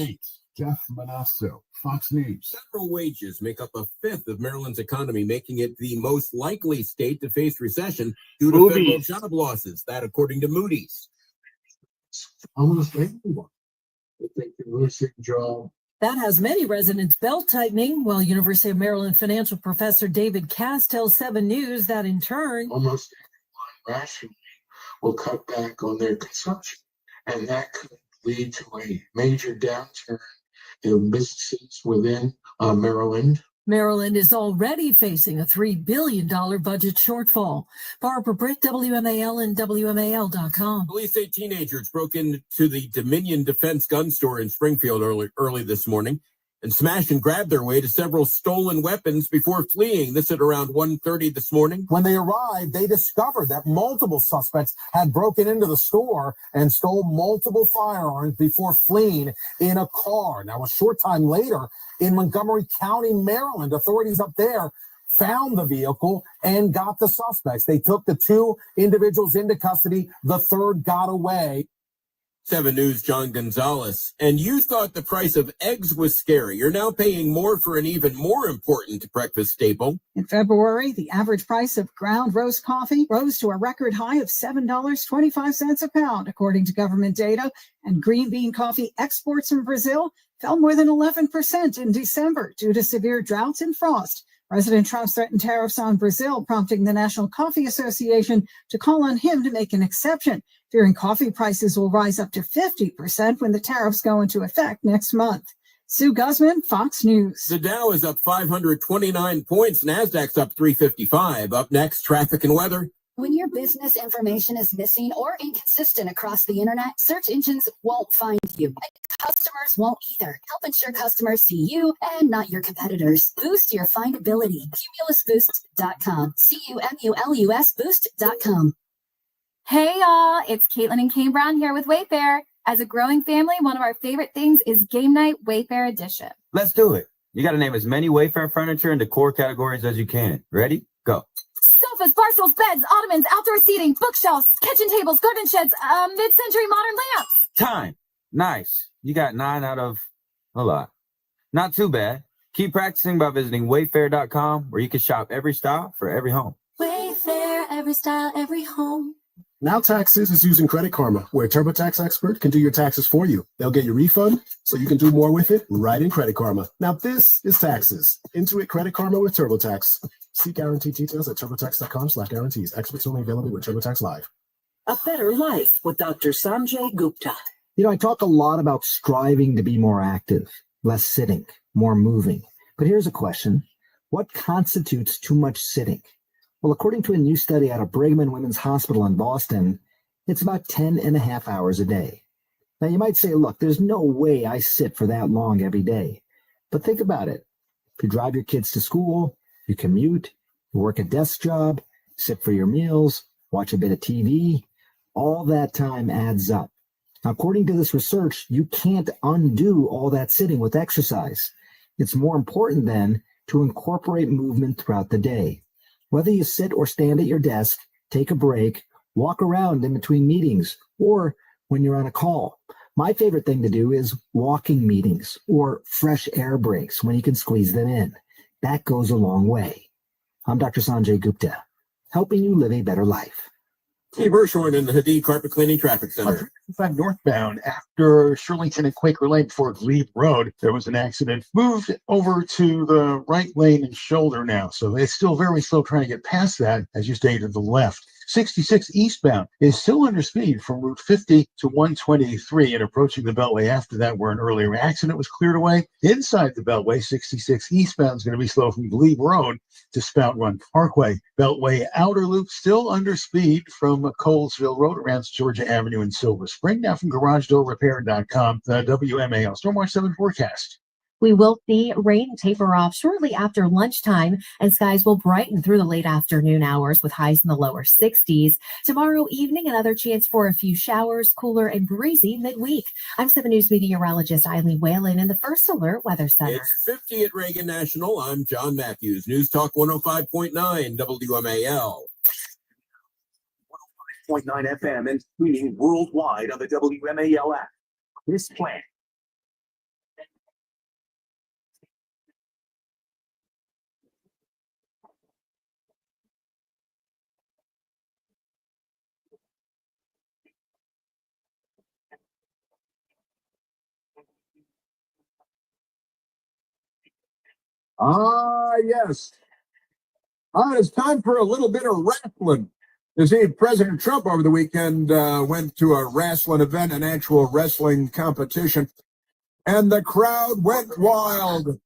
Jeff Manasso, Fox News. Federal wages make up a fifth of Maryland's economy, making it the most likely state to face recession due to federal job losses. That, according to Moody's. Almost everyone. I think the losing job. That has many residents belt tightening, while University of Maryland financial professor David Cass tells 7 News that in turn, almost everyone rationally will cut back on their consumption, and that could lead to a major downturn in businesses within Maryland. Maryland is already facing a $3 billion budget shortfall. Barbara Britt, WMAL and WMAL.com. Police say teenagers broke into the Dominion Defense gun store in Springfield early this morning and smashed and grabbed their way to several stolen weapons before fleeing. This at around 1:30 this morning. When they arrived, they discovered that multiple suspects had broken into the store and stole multiple firearms before fleeing in a car. Now, a short time later, in Montgomery County, Maryland, authorities up there found the vehicle and got the suspects. They took the 2 individuals into custody. The third got away. 7 News' John Gonzalez. And you thought the price of eggs was scary. You're now paying more for an even more important breakfast staple. In February, the average price of ground roast coffee rose to a record high of $7.25 a pound, according to government data. And green bean coffee exports from Brazil fell more than 11% in December due to severe droughts and frost. President Trump threatened tariffs on Brazil, prompting the National Coffee Association to call on him to make an exception, fearing coffee prices will rise up to 50% when the tariffs go into effect next month. Sue Guzman, Fox News. The Dow is up 529 points. NASDAQ's up 355. Up next, traffic and weather. When your business information is missing or inconsistent across the internet, search engines won't find you. And customers won't either. Help ensure customers see you and not your competitors. Boost your findability. Cumulusboost.com. Cumulus boost.com. Hey y'all, it's Caitlin and Kane Brown here with Wayfair. As a growing family, one of our favorite things is Game Night Wayfair Edition. Let's do it. You got to name as many Wayfair furniture and decor categories as you can. Ready? Go. Sofas, bar stools, beds, ottomans, outdoor seating, bookshelves, kitchen tables, garden sheds, mid-century modern lamps. Time. Nice. You got 9 out of a lot. Not too bad. Keep practicing by visiting wayfair.com, where you can shop every style for every home. Wayfair, every style, every home. Now Taxes is using Credit Karma, where a TurboTax expert can do your taxes for you. They'll get your refund so you can do more with it right in Credit Karma. Now this is taxes. Intuit Credit Karma with TurboTax. See guarantee details at turbotax.com/guarantees. Experts only available with TurboTax Live. A Better Life with Dr. Sanjay Gupta. I talk a lot about striving to be more active, less sitting, more moving. But here's a question. What constitutes too much sitting? Well, according to a new study out of Brigham and Women's Hospital in Boston, it's about 10.5 hours a day. Now, you might say, look, there's no way I sit for that long every day. But think about it. If you drive your kids to school, you commute, you work a desk job, sit for your meals, watch a bit of TV, all that time adds up. Now, according to this research, you can't undo all that sitting with exercise. It's more important then to incorporate movement throughout the day. Whether you sit or stand at your desk, take a break, walk around in between meetings, or when you're on a call. My favorite thing to do is walking meetings or fresh air breaks when you can squeeze them in. That goes a long way. I'm Dr. Sanjay Gupta, helping you live a better life. Steve Hirshhorn in the Hadid Carpet Cleaning Traffic Center. 5 northbound after Shirlington and Quaker Lane before Glebe Road. There was an accident. Moved over to the right lane and shoulder now. So it's still very slow trying to get past that as you stay to the left. 66 eastbound is still under speed from Route 50 to 123 and approaching the Beltway. After that, where an earlier accident was cleared away. Inside the Beltway, 66 eastbound is going to be slow from Glebe Road to Spout Run Parkway. Beltway outer loop still under speed from Colesville Road around Georgia Avenue in Silver Spring. Now from GarageDoorRepair.com, the WMAL Stormwatch 7 forecast. We will see rain taper off shortly after lunchtime, and skies will brighten through the late afternoon hours with highs in the lower 60s. Tomorrow evening, another chance for a few showers, cooler and breezy midweek. I'm 7 News meteorologist Eileen Whalen in the First Alert Weather Center. It's 50 at Reagan National. I'm John Matthews. News Talk 105.9 WMAL. 105.9 FM and streaming worldwide on the WMAL app. This plan. Yes. It's time for a little bit of wrestling. You see, President Trump over the weekend went to a wrestling event, an actual wrestling competition, and the crowd went wild.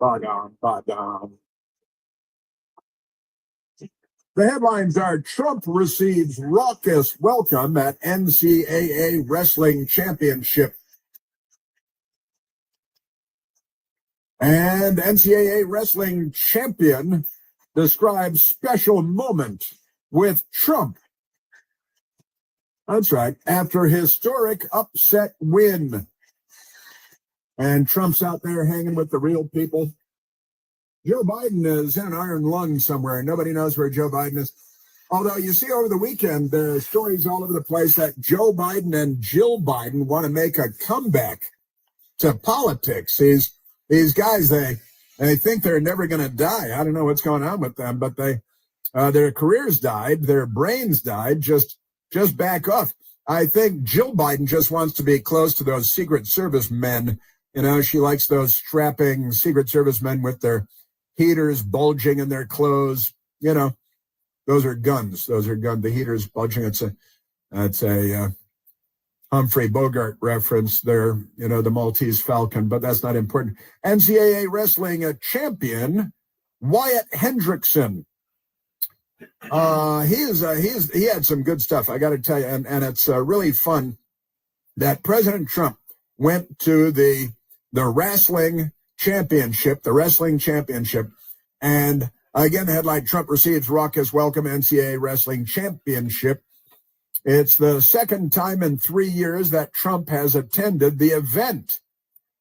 Ba-dum. The headlines are: Trump receives raucous welcome at NCAA Wrestling Championship. And NCAA Wrestling Champion describes special moment with Trump. That's right, after historic upset win. And Trump's out there hanging with the real people. Joe Biden is in an iron lung somewhere. Nobody knows where Joe Biden is. Although you see over the weekend, there are stories all over the place that Joe Biden and Jill Biden want to make a comeback to politics. These guys, they think they're never going to die. I don't know what's going on with them, but their careers died, their brains died. Just back off. I think Jill Biden just wants to be close to those Secret Service men. You know, she likes those strapping Secret Service men with their heaters bulging in their clothes. You know, those are guns. The heaters bulging. It's a Humphrey Bogart reference there, you know, the Maltese Falcon, but that's not important. NCAA wrestling champion Wyatt Hendrickson. He had some good stuff, I got to tell you, and it's really fun that President Trump went to the wrestling championship, and again, the headline: Trump receives raucous welcome, NCAA Wrestling Championship. It's the second time in 3 years that Trump has attended the event.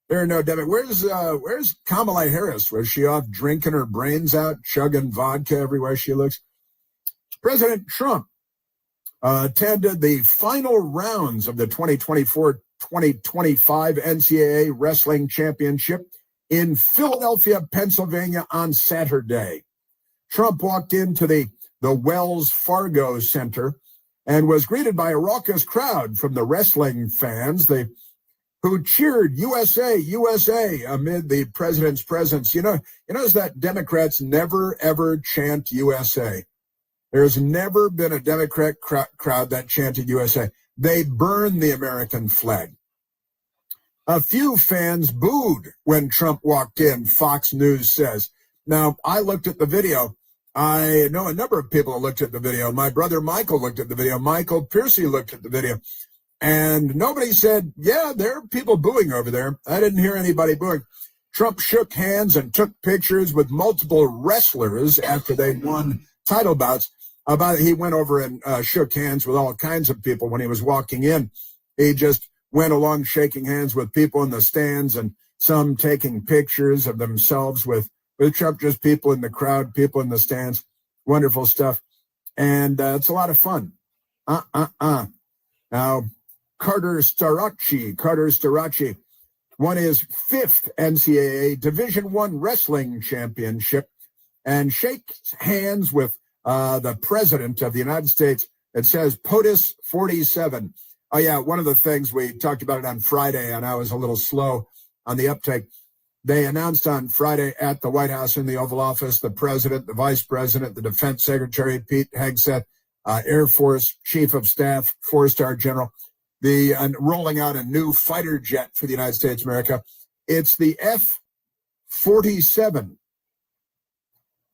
There are no Democrats. Where's Kamala Harris? Was she off drinking her brains out, chugging vodka everywhere she looks? President Trump attended the final rounds of the 2024-2025 NCAA Wrestling Championship in Philadelphia, Pennsylvania on Saturday. Trump walked into the Wells Fargo Center and was greeted by a raucous crowd from the wrestling fans who cheered USA, USA amid the president's presence. You notice that Democrats never, ever chant USA. There's never been a Democrat crowd that chanted USA. They burn the American flag. A few fans booed when Trump walked in, Fox News says. Now, I looked at the video. I know a number of people looked at the video. My brother Michael looked at the video. Michael Piercy looked at the video. And nobody said, yeah, there are people booing over there. I didn't hear anybody booing. Trump shook hands and took pictures with multiple wrestlers after they won title bouts. He went over and shook hands with all kinds of people when he was walking in. He just went along shaking hands with people in the stands and some taking pictures of themselves with Trump, just people in the crowd, people in the stands. Wonderful stuff. And it's a lot of fun. Now, Carter Starachi won his 5th NCAA Division I Wrestling Championship and shakes hands with the President of the United States. It says POTUS 47. Oh, yeah, one of the things we talked about it on Friday, and I was a little slow on the uptake. They announced on Friday at the White House in the Oval Office, the president, the vice president, the defense secretary, Pete Hegseth, Air Force chief of staff, four-star general, rolling out a new fighter jet for the United States of America. It's the F-47.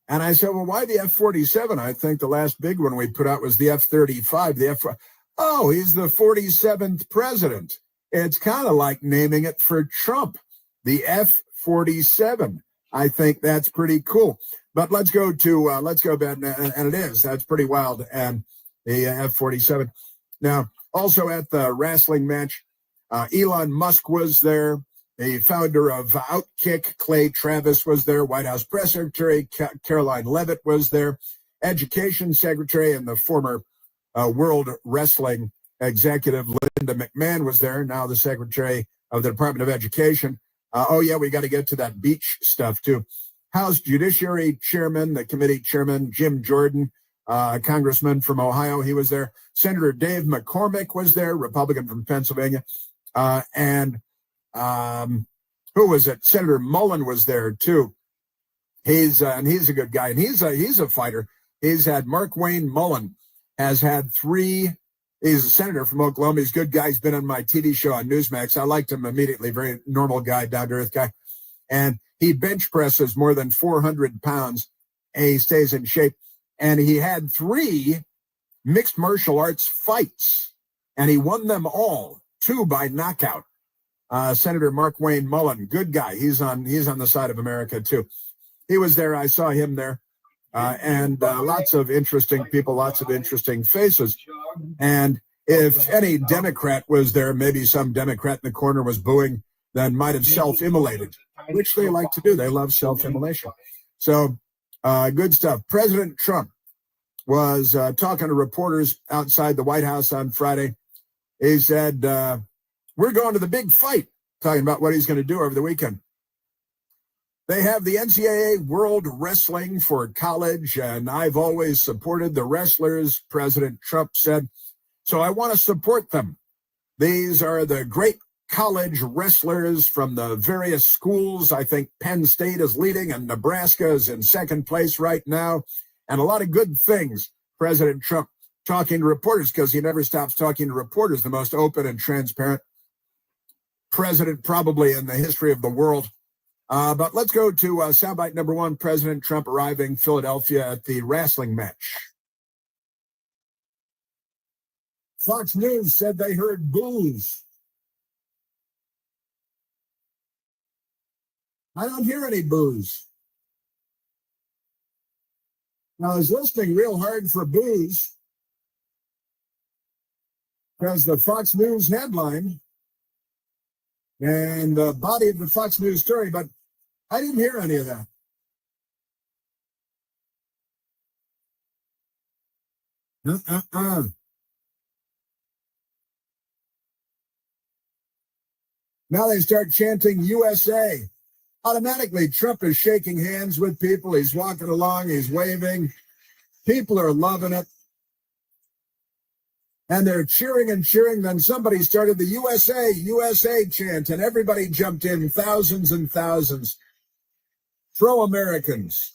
And I said, well, why the F-47? I think the last big one we put out was the F-35. Oh, he's the 47th president. It's kind of like naming it for Trump, the F-47. I think that's pretty cool. But let's go back, and it is. That's pretty wild. And the F-47. Now, also at the wrestling match, Elon Musk was there. The founder of Outkick, Clay Travis, was there. White House Press Secretary Caroline Leavitt was there. Education Secretary and the former World Wrestling Executive Linda McMahon was there, now the Secretary of the Department of Education. We got to get to that beach stuff, too. House Judiciary Chairman, the committee chairman, Jim Jordan, congressman from Ohio, he was there. Senator Dave McCormick was there, Republican from Pennsylvania. Who was it? Senator Mullen was there too. He's a good guy, and he's a fighter. He's had Mark Wayne Mullen has had three. He's a senator from Oklahoma. He's a good guy. He's been on my TV show on Newsmax. I liked him immediately. Very normal guy, down to earth guy, and he bench presses more than 400 pounds. And he stays in shape, and he had 3 mixed martial arts fights, and he won them all, 2 by knockout. Senator Mark Wayne Mullen, good guy. He's on the side of America too. He was there. I saw him there, and lots of interesting people, lots of interesting faces. And if any Democrat was there, maybe some Democrat in the corner was booing, then might have self-immolated, which they like to do. They love self-immolation. So good stuff. President Trump was talking to reporters outside the White House on Friday. He said, we're going to the big fight, talking about what he's going to do over the weekend. They have the NCAA World Wrestling for college, and I've always supported the wrestlers, President Trump said, so I want to support them. These are the great college wrestlers from the various schools. I think Penn State is leading, and Nebraska is in second place right now, and a lot of good things. President Trump talking to reporters, because he never stops talking to reporters, the most open and transparent president probably in the history of the world. But let's go to soundbite number 1, President Trump arriving Philadelphia at the wrestling match. Fox News said they heard boos. I don't hear any boos. Now, I was listening real hard for boos because the Fox News headline and the body of the Fox News story, but I didn't hear any of that. Now they start chanting USA. Automatically, Trump is shaking hands with people. He's walking along, he's waving. People are loving it. And they're cheering and cheering. Then somebody started the USA, USA chant, and everybody jumped in, thousands and thousands. Pro-Americans.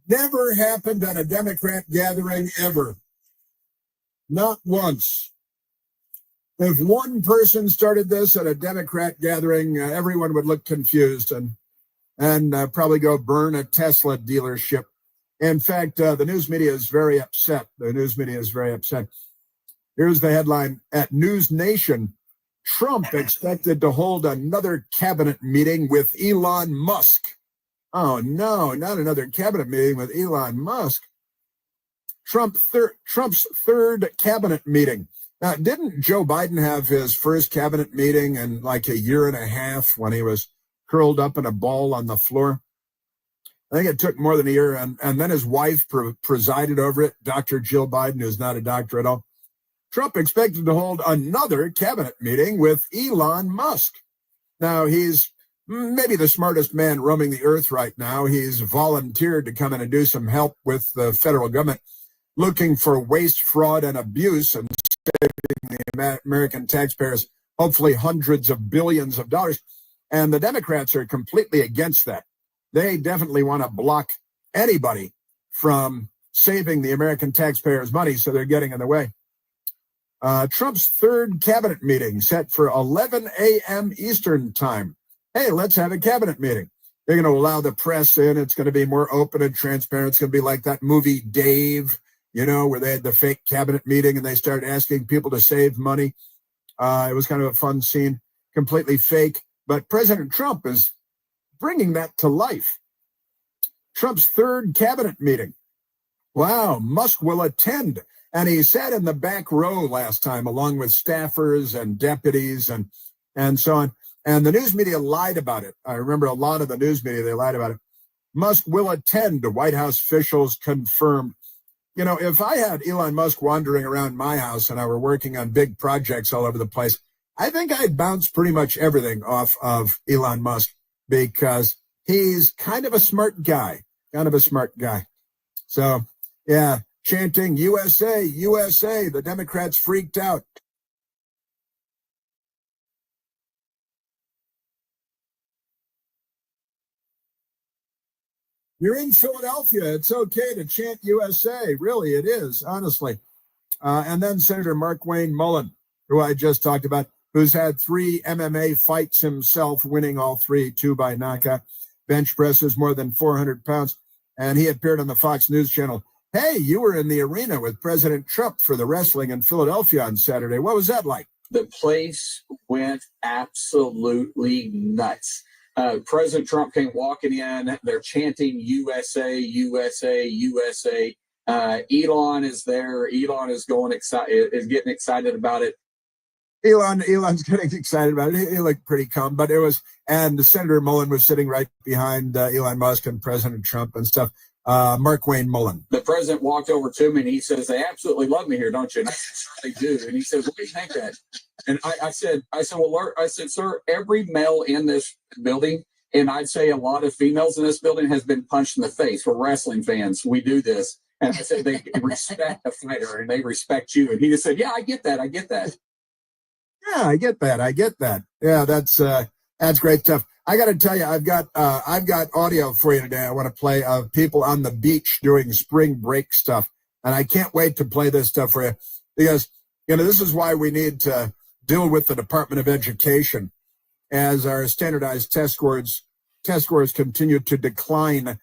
Never happened at a Democrat gathering ever. Not once. If one person started this at a Democrat gathering, everyone would look confused and probably go burn a Tesla dealership. In fact, the news media is very upset. Here's the headline at News Nation. Trump expected to hold another cabinet meeting with Elon Musk. Oh, no, not another cabinet meeting with Elon Musk. Trump's third cabinet meeting. Now, didn't Joe Biden have his first cabinet meeting in like a year and a half when he was curled up in a ball on the floor? I think it took more than a year, and then his wife presided over it, Dr. Jill Biden, who's not a doctor at all. Trump expected to hold another cabinet meeting with Elon Musk. Now, he's maybe the smartest man roaming the earth right now. He's volunteered to come in and do some help with the federal government, looking for waste, fraud, and abuse, and saving the American taxpayers hopefully hundreds of billions of dollars. And the Democrats are completely against that. They definitely want to block anybody from saving the American taxpayers' money, so they're getting in the way. Trump's third cabinet meeting set for 11 a.m. Eastern time. Hey, let's have a cabinet meeting. They're going to allow the press in. It's going to be more open and transparent. It's going to be like that movie Dave, where they had the fake cabinet meeting and they started asking people to save money. It was kind of a fun scene, completely fake. But President Trump is bringing that to life. Trump's third cabinet meeting. Wow, Musk will attend. And he sat in the back row last time, along with staffers and deputies and so on. And the news media lied about it. I remember a lot of the news media, they lied about it. Musk will attend, White House officials confirmed. If I had Elon Musk wandering around my house and I were working on big projects all over the place, I think I'd bounce pretty much everything off of Elon Musk because he's kind of a smart guy. So, yeah, chanting USA, USA, the Democrats freaked out. You're in Philadelphia. It's okay to chant USA. Really, it is, honestly. And then Senator Markwayne Mullin, who I just talked about, who's had 3 MMA fights himself, winning all 3, 2 by knockout, bench presses more than 400 pounds. And he appeared on the Fox News channel. Hey, you were in the arena with President Trump for the wrestling in Philadelphia on Saturday. What was that like? The place went absolutely nuts. President Trump came walking in. They're chanting USA, USA, USA. Elon is there. Elon is getting excited about it. Elon's getting excited about it. He looked pretty calm, but and Senator Mullin was sitting right behind Elon Musk and President Trump and stuff. Markwayne Mullin. The president walked over to me and he says, "They absolutely love me here, don't you?" And I said, "Sure they do." And he said, "What do you think that?" And I said, "Well, sir, every male in this building, and I'd say a lot of females in this building, has been punched in the face. We're wrestling fans. We do this." And I said, "They respect the fighter and they respect you." And he just said, "Yeah, I get that. Yeah, I get that. Yeah, that's great stuff. I got to tell you, I've got audio for you today. I want to play of people on the beach doing spring break stuff, and I can't wait to play this stuff for you because this is why we need to deal with the Department of Education as our standardized test scores continue to decline.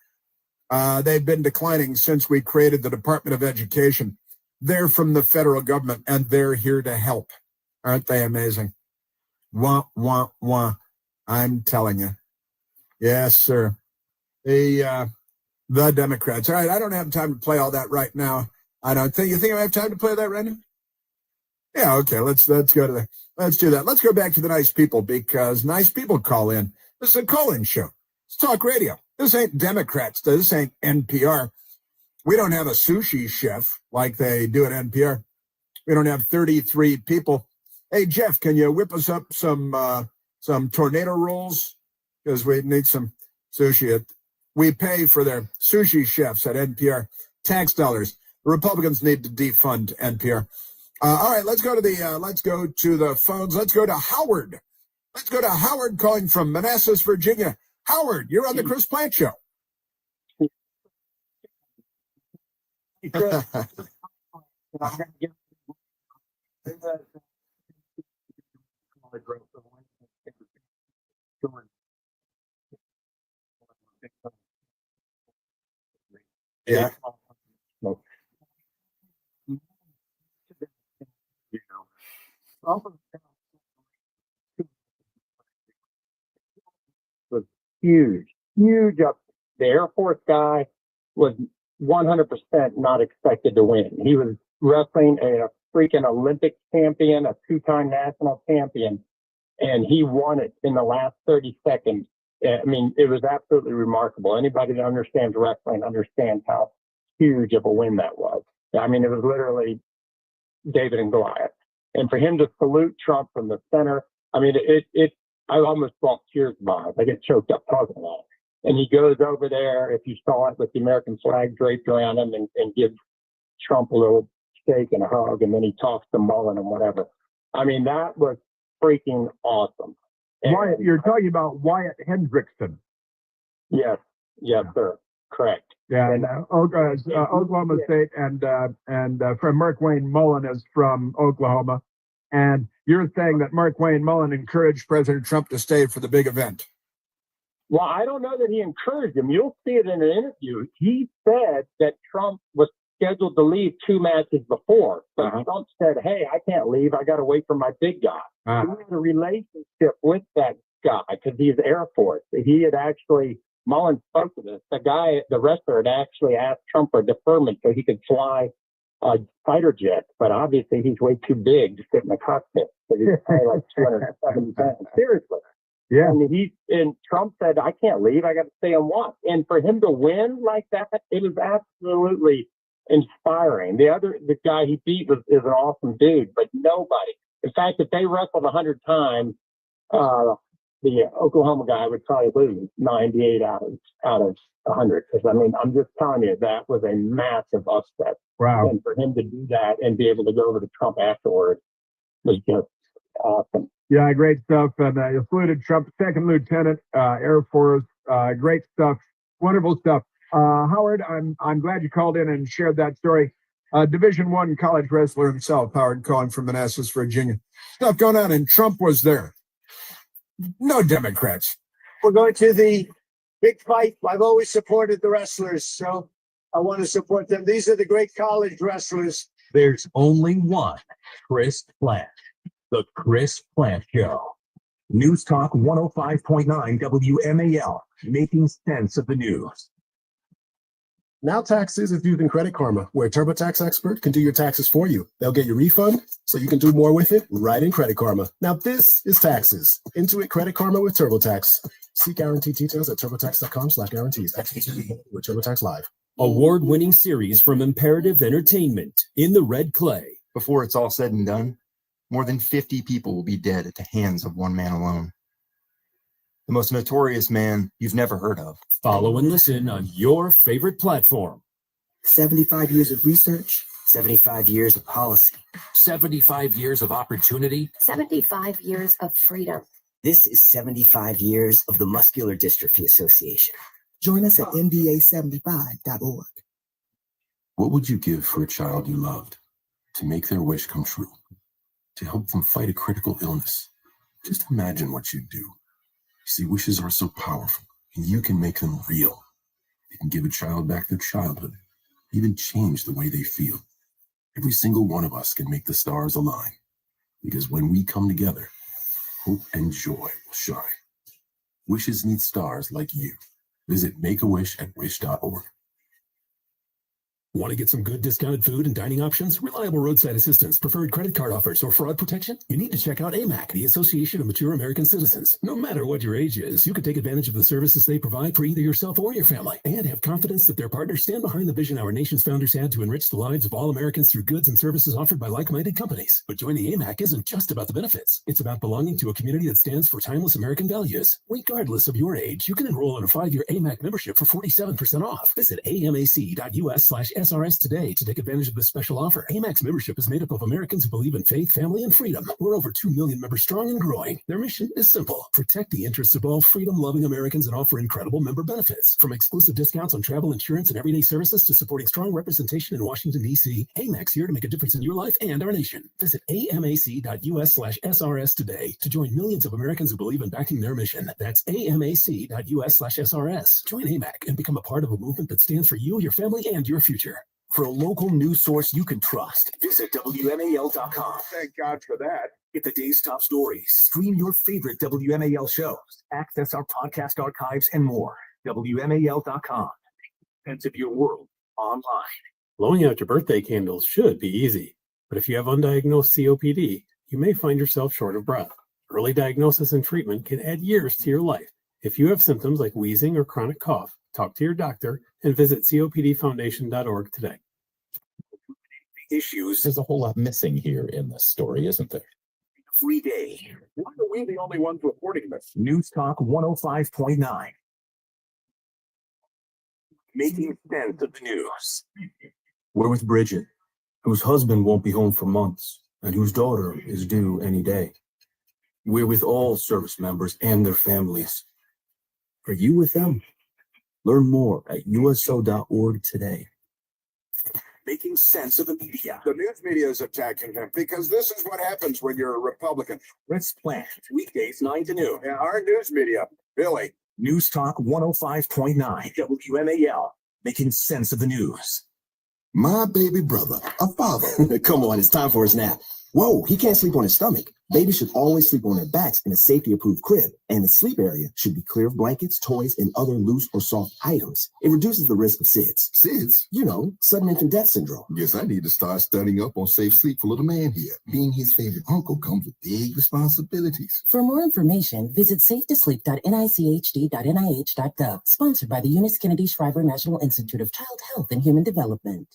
They've been declining since we created the Department of Education. They're from the federal government, and they're here to help. Aren't they amazing? Wah, wah, wah. I'm telling you. Yes, sir. The Democrats. All right, I don't have time to play all that right now. I don't think. You think I have time to play that right now? Yeah, okay. Let's do that. Let's go back to the nice people because nice people call in. This is a call-in show. It's talk radio. This ain't Democrats. This ain't NPR. We don't have a sushi chef like they do at NPR. We don't have 33 people. Hey, Jeff, can you whip us up some tornado rolls? Because we need some sushi. We pay for their sushi chefs at NPR. Tax dollars. The Republicans need to defund NPR. All right, let's go to the phones. Let's go to Howard. Let's go to Howard calling from Manassas, Virginia. Howard, you're on the Chris Plant Show. Yeah. Was huge up. The Air Force guy was 100% not expected to win. He was wrestling a freaking Olympic champion, a 2-time national champion, and he won it in the last 30 seconds. I mean, it was absolutely remarkable. Anybody that understands wrestling understands how huge of a win that was. I mean, it was literally David and Goliath. And for him to salute Trump from the center, I mean, I almost brought tears to my eyes. I get choked up talking about it. And he goes over there, if you saw it, with the American flag draped around him and gives Trump a little shake and a hug, and then he talks to Mullen and whatever. I mean, that was freaking awesome. Wyatt, you're talking about Wyatt Hendrickson. Yes, sir. Correct. Yeah, and Oklahoma State, and from Mark Wayne Mullen is from Oklahoma. And you're saying that Mark Wayne Mullen encouraged President Trump to stay for the big event. Well, I don't know that he encouraged him. You'll see it in an interview. He said that Trump was scheduled to leave 2 matches before. But Trump said, hey, I can't leave. I got to wait for my big guy. He had a relationship with that guy because he's Air Force. He had actually, Mullen spoke to this. The wrestler had actually asked Trump for deferment so he could fly a fighter jet. But obviously he's way too big to sit in the cockpit. So he's probably like 270 pounds. Seriously. Yeah. And Trump said, I can't leave. I got to stay and watch. And for him to win like that, it was absolutely inspiring. The guy he beat is an awesome dude, but nobody. In fact, if they wrestled 100 times, the Oklahoma guy would probably lose 98 out of 100. Because I'm just telling you, that was a massive upset. Wow. And for him to do that and be able to go over to Trump afterwards was just awesome. Yeah, great stuff. And you saluted Trump, second lieutenant, Air Force. Great stuff. Wonderful stuff. Howard, I'm glad you called in and shared that story. Division I college wrestler himself, Howard, calling from Manassas, Virginia. Stuff going on, and Trump was there. No Democrats. We're going to the big fight. I've always supported the wrestlers, so I want to support them. These are the great college wrestlers. There's only one Chris Plant. The Chris Plant Show. News Talk 105.9 WMAL, making sense of the news. Now taxes is using Credit Karma, where a TurboTax expert can do your taxes for you. They'll get your refund so you can do more with it right in Credit Karma. Now this is taxes. Intuit Credit Karma with TurboTax. See guarantee details at turbotax.com/guarantees. With TurboTax Live. Award-winning series from Imperative Entertainment, In the Red Clay. Before it's all said and done, more than 50 people will be dead at the hands of one man alone. The most notorious man you've never heard of. Follow and listen on your favorite platform. 75 years of research, 75 years of policy, 75 years of opportunity, 75 years of freedom. This is 75 years of the Muscular Dystrophy Association. Join us at mda75.org. What would you give for a child you loved? To make their wish come true? To help them fight a critical illness? Just imagine what you'd do. You see, wishes are so powerful, and you can make them real. You can give a child back their childhood, even change the way they feel. Every single one of us can make the stars align, because when we come together, hope and joy will shine. Wishes need stars like you. Visit Make-A-Wish at wish.org. Want to get some good discounted food and dining options, reliable roadside assistance, preferred credit card offers, or fraud protection? You need to check out AMAC, the Association of Mature American Citizens. No matter what your age is, you can take advantage of the services they provide for either yourself or your family, and have confidence that their partners stand behind the vision our nation's founders had to enrich the lives of all Americans through goods and services offered by like-minded companies. But joining AMAC isn't just about the benefits. It's about belonging to a community that stands for timeless American values. Regardless of your age, you can enroll in a 5-year AMAC membership for 47% off. Visit amac.us/SRS today to take advantage of this special offer. AMAC's membership is made up of Americans who believe in faith, family, and freedom. We're over 2 million members strong and growing. Their mission is simple: protect the interests of all freedom-loving Americans and offer incredible member benefits. From exclusive discounts on travel insurance and everyday services to supporting strong representation in Washington, D.C., AMAC's here to make a difference in your life and our nation. Visit amac.us/SRS today to join millions of Americans who believe in backing their mission. That's amac.us/SRS. Join AMAC and become a part of a movement that stands for you, your family, and your future. For a local news source you can trust, visit WMAL.com. Thank God for that. Get the day's top stories, stream your favorite WMAL shows, access our podcast archives, and more. WMAL.com. Sense of your world online. Blowing out your birthday candles should be easy, but if you have undiagnosed COPD, you may find yourself short of breath. Early diagnosis and treatment can add years to your life. If you have symptoms like wheezing or chronic cough, talk to your doctor and visit copdfoundation.org today. Issues. There's a whole lot missing here in this story, isn't there? Free day. Why are we the only ones reporting this? News Talk 105.9. Making sense of the news. We're with Bridget, whose husband won't be home for months, and whose daughter is due any day. We're with all service members and their families. Are you with them? Learn more at uso.org today. Making sense of the media. The news media is attacking him because this is what happens when you're a Republican. Let's plan. Weekdays 9 to noon. Yeah, our news media, Billy. News Talk 105.9 WMAL. Making sense of the news. My baby brother, a father. Come on, it's time for his nap. Whoa, he can't sleep on his stomach. Babies should always sleep on their backs in a safety-approved crib, and the sleep area should be clear of blankets, toys, and other loose or soft items. It reduces the risk of SIDS. SIDS? You know, sudden infant death syndrome. Guess I need to start studying up on safe sleep for little man here. Being his favorite uncle comes with big responsibilities. For more information, visit safetosleep.nichd.nih.gov. Sponsored by the Eunice Kennedy Shriver National Institute of Child Health and Human Development.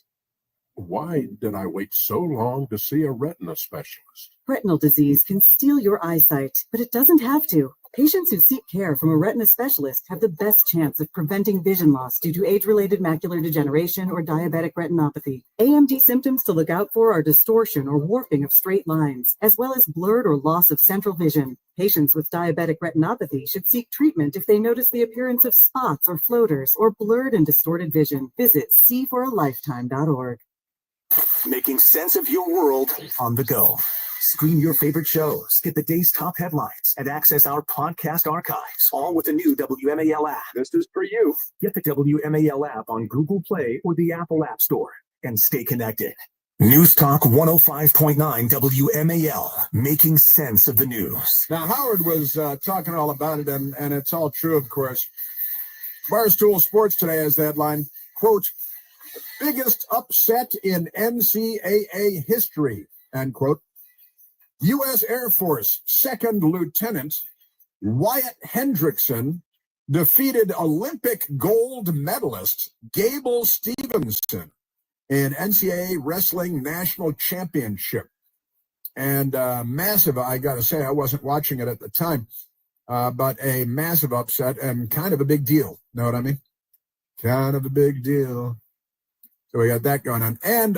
Why did I wait so long to see a retina specialist? Retinal disease can steal your eyesight, but it doesn't have to. Patients who seek care from a retina specialist have the best chance of preventing vision loss due to age-related macular degeneration or diabetic retinopathy. AMD symptoms to look out for are distortion or warping of straight lines, as well as blurred or loss of central vision. Patients with diabetic retinopathy should seek treatment if they notice the appearance of spots or floaters or blurred and distorted vision. Visit seeforalifetime.org. Making sense of your world on the go. Stream your favorite shows, get the day's top headlines, and access our podcast archives, all with the new WMAL app. This is for you. Get the WMAL app on Google Play or the Apple App Store and stay connected. News Talk 105.9 WMAL, making sense of the news. Now, Howard was talking all about it, and it's all true, of course. Barstool Sports today has the headline, quote, biggest upset in NCAA history, end quote. U.S. Air Force Second Lieutenant Wyatt Hendrickson defeated Olympic gold medalist Gable Stevenson in NCAA Wrestling National Championship. And massive, I got to say, I wasn't watching it at the time, but a massive upset and kind of a big deal. Know what I mean? Kind of a big deal. So we got that going on. And,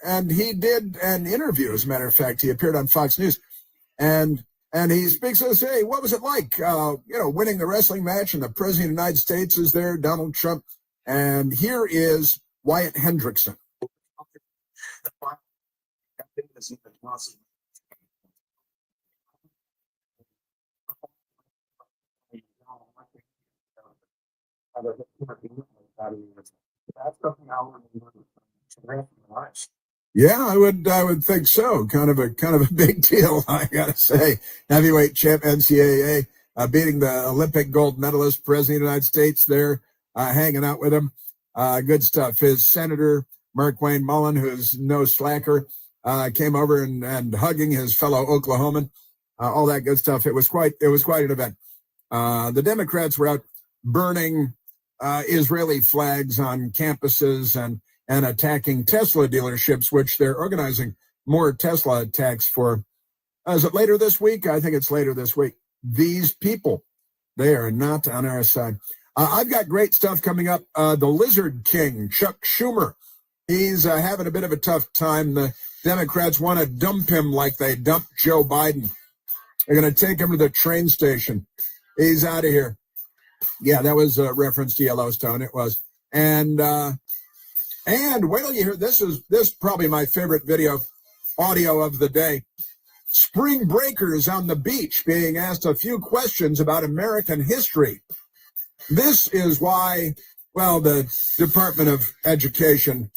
and he did an interview, as a matter of fact. He appeared on Fox News. And he speaks to us, hey, what was it like, winning the wrestling match, and the President of the United States is there, Donald Trump. And here is Wyatt Hendrickson. Yeah, I would think so. Kind of a big deal, I gotta say. Heavyweight champ NCAA, beating the Olympic gold medalist, President of the United States there, hanging out with him. Good stuff. His Senator Mark Wayne Mullen, who's no slacker, came over and hugging his fellow Oklahoman. All that good stuff. It was quite an event. The Democrats were out burning Israeli flags on campuses and attacking Tesla dealerships, which they're organizing more Tesla attacks for. Is it later this week? I think it's later this week. These people, they are not on our side. I've got great stuff coming up. The Lizard King, Chuck Schumer, he's having a bit of a tough time. The Democrats want to dump him like they dumped Joe Biden. They're going to take him to the train station. He's out of here. Yeah, that was a reference to Yellowstone. It was. And wait till you hear this. Is probably my favorite audio of the day. Spring breakers on the beach being asked a few questions about American history. This is why, well, the Department of Education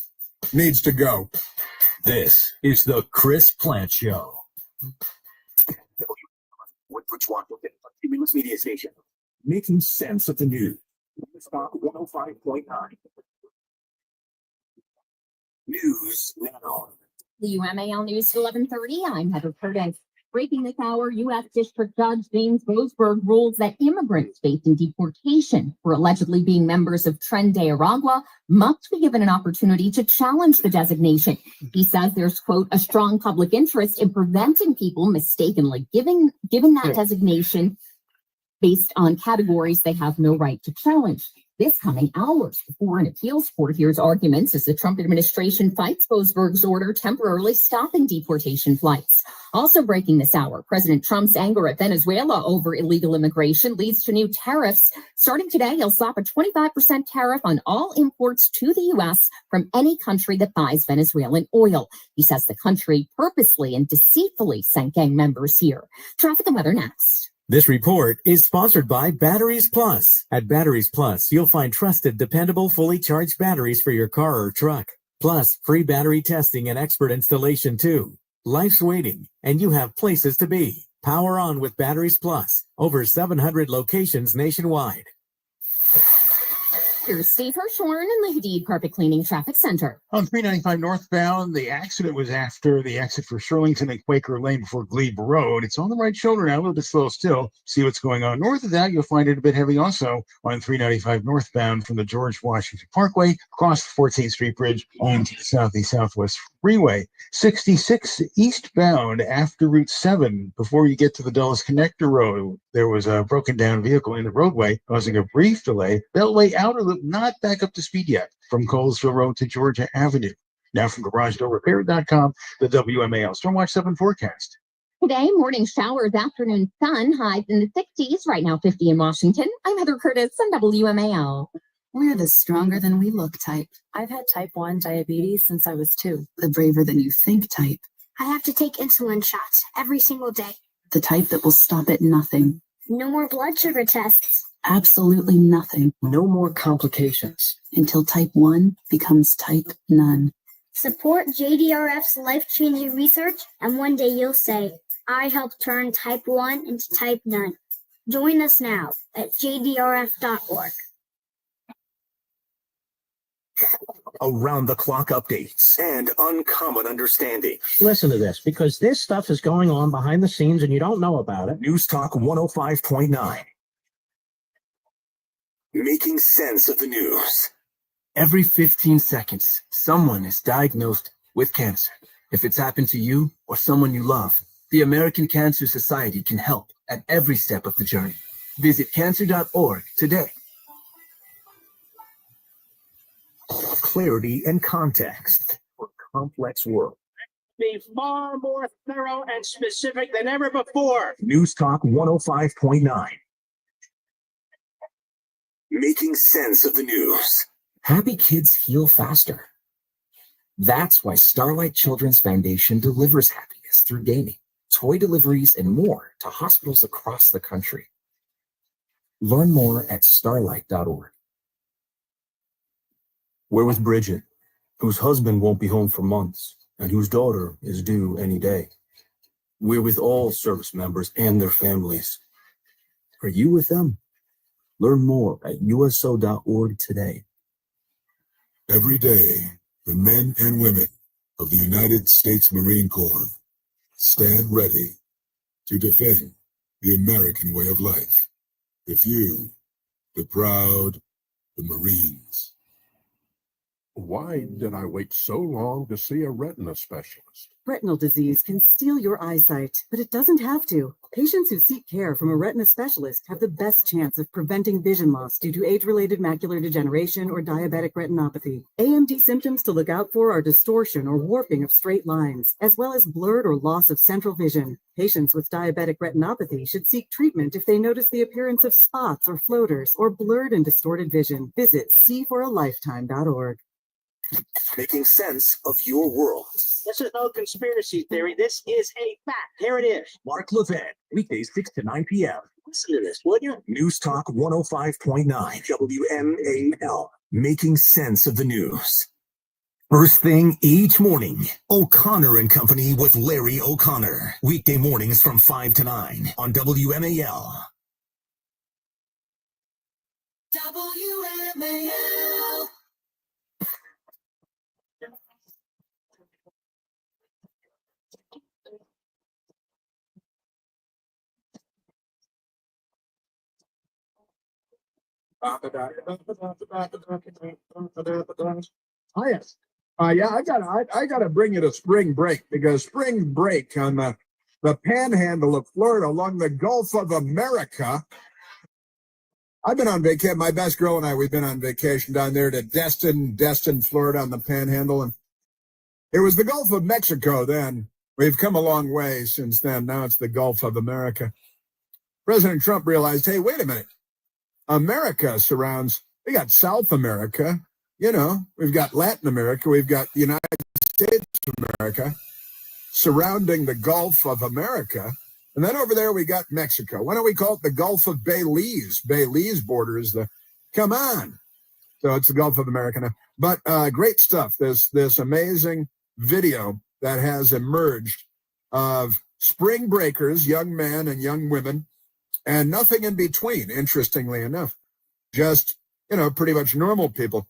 needs to go. This is the Chris Plant Show. Woodbridge Washington, Cumulus Media Station. Making sense of the news. News Talk 105.9. News now. The UMAL News at 11:30. I'm Heather Curtis. Breaking this hour, U.S. District Judge James Boasberg rules that immigrants facing deportation for allegedly being members of Tren de Aragua must be given an opportunity to challenge the designation. He says there's, quote, a strong public interest in preventing people mistakenly giving that designation based on categories they have no right to challenge. This coming hours before an appeals court hears arguments as the Trump administration fights Boasberg's order temporarily stopping deportation flights. Also breaking this hour, President Trump's anger at Venezuela over illegal immigration leads to new tariffs. Starting today, he'll slap a 25% tariff on all imports to the U.S. from any country that buys Venezuelan oil. He says the country purposely and deceitfully sent gang members here. Traffic and weather next. This report is sponsored by Batteries Plus. At Batteries Plus, you'll find trusted, dependable, fully charged batteries for your car or truck. Plus, free battery testing and expert installation too. Life's waiting, and you have places to be. Power on with Batteries Plus. Over 700 locations nationwide. Here's Steve Hirschhorn in the Hadid Carpet Cleaning Traffic Center. On 395 northbound, the accident was after the exit for Shirlington and Quaker Lane before Glebe Road. It's on the right shoulder now, a little bit slow still. See what's going on. North of that, you'll find it a bit heavy also on 395 northbound from the George Washington Parkway across the 14th Street Bridge onto the Southeast Southwest Freeway. 66 eastbound after Route 7 before you get to the Dulles Connector Road. There was a broken down vehicle in the roadway causing a brief delay. Beltway outer loop not back up to speed yet from Colesville Road to Georgia Avenue. Now from GarageDoorRepair.com, the WMAL Stormwatch 7 forecast. Today, morning showers, afternoon sun, highs in the 60s, right now 50 in Washington. I'm Heather Curtis on WMAL. We're the stronger than we look type. I've had type 1 diabetes since I was 2. The braver than you think type. I have to take insulin shots every single day. The type that will stop at nothing. No more blood sugar tests. Absolutely nothing. No more complications. Until type 1 becomes type none. Support JDRF's life-changing research, and one day you'll say, I helped turn type 1 into type none. Join us now at jdrf.org. Around the clock updates and uncommon understanding. Listen to this, because this stuff is going on behind the scenes and you don't know about it. News Talk 105.9. Making sense of the news. Every 15 seconds, someone is diagnosed with cancer. If it's happened to you or someone you love, the American Cancer Society can help at every step of the journey. Visit cancer.org today. Clarity and context for a complex world. Be far more thorough and specific than ever before. News Talk 105.9. Making sense of the news. Happy kids heal faster. That's why Starlight Children's Foundation delivers happiness through gaming, toy deliveries, and more to hospitals across the country. Learn more at starlight.org. We're with Bridget, whose husband won't be home for months and whose daughter is due any day. We're with all service members and their families. Are you with them? Learn more at uso.org today. Every day, the men and women of the United States Marine Corps stand ready to defend the American way of life. The few, the proud, the Marines. Why did I wait so long to see a retina specialist? Retinal disease can steal your eyesight, but it doesn't have to. Patients who seek care from a retina specialist have the best chance of preventing vision loss due to age-related macular degeneration or diabetic retinopathy. AMD symptoms to look out for are distortion or warping of straight lines, as well as blurred or loss of central vision. Patients with diabetic retinopathy should seek treatment if they notice the appearance of spots or floaters or blurred and distorted vision. Visit seeforalifetime.org. Making sense of your world. This is no conspiracy theory. This is a fact. Here it is. Mark Levin, weekdays 6 to 9 p.m. Listen to this, would you? News Talk 105.9 WMAL. Making sense of the news. First thing each morning, O'Connor and Company with Larry O'Connor. Weekday mornings from 5 to 9 on WMAL. WMAL. Oh, yes. Yeah, I gotta bring you to spring break because spring break on the panhandle of Florida along the Gulf of America. I've been on vacation. My best girl and I, we've been on vacation down there to Destin, Florida on the Panhandle. And it was the Gulf of Mexico then. We've come a long way since then. Now it's the Gulf of America. President Trump realized, hey, wait a minute. America surrounds, we got South America, we've got Latin America, we've got the United States of America surrounding the Gulf of America. And then over there, we got Mexico. Why don't we call it the Gulf of Belize? Belize borders come on. So it's the Gulf of America now. But great stuff. This amazing video that has emerged of spring breakers, young men and young women, and nothing in between, interestingly enough. Just, pretty much normal people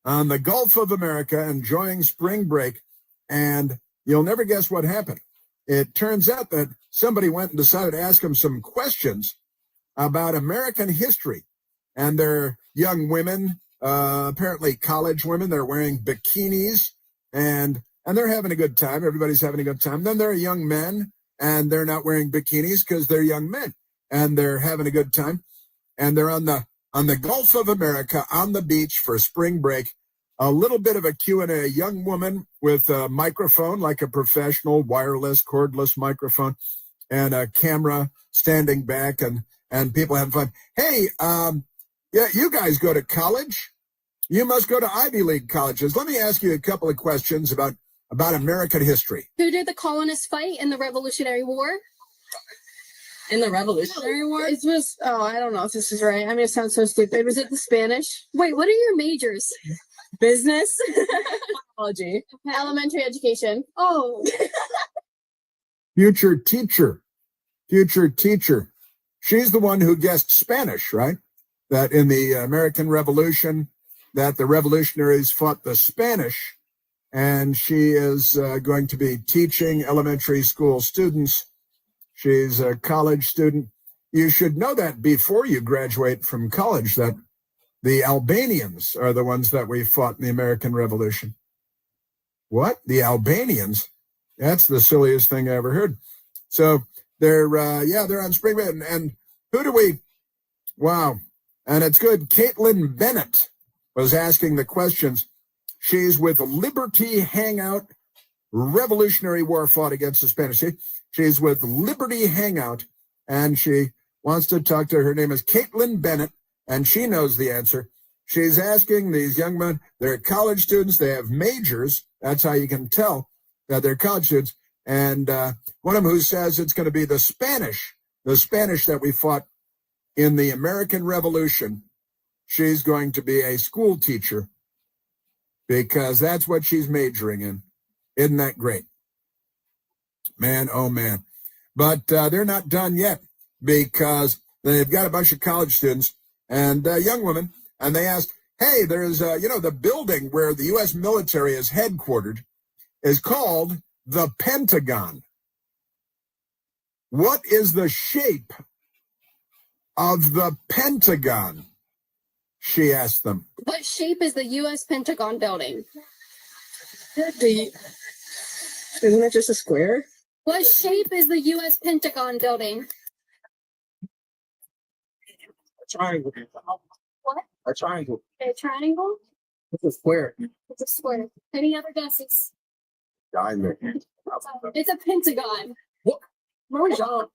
on the Gulf of America enjoying spring break. And you'll never guess what happened. It turns out that somebody went and decided to ask them some questions about American history. And they're young women, apparently college women. They're wearing bikinis and they're having a good time. Everybody's having a good time. Then there are young men and they're not wearing bikinis because they're young men and they're having a good time. And they're on the Gulf of America on the beach for spring break. A little bit of a Q&A, a young woman with a microphone, like a professional wireless cordless microphone, and a camera standing back and people having fun. Hey, yeah, you guys go to college? You must go to Ivy League colleges. Let me ask you a couple of questions about American history. Who did the colonists fight in the Revolutionary War? In the Revolutionary War? It was, I don't know if this is right. I mean, it sounds so stupid. Was it the Spanish? Wait, what are your majors? Business, biology, elementary education. Oh, Future teacher. She's the one who guessed Spanish, right? That in the American Revolution, that the revolutionaries fought the Spanish, and she is going to be teaching elementary school students. She's a college student. You should know that before you graduate from college, that the Albanians are the ones that we fought in the American Revolution. What? The Albanians? That's the silliest thing I ever heard. So they're on spring break. And who do we? Wow. And it's good. Caitlin Bennett was asking the questions. She's with Liberty Hangout. Revolutionary War fought against the Spanish. She's with Liberty Hangout, and she wants to talk to her name is Caitlin Bennett. And she knows the answer. She's asking these young men, they're college students, they have majors. That's how you can tell that they're college students. And one of them who says it's going to be the Spanish that we fought in the American Revolution. She's going to be a school teacher because that's what she's majoring in. Isn't that great? Man, oh man. But they're not done yet because they've got a bunch of college students and young women, and they asked, hey, there's, the building where the U.S. military is headquartered is called the Pentagon. What is the shape of the Pentagon? She asked them. what shape is the U.S. Pentagon building? Isn't it just a square? What shape is the U.S. Pentagon building? A triangle. What? A triangle. A triangle? It's a square. It's a square. Any other guesses? Diamond. It's a pentagon. What? Marshall.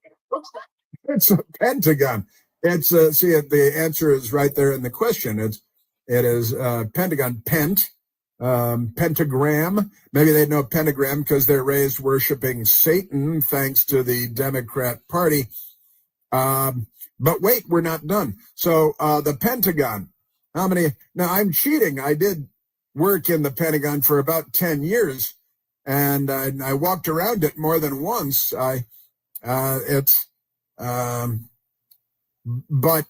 It's a Pentagon. It's see, the answer is right there in the question. It is Pentagon. Pentagram. Maybe they know pentagram because they're raised worshiping Satan, thanks to the Democrat Party. But wait, we're not done. So the Pentagon. How many? Now I'm cheating. I did work in the Pentagon for about 10 years, and I walked around it more than once. But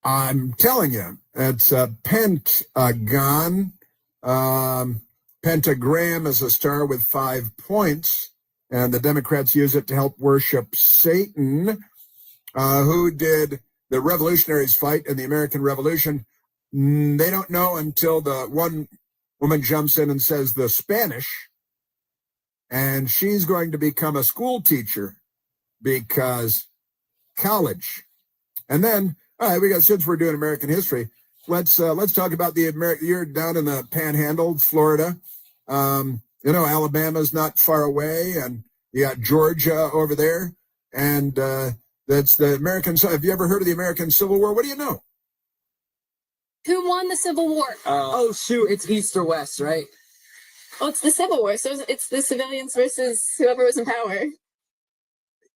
I'm telling you, it's a pentagon. Pentagram is a star with 5 points, and the Democrats use it to help worship Satan. Who did the revolutionaries fight in the American Revolution? They don't know until the one woman jumps in and says the Spanish, and she's going to become a school teacher because college. And then, all right, since we're doing American history, let's talk about you're down in the Panhandle, Florida. Alabama's not far away, and you got Georgia over there, and that's the American. Have you ever heard of the American Civil War? What do you know? Who won the Civil War? Oh shoot, it's East or West, right? Oh, it's the Civil War. So it's the civilians versus whoever was in power.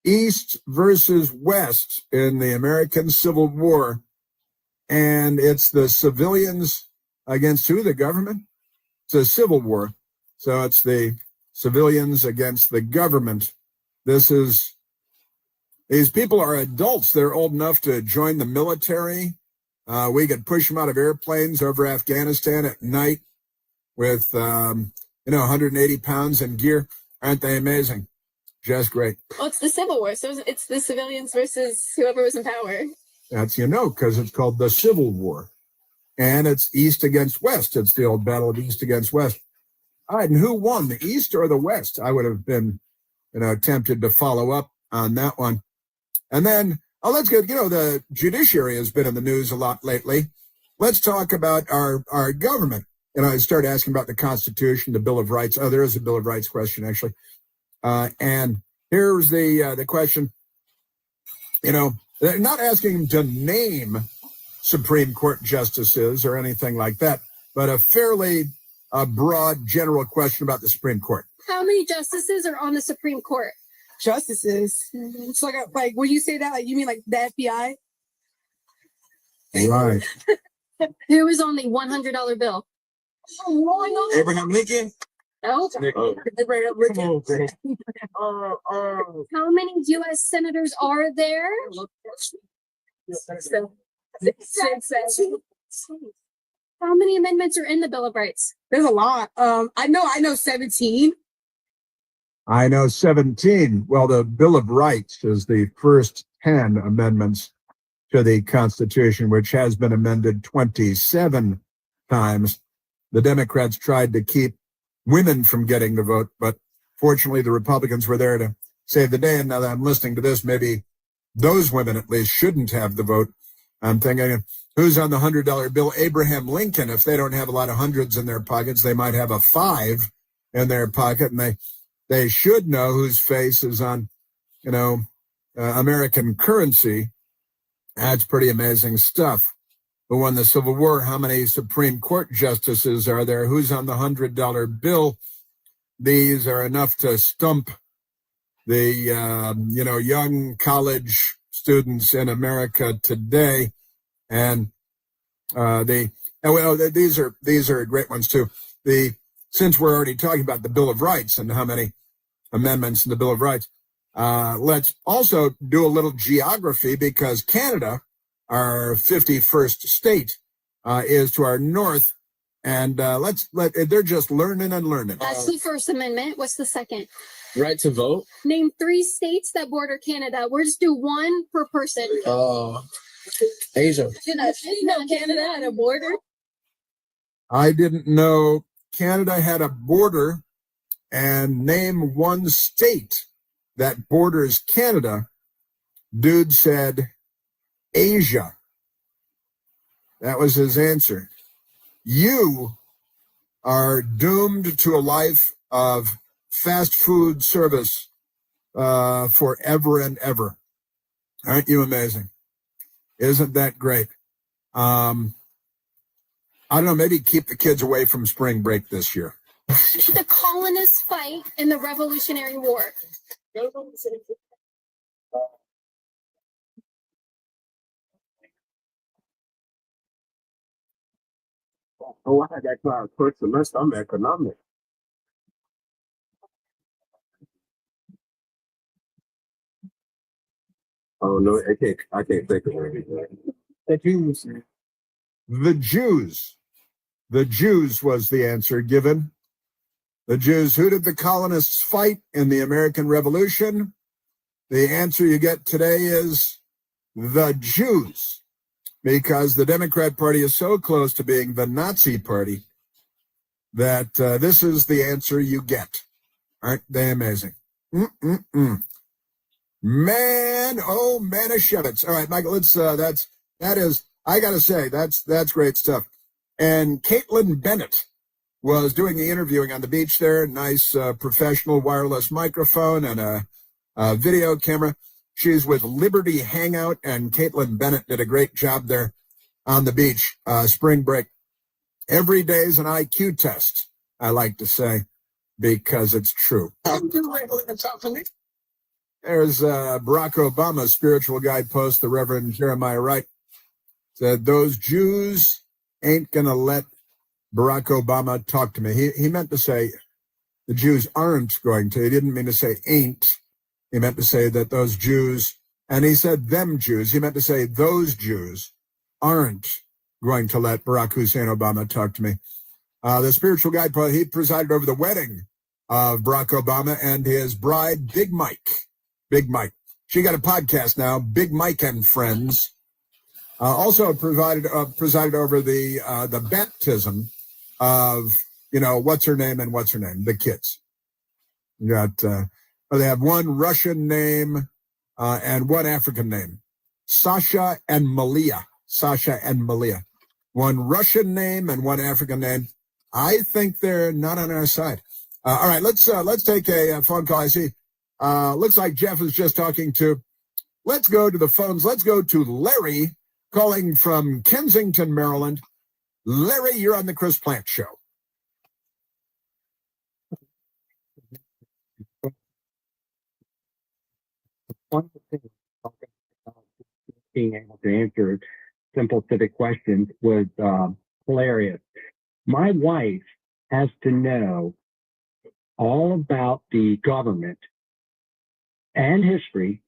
East versus West in the American Civil War, and it's the civilians against who? The government? It's a civil war, so it's the civilians against the government. These people are adults. They're old enough to join the military. We could push them out of airplanes over Afghanistan at night with, 180 pounds in gear. Aren't they amazing? Just great. Well, it's the Civil War, so it's the civilians versus whoever was in power. That's, because it's called the Civil War. And it's East against West. It's the old battle of East against West. All right, and who won, the East or the West? I would have been, tempted to follow up on that one. And then, let's get, the judiciary has been in the news a lot lately. Let's talk about our government. I started asking about the Constitution, the Bill of Rights. Oh, there is a Bill of Rights question, actually. And here's the question. They're not asking to name Supreme Court justices or anything like that, but a fairly broad general question about the Supreme Court. How many justices are on the Supreme Court? Justices. It's like when you say that, you mean like the FBI? Right. Who was on the $100 bill? Abraham Lincoln. No. Abraham Lincoln. How many U.S. senators are there? How many amendments are in the Bill of Rights? There's a lot. I know 17. I know 17. Well, the Bill of Rights is the first 10 amendments to the Constitution, which has been amended 27 times. The Democrats tried to keep women from getting the vote, but fortunately the Republicans were there to save the day. And now that I'm listening to this, maybe those women at least shouldn't have the vote. I'm thinking, who's on the $100 bill? Abraham Lincoln. If they don't have a lot of hundreds in their pockets, they might have a 5 in their pocket, and they should know whose face is on, American currency. That's pretty amazing stuff. Who won the Civil War? How many Supreme Court justices are there? Who's on the $100 bill? These are enough to stump the, young college students in America today. And these are great ones too. Since we're already talking about the Bill of Rights and how many amendments in the Bill of Rights, let's also do a little geography, because Canada, our 51st state, is to our north, and they're just learning and learning. That's the First Amendment. What's the second? Right to vote. Name 3 states that border Canada. We'll just do one per person. Asia. Did you know Canada had a border? I didn't know Canada had a border. And name one state that borders Canada. Dude said Asia. That was his answer. You are doomed to a life of fast food service forever and ever. Aren't you amazing? Isn't that great? I don't know, maybe keep the kids away from spring break this year. Did the colonists fight in the Revolutionary War? Oh, I got class first semester. I'm economic. Oh no, I can't think of anything. The Jews. The Jews was the answer given. The Jews. Who did the colonists fight in the American Revolution? The answer you get today is the Jews, because the Democrat Party is so close to being the Nazi Party that this is the answer you get. Aren't they amazing? Man, oh, Manischewitz. All right, Michael, I gotta say, that's great stuff. And Caitlin Bennett was doing the interviewing on the beach there. Nice professional wireless microphone and a video camera. She's with Liberty Hangout, and Caitlin Bennett did a great job there on the beach, spring break. Every day is an IQ test, I like to say, because it's true. There's Barack Obama's spiritual guide post, the Reverend Jeremiah Wright, said, those Jews ain't going to let Barack Obama talk to me. He meant to say the Jews aren't going to. He didn't mean to say ain't. He meant to say that those Jews, and he said them Jews. He meant to say those Jews aren't going to let Barack Hussein Obama talk to me. The spiritual guide, he presided over the wedding of Barack Obama and his bride, Big Mike. Big Mike. She got a podcast now, Big Mike and Friends. Also presided over the baptism of, what's her name, the kids. You got, they have one Russian name and one African name, Sasha and Malia. One Russian name and one African name. I think they're not on our side. All right, let's take a phone call. I see. Looks like Jeff is just talking to. Let's go to the phones. Let's go to Larry calling from Kensington, Maryland. Larry, you're on the Chris Plant Show. One of the things about being able to answer simple civic questions was hilarious. My wife has to know all about the government and history,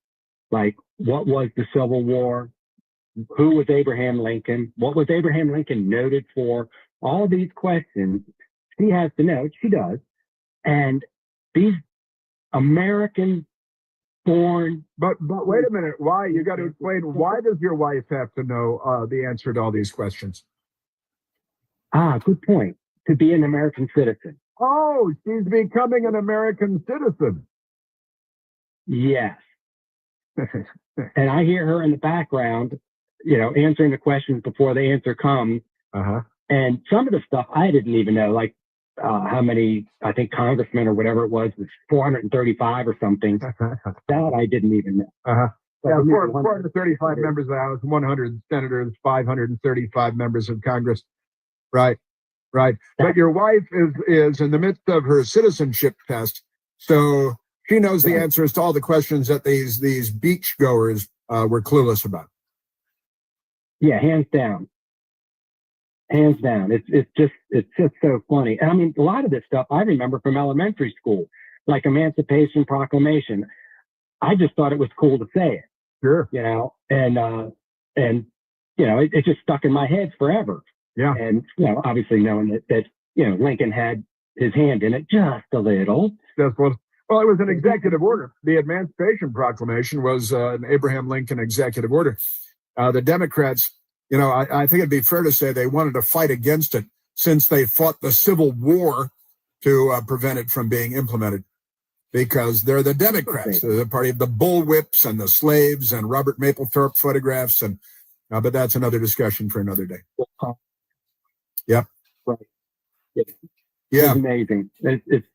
like what was the Civil War, who was Abraham Lincoln, what was Abraham Lincoln noted for, all these questions she has to know. She does. And these American born. But wait a minute. Why? You got to explain. Why does your wife have to know the answer to all these questions? Good point. To be an American citizen. Oh, she's becoming an American citizen. Yes. And I hear her in the background, answering the questions before the answer comes. Uh-huh. And some of the stuff I didn't even know, like how many, I think congressmen or whatever it was 435 or something. That I didn't even know. Uh-huh. Yeah, 435 members of the House, 100 senators, 535 members of Congress. Right. But your wife is in the midst of her citizenship test, so she knows the answers to all the questions that these beachgoers were clueless about. Yeah, hands down. It's just so funny. And I mean, a lot of this stuff I remember from elementary school, like Emancipation Proclamation. I just thought it was cool to say it. Sure. And it just stuck in my head forever. Yeah. And, obviously knowing that Lincoln had his hand in it just a little. Well, it was an executive order. The Emancipation Proclamation was an Abraham Lincoln executive order. The Democrats, I think it'd be fair to say they wanted to fight against it since they fought the Civil War to prevent it from being implemented, because they're the Democrats. They're the party of the bullwhips and the slaves and Robert Mapplethorpe photographs. And but that's another discussion for another day. Yep. Right. Yeah. It's amazing. It's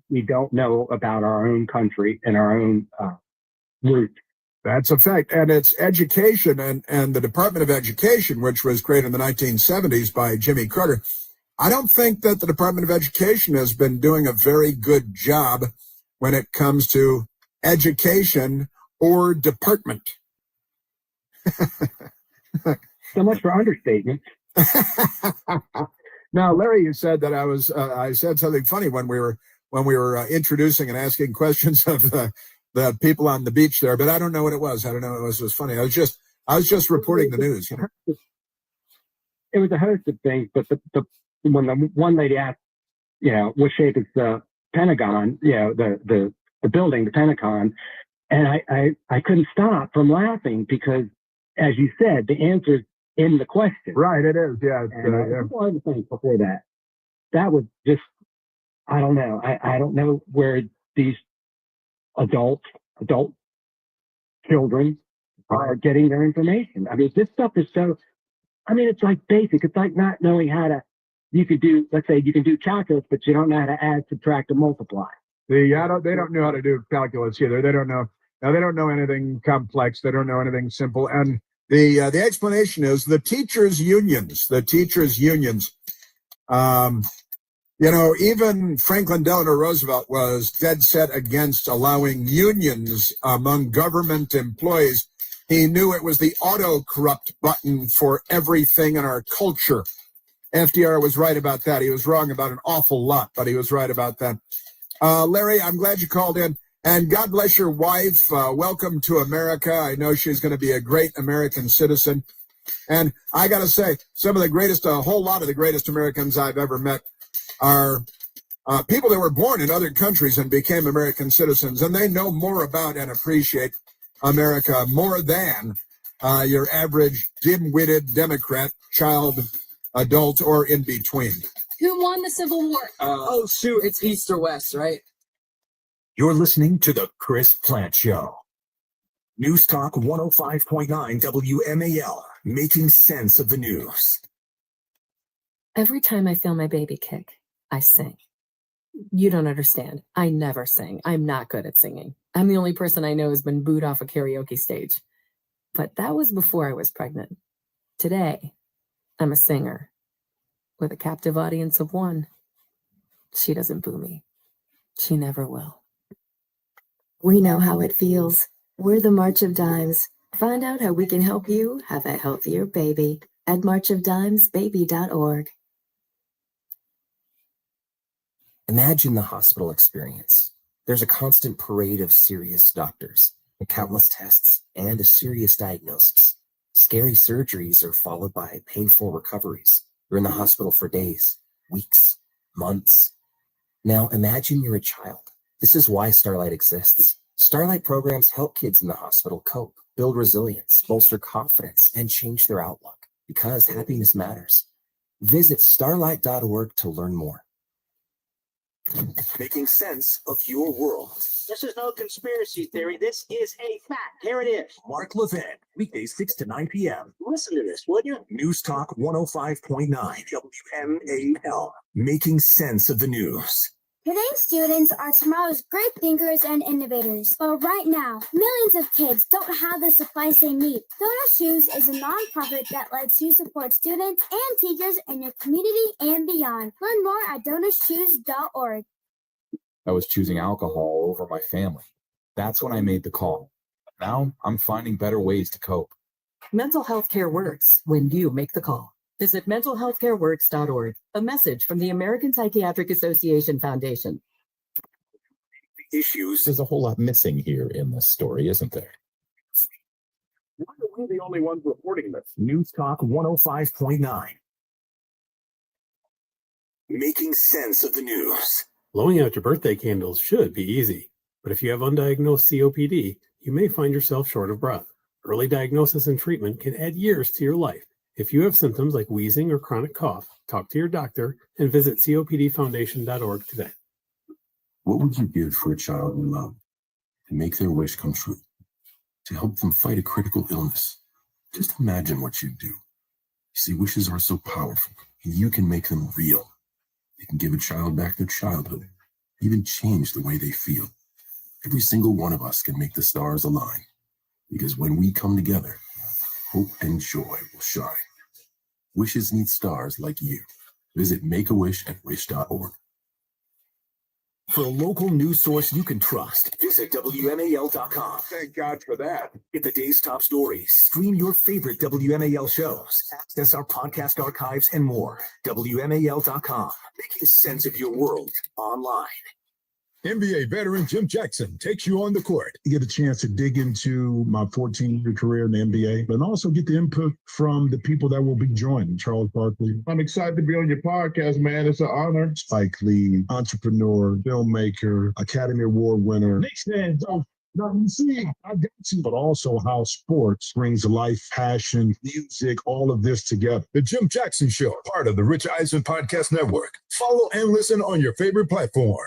we don't know about our own country and our own roots. That's a fact. And it's education and the Department of Education, which was created in the 1970s by Jimmy Carter. I don't think that the Department of Education has been doing a very good job when it comes to education or department. So much for understatement. Now, Larry, you said that I said something funny when we were introducing and asking questions of the people on the beach there, but I don't know what it was. I don't know. It was funny. I was just reporting the news. It was a host of things, but when the one lady asked, what shape is the Pentagon, the building, the Pentagon, and I couldn't stop from laughing because, as you said, the answer's in the question. Right, it is. Yeah. One of the things before that was just, I don't know. I don't know where these adult children are getting their information. I mean, this stuff is so, I mean, it's like basic. It's like not knowing how to, you could do, let's say you can do calculus, but you don't know how to add, subtract, and multiply. They don't know how to do calculus either. They don't know. Now, they don't know anything complex. They don't know anything simple. And the explanation is the teachers' unions. Even Franklin Delano Roosevelt was dead set against allowing unions among government employees. He knew it was the auto-corrupt button for everything in our culture. FDR was right about that. He was wrong about an awful lot, but he was right about that. Larry, I'm glad you called in. And God bless your wife. Welcome to America. I know she's going to be a great American citizen. And I got to say, a whole lot of the greatest Americans I've ever met are people that were born in other countries and became American citizens. And they know more about and appreciate America more than your average dim-witted Democrat, child, adult, or in between. Who won the Civil War? Oh, shoot, it's East or West, right? You're listening to The Chris Plant Show. News Talk 105.9 WMAL, making sense of the news. Every time I feel my baby kick, I sing. You don't understand. I never sing. I'm not good at singing. I'm the only person I know who's been booed off a karaoke stage. But that was before I was pregnant. Today, I'm a singer with a captive audience of one. She doesn't boo me. She never will. We know how it feels. We're the March of Dimes. Find out how we can help you have a healthier baby at marchofdimesbaby.org. Imagine the hospital experience. There's a constant parade of serious doctors, and countless tests, and a serious diagnosis. Scary surgeries are followed by painful recoveries. You're in the hospital for days, weeks, months. Now imagine you're a child. This is why Starlight exists. Starlight programs help kids in the hospital cope, build resilience, bolster confidence, and change their outlook, because happiness matters. Visit starlight.org to learn more. Making sense of your world. This is no conspiracy theory. This is a fact. Here it is. Mark Levin, weekdays 6 to 9 p.m. Listen to this, would you? News Talk 105.9 WMAL, making sense of the news. Today's students are tomorrow's great thinkers and innovators. But right now, millions of kids don't have the supplies they need. Donor Shoes is a nonprofit that lets you support students and teachers in your community and beyond. Learn more at donorshoes.org. I was choosing alcohol over my family. That's when I made the call. Now I'm finding better ways to cope. Mental health care works when you make the call. Visit mentalhealthcareworks.org. A message from the American Psychiatric Association Foundation. Issues. There's a whole lot missing here in this story, isn't there? Why are we the only ones reporting this? News Talk 105.9. Making sense of the news. Blowing out your birthday candles should be easy, but if you have undiagnosed COPD, you may find yourself short of breath. Early diagnosis and treatment can add years to your life. If you have symptoms like wheezing or chronic cough, talk to your doctor and visit copdfoundation.org today. What would you give for a child you love to make their wish come true? To help them fight a critical illness? Just imagine what you'd do. You see, wishes are so powerful, and you can make them real. You can give a child back their childhood, even change the way they feel. Every single one of us can make the stars align, because when we come together, hope and joy will shine. Wishes need stars like you. Visit makeawish@wish.org. For a local news source you can trust, visit WMAL.com. Thank God for that. Get the day's top stories, stream your favorite WMAL shows, access our podcast archives, and more. WMAL.com, making sense of your world online. NBA veteran Jim Jackson takes you on the court. You get a chance to dig into my 14-year career in the NBA, but also get the input from the people that will be joining. Charles Barkley. I'm excited to be on your podcast, man. It's an honor. Spike Lee, entrepreneur, filmmaker, Academy Award winner. Knicks fans, nothing to see. I got you. But also how sports brings life, passion, music, all of this together. The Jim Jackson Show, part of the Rich Eisen Podcast Network. Follow and listen on your favorite platform.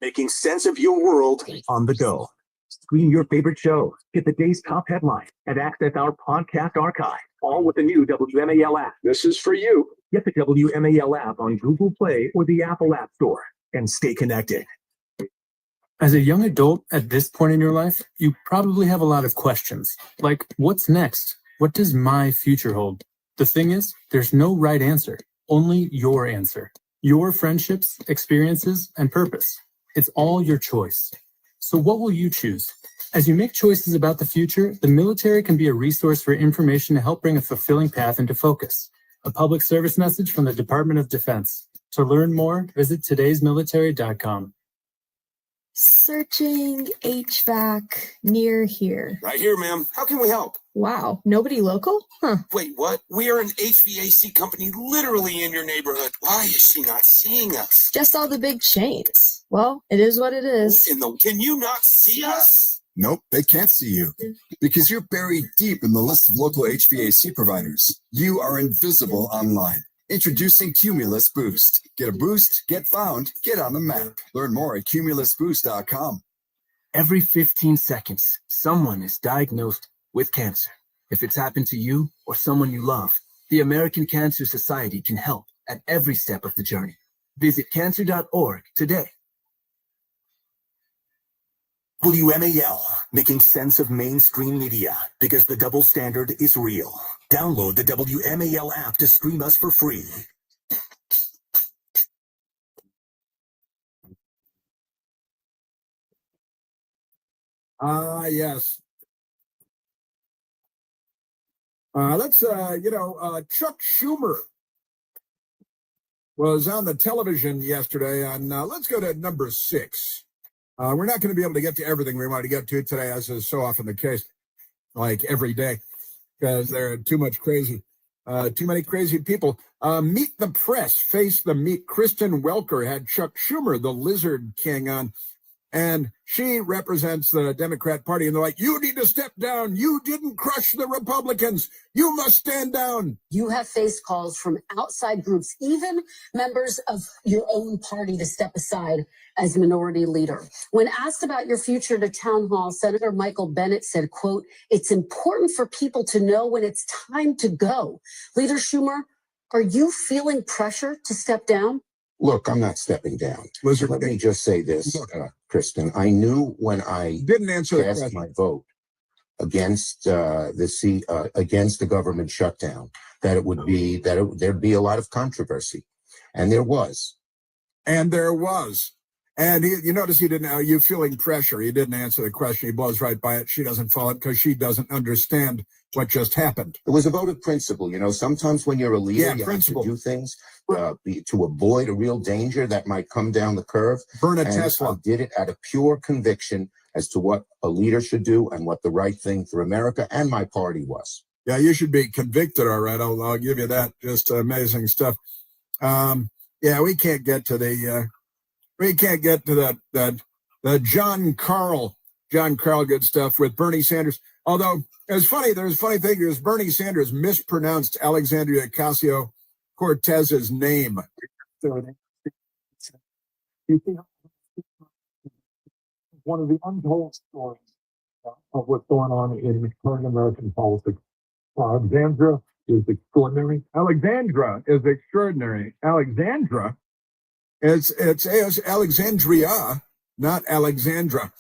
Making sense of your world on the go. Screen your favorite shows, get the day's top headlines, and access our podcast archive, all with the new WMAL app. This is for you. Get the WMAL app on Google Play or the Apple App Store and stay connected. As a young adult at this point in your life, you probably have a lot of questions, like what's next? What does my future hold? The thing is, there's no right answer, only your answer. Your friendships, experiences, and purpose. It's all your choice. So what will you choose? As you make choices about the future, the military can be a resource for information to help bring a fulfilling path into focus. A public service message from the Department of Defense. To learn more, visit todaysmilitary.com. Searching HVAC near here. Right here, ma'am. How can we help? Wow, nobody local? Huh. Wait, what? We are an HVAC company literally in your neighborhood. Why is she not seeing us? Just all the big chains. Well, it is what it is. Can you not see us? Nope, they can't see you because you're buried deep in the list of local HVAC providers. You are invisible online. Introducing Cumulus Boost. Get a boost, get found, get on the map. Learn more at cumulusboost.com. Every 15 seconds, someone is diagnosed with cancer. If it's happened to you or someone you love, the American Cancer Society can help at every step of the journey. Visit cancer.org today. WMAL, making sense of mainstream media because the double standard is real. Download the WMAL app to stream us for free. Yes. Chuck Schumer was on the television yesterday, and let's go to number 6. We're not going to be able to get to everything we want to get to today, as is so often the case, like every day, because there are too many crazy people. Meet the Press, Face the Meat. Kristen Welker had Chuck Schumer, the Lizard King, on, and she represents the Democrat Party, and they're like, you need to step down. You didn't crush the Republicans. You must stand down. You have faced calls from outside groups, even members of your own party, to step aside as minority leader. When asked about your future to town hall, Senator Michael Bennet said, quote, it's important for people to know when it's time to go. Leader Schumer, are you feeling pressure to step down? Look, I'm not stepping down. Let me just say this, Kristen. I knew when I didn't answer cast my vote against against the government shutdown that there'd be a lot of controversy, and there was. And you notice he didn't. You feeling pressure? He didn't answer the question. He blows right by it. She doesn't follow it because she doesn't understand what just happened. It was a vote of principle. Sometimes when you're a leader, you have to do things to avoid a real danger that might come down the curve. Burn a Tesla. I did it out of pure conviction as to what a leader should do and what the right thing for America and my party was. Yeah, you should be convicted, all right. I'll give you that. Just amazing stuff. We can't get to the John Carl good stuff with Bernie Sanders. Although there's a funny thing is Bernie Sanders mispronounced Alexandria Ocasio-Cortez's name. One of the untold stories of what's going on in current American politics. Alexandra is extraordinary. Alexandra, it's Alexandria, not Alexandra.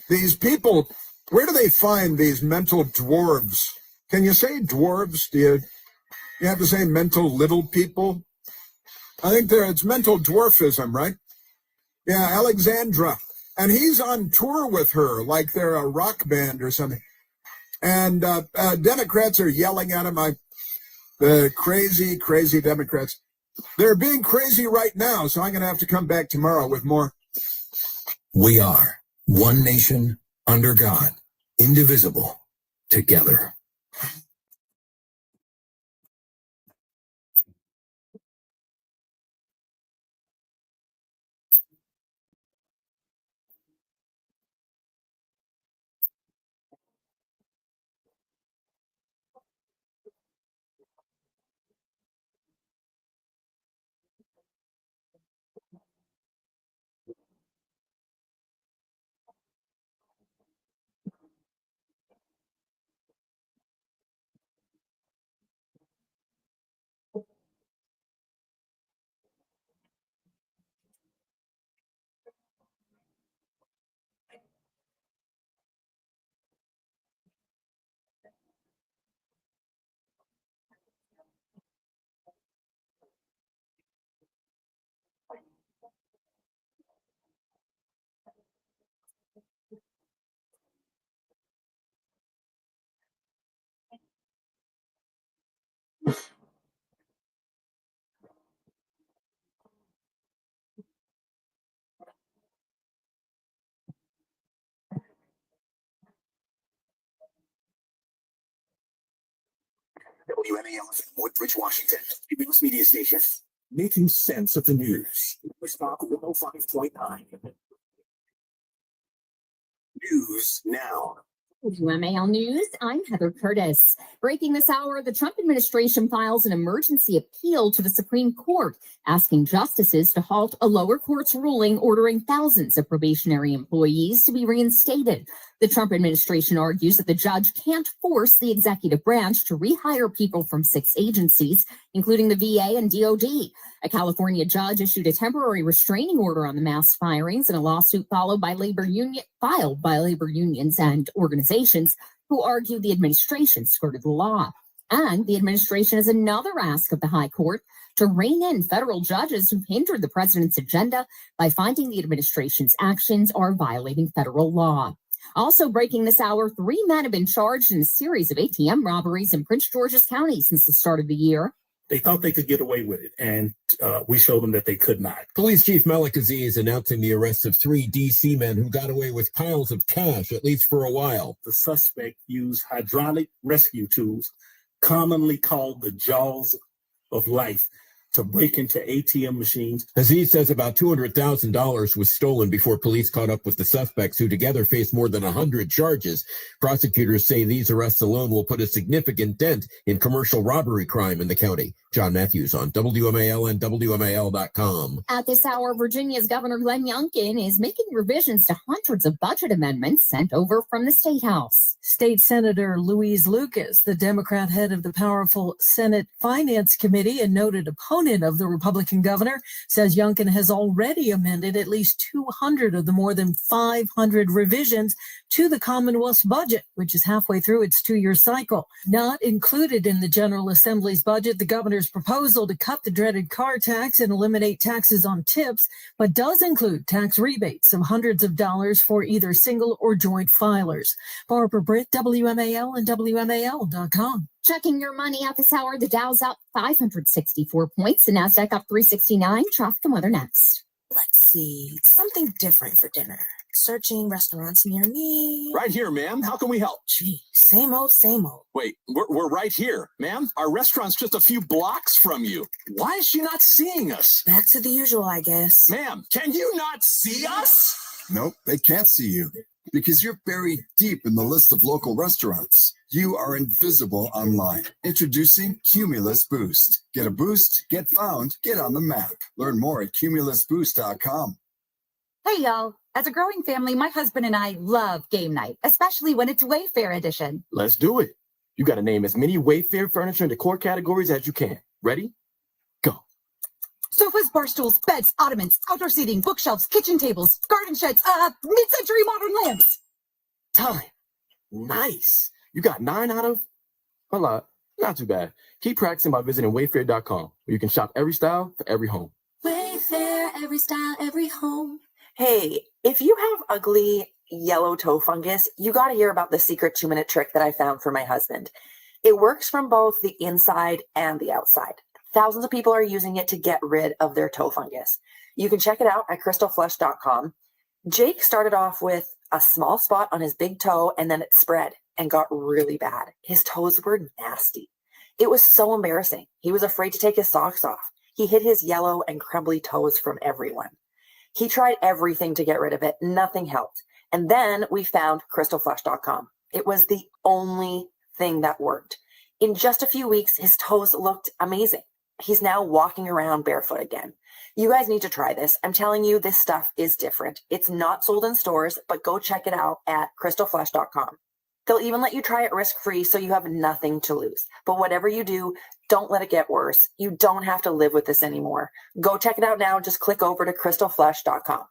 These people, where do they find these mental dwarves? Can you say dwarves? Do you have to say mental little people? I think it's mental dwarfism, right? Yeah, Alexandra. And he's on tour with her like they're a rock band or something. And Democrats are yelling at him. The crazy, crazy Democrats. They're being crazy right now, so I'm going to have to come back tomorrow with more. We are one nation under God, indivisible, together. WMAL FM, Woodbridge, Washington. The news media station. Making sense of the news. Stock 105.9. News now. WMAL News, I'm Heather Curtis. Breaking this hour, the Trump administration files an emergency appeal to the Supreme Court, asking justices to halt a lower court's ruling ordering thousands of probationary employees to be reinstated. The Trump administration argues that the judge can't force the executive branch to rehire people from 6 agencies, including the VA and DOD. A California judge issued a temporary restraining order on the mass firings in a lawsuit filed by labor unions and organizations who argue the administration skirted the law. And the administration has another ask of the High Court to rein in federal judges who hindered the president's agenda by finding the administration's actions are violating federal law. Also breaking this hour, 3 men have been charged in a series of ATM robberies in Prince George's County since the start of the year. They thought they could get away with it, and we showed them that they could not. Police Chief Malik Aziz announcing the arrest of 3 D.C. men who got away with piles of cash, at least for a while. The suspect used hydraulic rescue tools, commonly called the jaws of life, to break into ATM machines. Aziz says about $200,000 was stolen before police caught up with the suspects, who together face more than 100 charges. Prosecutors say these arrests alone will put a significant dent in commercial robbery crime in the county. John Matthews on WMAL and WMAL.com. At this hour, Virginia's Governor Glenn Youngkin is making revisions to hundreds of budget amendments sent over from the State House. State Senator Louise Lucas, the Democrat head of the powerful Senate Finance Committee and noted opponent of the Republican governor, says Youngkin has already amended at least 200 of the more than 500 revisions to the Commonwealth's budget, which is halfway through its 2-year cycle. Not included in the General Assembly's budget, the governor's proposal to cut the dreaded car tax and eliminate taxes on tips, but does include tax rebates of hundreds of dollars for either single or joint filers. Barbara Britt, WMAL and WMAL.com. Checking your money at this hour, the Dow's up 564 points, the NASDAQ up 369. Traffic and weather next. Let's see, something different for dinner. Searching restaurants near me. Right here, ma'am. How can we help? Gee, same old, same old. Wait, we're right here, ma'am. Our restaurant's just a few blocks from you. Why is she not seeing us? Back to the usual, I guess. Ma'am, can you not see us? Nope, they can't see you because you're buried deep in the list of local restaurants. You are invisible online. Introducing Cumulus Boost. Get a boost, get found, get on the map. Learn more at cumulusboost.com. Hey, y'all. As a growing family, my husband and I love game night, especially when it's Wayfair edition. Let's do it. You got to name as many Wayfair furniture and decor categories as you can. Ready? Go. Sofas, bar stools, beds, ottomans, outdoor seating, bookshelves, kitchen tables, garden sheds, mid-century modern lamps. Time. Nice. You got 9 out of a lot. Not too bad. Keep practicing by visiting wayfair.com, where you can shop every style for every home. Wayfair, every style, every home. Hey, if you have ugly yellow toe fungus, you got to hear about the secret 2-minute trick that I found for my husband. It works from both the inside and the outside. Thousands of people are using it to get rid of their toe fungus. You can check it out at crystalflush.com. Jake started off with a small spot on his big toe, and then it spread and got really bad. His toes were nasty. It was so embarrassing. He was afraid to take his socks off. He hid his yellow and crumbly toes from everyone. He tried everything to get rid of it. Nothing helped. And then we found crystalflush.com. It was the only thing that worked. In just a few weeks, his toes looked amazing. He's now walking around barefoot again. You guys need to try this. I'm telling you, this stuff is different. It's not sold in stores, but go check it out at crystalflush.com. They'll even let you try it risk-free, so you have nothing to lose. But whatever you do, don't let it get worse. You don't have to live with this anymore. Go check it out now. Just click over to crystalflush.com.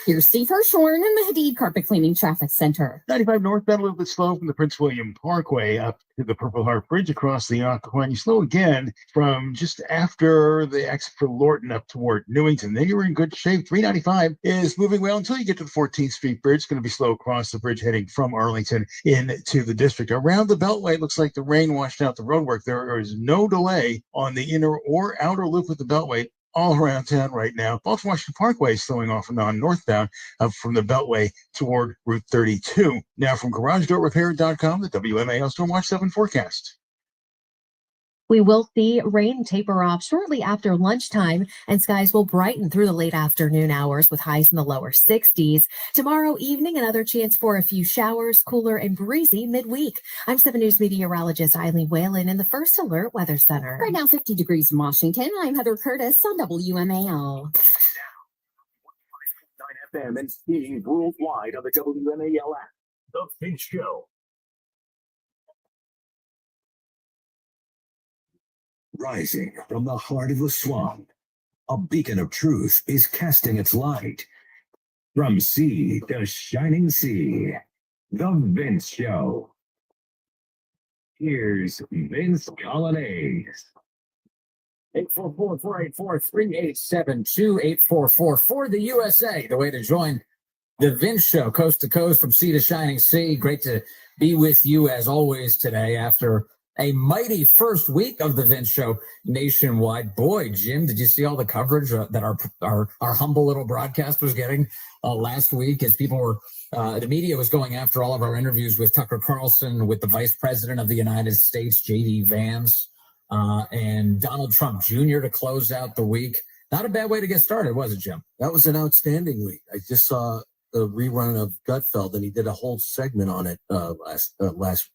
Here's Steve Hirschhorn in the Hadid Carpet Cleaning Traffic Center. 95 northbound, a little bit slow from the Prince William Parkway up to the Purple Heart Bridge across the Occoquan. You slow again from just after the exit for Lorton up toward Newington. Then you're in good shape. 395 is moving well until you get to the 14th Street Bridge. It's going to be slow across the bridge heading from Arlington into the district. Around the Beltway, it looks like the rain washed out the roadwork. There is no delay on the inner or outer loop of the Beltway. all around town right now. Both Washington Parkway is slowing off and on northbound from the Beltway toward Route 32. Now from GarageDoorRepair.com, the WMAL Stormwatch 7 forecast. We will see rain taper off shortly after lunchtime, and skies will brighten through the late afternoon hours with highs in the lower 60s. Tomorrow evening, another chance for a few showers, cooler and breezy midweek. I'm 7 News meteorologist Eileen Whalen in the First Alert Weather Center. Right now, 50 degrees in Washington. I'm Heather Curtis on WMAL. 9 FM and streaming worldwide on the WMAL app. The Finch Show. Rising from the heart of the swamp, a beacon of truth is casting its light. From sea to shining sea, The Vince Show. Here's Vince Colonnese. 844-484-3872, 844 for the USA. The way to join The Vince Show, coast to coast, from sea to shining sea. Great to be with you as always today after a mighty first week of The Vince Show nationwide. Boy, Jim, did you see all the coverage that our humble little broadcast was getting last week as people were, the media was going after all of our interviews with Tucker Carlson, with the Vice President of the United States, J.D. Vance, and Donald Trump Jr. to close out the week. Not a bad way to get started, was it, Jim? That was an outstanding week. I just saw a rerun of Gutfeld, and he did a whole segment on it last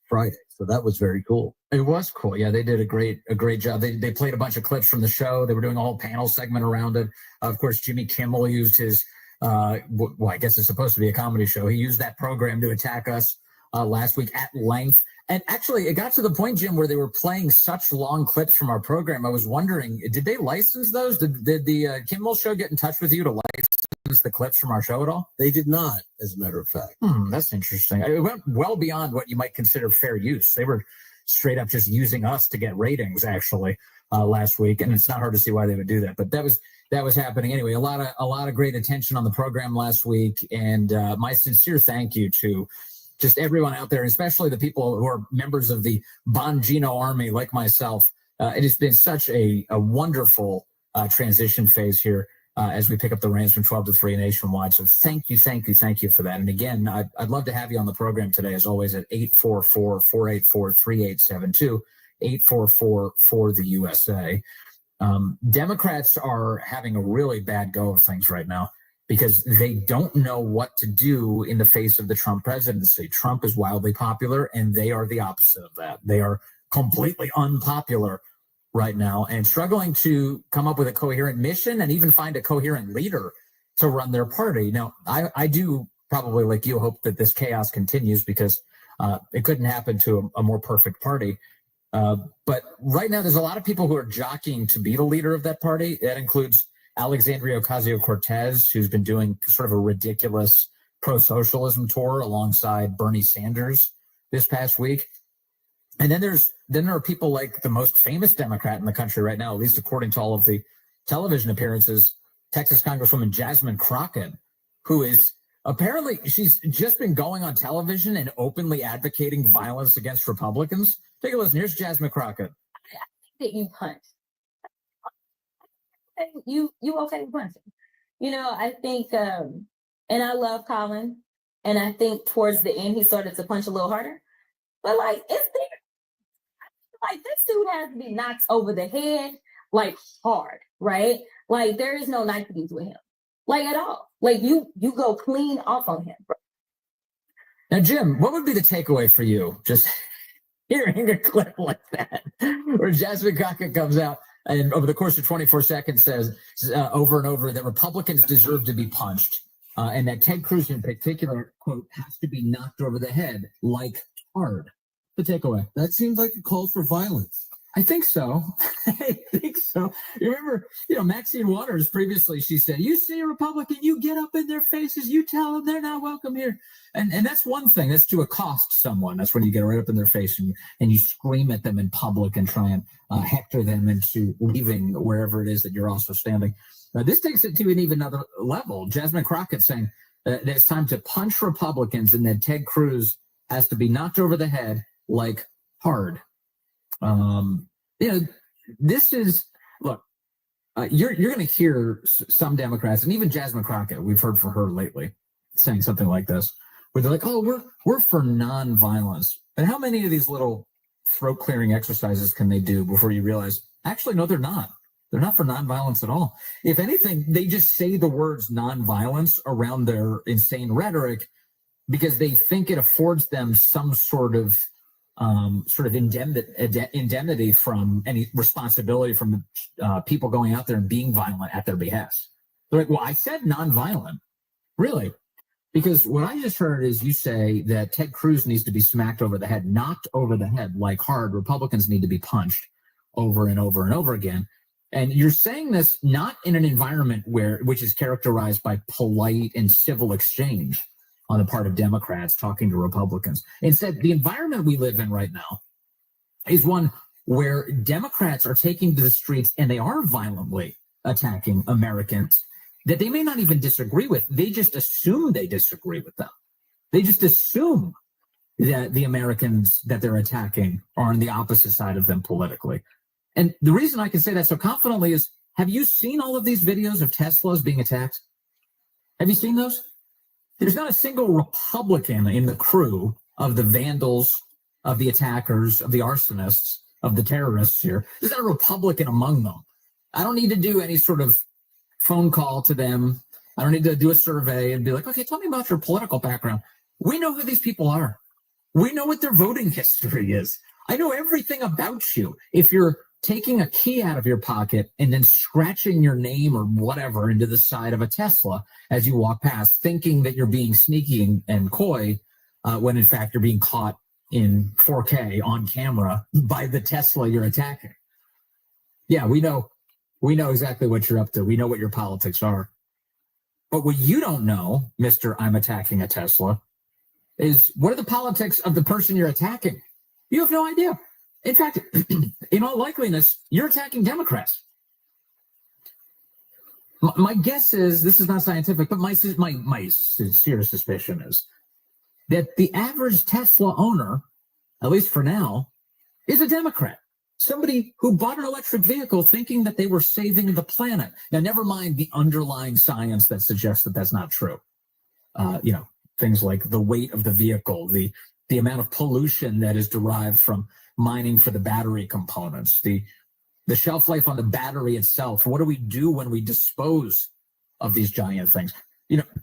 Friday. So that was very cool. It was cool. Yeah, they did a great job. They played a bunch of clips from the show. They were doing a whole panel segment around it. Of course, Jimmy Kimmel used his, I guess it's supposed to be a comedy show. He used that program to attack us last week at length. And actually, it got to the point, Jim, where they were playing such long clips from our program. I was wondering, did they license those? Did the Kimmel show get in touch with you to license the clips from our show at all? They did not, as a matter of fact. That's interesting. It went well beyond what you might consider fair use. They were straight up just using us to get ratings, actually, last week. And it's not hard to see why they would do that. But that was happening anyway. A lot of great attention on the program last week. And my sincere thank you to just everyone out there, especially the people who are members of the Bongino Army like myself. It has been such a wonderful transition phase here as we pick up the reins from 12 to 3 nationwide. So thank you for that. And again, I'd love to have you on the program today, as always, at 844-484-3872, 844 for the USA. Democrats are having a really bad go of things right now, because they don't know what to do in the face of the Trump presidency. Trump is wildly popular, and they are the opposite of that. They are completely unpopular right now and struggling to come up with a coherent mission and even find a coherent leader to run their party. Now, I do probably, like you, hope that this chaos continues, because it couldn't happen to a more perfect party. But right now, there's a lot of people who are jockeying to be the leader of that party. That includes Alexandria Ocasio-Cortez, who's been doing sort of a ridiculous pro-socialism tour alongside Bernie Sanders this past week. And then there are people like the most famous Democrat in the country right now, at least according to all of the television appearances, Texas Congresswoman Jasmine Crockett, who is apparently, she's just been going on television and openly advocating violence against Republicans. Take a listen. Here's Jasmine Crockett. That you punch. You okay with punching? I think, and I love Colin, and I think towards the end he started to punch a little harder. But this dude has to be knocked over the head hard, right? There is no niceties with him, at all. You go clean off on him. Now, Jim, what would be the takeaway for you just hearing a clip like that, where Jasmine Crockett comes out and over the course of 24 seconds says over and over that Republicans deserve to be punched, and that Ted Cruz in particular, quote, has to be knocked over the head hard? The takeaway. That seems like a call for violence. I think so. I think so. You remember, Maxine Waters previously, she said, you see a Republican, you get up in their faces, you tell them they're not welcome here. And that's one thing. That's to accost someone. That's when you get right up in their face and you scream at them in public and try and hector them into leaving wherever it is that you're also standing. This takes it to an even another level. Jasmine Crockett saying that it's time to punch Republicans and that Ted Cruz has to be knocked over the head hard. This is, look, you're going to hear some Democrats, and even Jasmine Crockett, we've heard from her lately, saying something like this, where they're like, "Oh, we're for nonviolence." And how many of these little throat clearing exercises can they do before you realize, actually, no, they're not. They're not for nonviolence at all. If anything, they just say the words nonviolence around their insane rhetoric because they think it affords them some sort of indemnity from any responsibility from people going out there and being violent at their behest. They're like, well, I said nonviolent. Really? Because what I just heard is you say that Ted Cruz needs to be smacked over the head, knocked over the head like hard. Republicans need to be punched over and over and over again. And you're saying this not in an environment which is characterized by polite and civil exchange on the part of Democrats talking to Republicans. Instead, the environment we live in right now is one where Democrats are taking to the streets and they are violently attacking Americans that they may not even disagree with. They just assume they disagree with them. They just assume that the Americans that they're attacking are on the opposite side of them politically. And the reason I can say that so confidently is, have you seen all of these videos of Teslas being attacked? Have you seen those? There's not a single Republican in the crew of the vandals, of the attackers, of the arsonists, of the terrorists here. There's not a Republican among them. I don't need to do any sort of phone call to them. I don't need to do a survey and be like, okay, tell me about your political background. We know who these people are. We know what their voting history is. I know everything about you. If you're taking a key out of your pocket and then scratching your name or whatever into the side of a Tesla as you walk past, thinking that you're being sneaky and coy, when in fact you're being caught in 4K on camera by the Tesla you're attacking. Yeah, we know exactly what you're up to. We know what your politics are. But what you don't know, Mr. I'm attacking a Tesla, is what are the politics of the person you're attacking? You have no idea. In fact, in all likeliness, you're attacking Democrats. My guess is, this is not scientific, but my sincere suspicion is that the average Tesla owner, at least for now, is a Democrat. Somebody who bought an electric vehicle thinking that they were saving the planet. Now, never mind the underlying science that suggests that that's not true. Things like the weight of the vehicle, the amount of pollution that is derived from mining for the battery components, the shelf life on the battery itself. What do we do when we dispose of these giant things?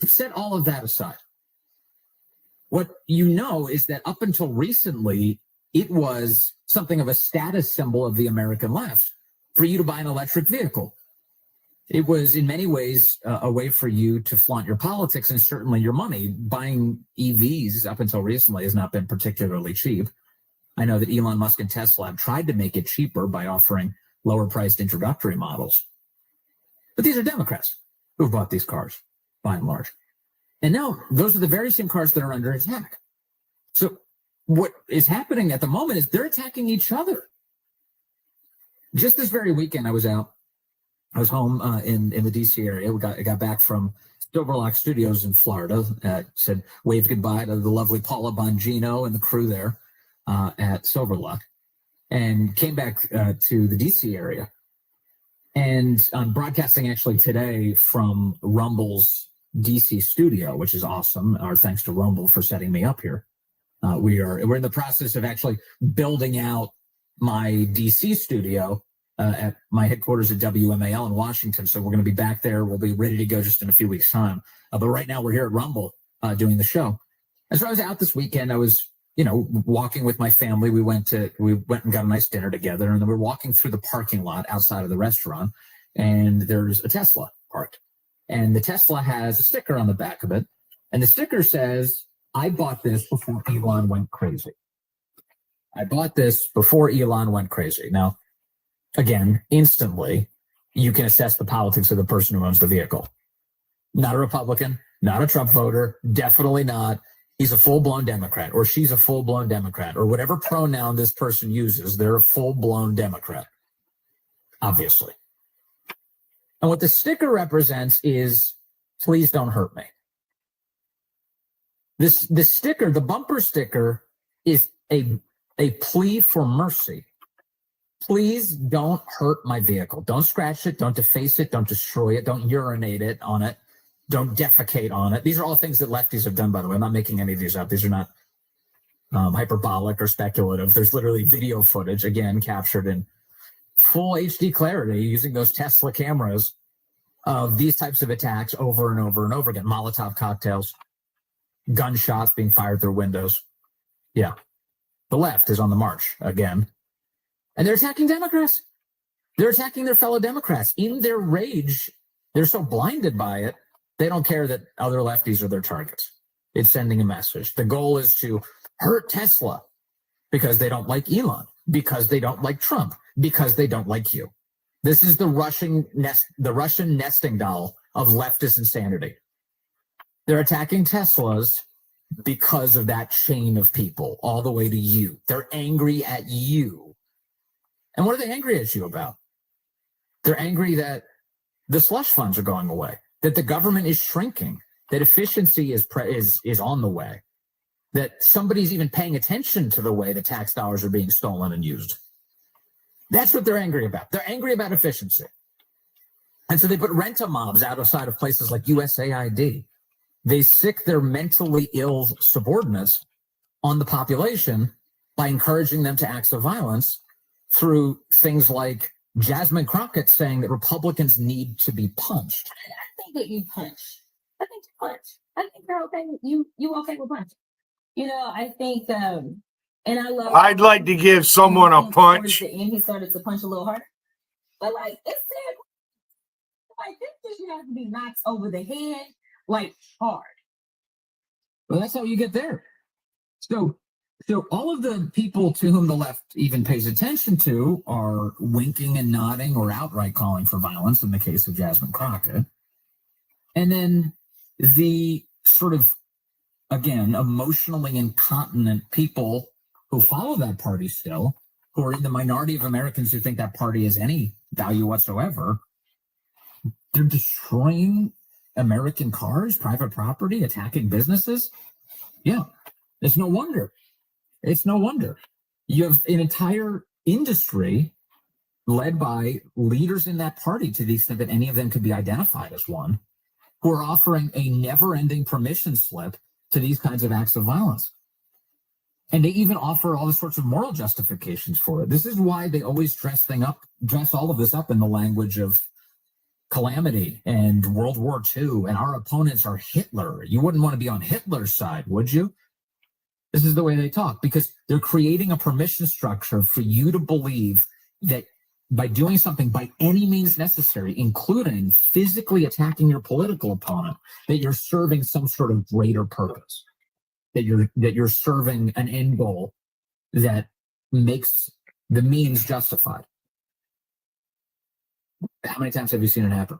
Set all of that aside. What you know is that up until recently, it was something of a status symbol of the American left for you to buy an electric vehicle. It was in many ways a way for you to flaunt your politics and certainly your money. Buying EVs up until recently has not been particularly cheap. I know that Elon Musk and Tesla have tried to make it cheaper by offering lower priced introductory models. But these are Democrats who've bought these cars, by and large. And now those are the very same cars that are under attack. So what is happening at the moment is they're attacking each other. Just this very weekend, I was home in the DC area. I got back from Silverlock Studios in Florida. Said wave goodbye to the lovely Paula Bongino and the crew there at Silverlock, and came back to the DC area. And I'm broadcasting actually today from Rumble's DC studio, which is awesome. Our thanks to Rumble for setting me up here. We're in the process of actually building out my DC studio at my headquarters at WMAL in Washington. So we're going to be back there. We'll be ready to go just in a few weeks' time. But right now we're here at Rumble doing the show. And so I was out this weekend. I was, walking with my family. We went and got a nice dinner together. And then we're walking through the parking lot outside of the restaurant. And there's a Tesla parked. And the Tesla has a sticker on the back of it. And the sticker says, I bought this before Elon went crazy. I bought this before Elon went crazy. Now, again, instantly, you can assess the politics of the person who owns the vehicle. Not a Republican, not a Trump voter, definitely not. He's a full-blown Democrat, or she's a full-blown Democrat, or whatever pronoun this person uses, they're a full-blown Democrat, obviously. And what the sticker represents is, please don't hurt me. The sticker, the bumper sticker, is a plea for mercy. Please don't hurt my vehicle. Don't scratch it. Don't deface it. Don't destroy it. Don't urinate it on it. Don't defecate on it. These are all things that lefties have done, by the way. I'm not making any of these up. These are not hyperbolic or speculative. There's literally video footage, again, captured in full HD clarity using those Tesla cameras of these types of attacks over and over and over again. Molotov cocktails, gunshots being fired through windows. Yeah. The left is on the march again. And they're attacking Democrats. They're attacking their fellow Democrats. In their rage, they're so blinded by it, they don't care that other lefties are their targets. It's sending a message. The goal is to hurt Tesla because they don't like Elon, because they don't like Trump, because they don't like you. This is the Russian nesting doll of leftist insanity. They're attacking Teslas because of that chain of people all the way to you. They're angry at you. And what are they angry at you about? They're angry that the slush funds are going away, that the government is shrinking, that efficiency is on the way, that somebody's even paying attention to the way the tax dollars are being stolen and used. That's what they're angry about. They're angry about efficiency. And so they put rent-a-mobs outside of places like USAID. They sick their mentally ill subordinates on the population by encouraging them to acts of violence through things like Jasmine Crockett saying that Republicans need to be punched. I think that you punch. I think you punch. I think you're okay. You okay with punching? You know, I think, and I love. I'd like to give someone a punch. Towards the end, he started to punch a little harder, but like it said, like this just has to be knocked over the head, like hard. Well, that's how you get there. So all of the people to whom the left even pays attention to are winking and nodding or outright calling for violence in the case of Jasmine Crockett. And then the sort of, again, emotionally incontinent people who follow that party still, who are in the minority of Americans who think that party has any value whatsoever, they're destroying American cars, private property, attacking businesses. Yeah, it's no wonder. It's no wonder. You have an entire industry led by leaders in that party, to the extent that any of them could be identified as one, who are offering a never-ending permission slip to these kinds of acts of violence. And they even offer all sorts of moral justifications for it. This is why they always dress all of this up in the language of calamity and World War II, and our opponents are Hitler. You wouldn't want to be on Hitler's side, would you? This is the way they talk, because they're creating a permission structure for you to believe that by doing something by any means necessary, including physically attacking your political opponent, that you're serving some sort of greater purpose, that you're serving an end goal that makes the means justified. How many times have you seen it happen?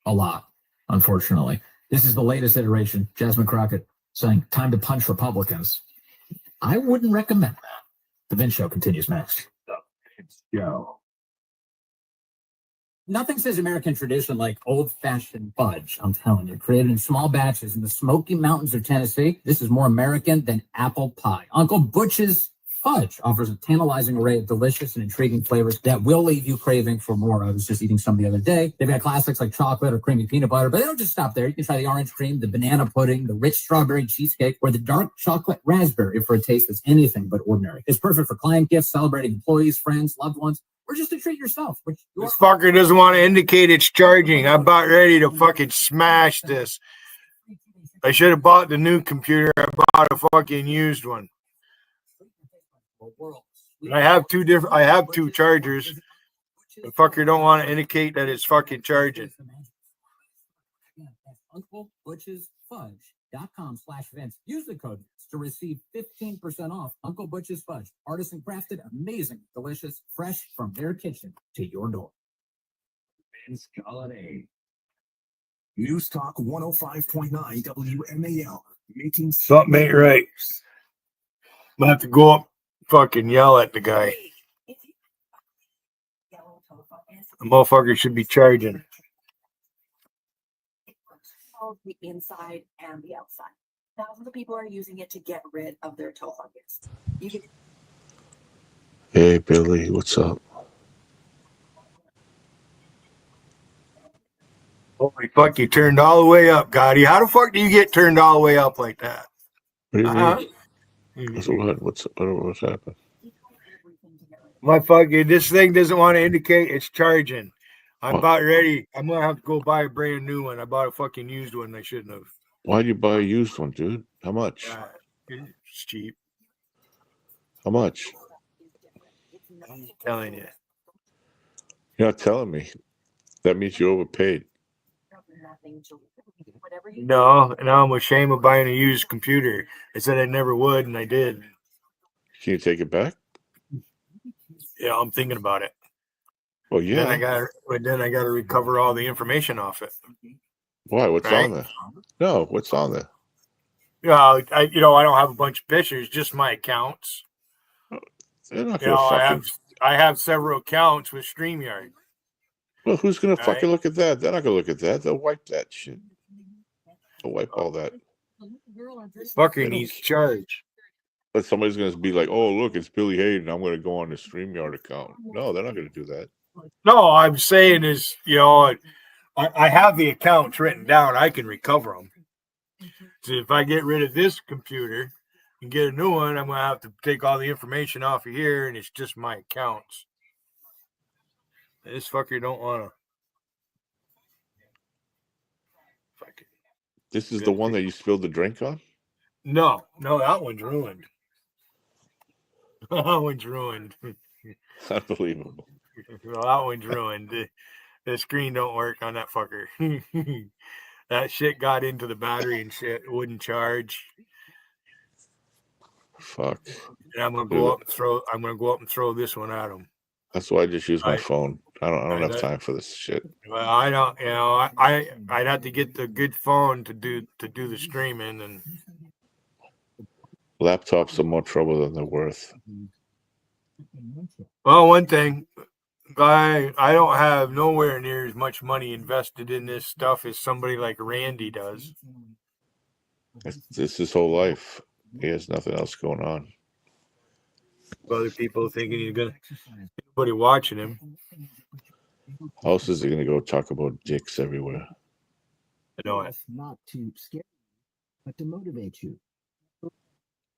A lot, unfortunately. This is the latest iteration. Jasmine Crockett saying, time to punch Republicans. I wouldn't recommend that. The Vince Show continues next. The Vince Show. Nothing says American tradition like old-fashioned fudge, I'm telling you. Created in small batches in the Smoky Mountains of Tennessee, this is more American than apple pie. Uncle Butch's Fudge offers a tantalizing array of delicious and intriguing flavors that will leave you craving for more. I was just eating some the other day. They've got classics like chocolate or creamy peanut butter, but they don't just stop there. You can try the orange cream, the banana pudding, the rich strawberry cheesecake, or the dark chocolate raspberry for a taste that's anything but ordinary. It's perfect for client gifts, celebrating employees, friends, loved ones, or just to treat yourself. This fucker doesn't want to indicate it's charging. I'm about ready to fucking smash this. I should have bought the new computer. I bought a fucking used one. I have two chargers. The fucker don't want to indicate that it's fucking charging. UncleButch'sFudge.com/Vince. Use the code to receive 15% off Uncle Butch's Fudge. Artisan crafted, amazing, delicious, fresh from their kitchen to your door. Vince Holiday. News Talk 105.9 WMAL. Making something ain't right. I'm gonna have to go up, fucking yell at the guy. The motherfucker should be charging. Both the inside and the outside. Thousands of people are using it to get rid of their toe fungus. You can. Hey Billy, what's up? Holy fuck, you turned all the way up, Gotti. How the fuck do you get turned all the way up like that? What do you Uh-huh. mean? What's happened? My fucking, this thing doesn't want to indicate it's charging. I'm What? about ready. I'm going to have to go buy a brand new one. I bought a fucking used one. I shouldn't have. Why'd you buy a used one, dude? How much? It's cheap. How much? I'm telling you. You're not telling me. That means you overpaid. No, now I'm ashamed of buying a used computer. I said I never would, and I did. Can you take it back? Yeah, I'm thinking about it. Oh yeah. Then I got to recover all the information off it. Why? What's Right? on there? No, what's on there? Yeah, I don't have a bunch of pictures, just my accounts. They're not gonna fucking. I have several accounts with StreamYard. Well, who's gonna Right. fucking look at that? They're not gonna look at that. They'll wipe that shit. They'll wipe all that. Fucker needs charge. But somebody's gonna be like, "Oh, look, it's Billy Hayden. I'm gonna go on the StreamYard account." No, they're not gonna do that. No, I'm saying is, I have the accounts written down. I can recover them. So if I get rid of this computer and get a new one, I'm going to have to take all the information off of here, and it's just my accounts. This fucker don't want to. This is the one that you spilled the drink on? No, that one's ruined. That one's ruined. Unbelievable. Well, that one's ruined. The screen don't work on that fucker. That shit got into the battery and shit. It wouldn't charge. Fuck. And I'm gonna go up and throw this one at him. That's why I just use my phone. I don't have time for this shit. Well, I don't. I'd have to get the good phone to do the streaming, and Laptops are more trouble than they're worth. well, one thing, I don't have nowhere near as much money invested in this stuff as somebody like Randy does. It's his whole life. He has nothing else going on. Other people thinking he's gonna. Anybody watching him? How else is he gonna go talk about dicks everywhere? I know it. Not to scare you, but to motivate you.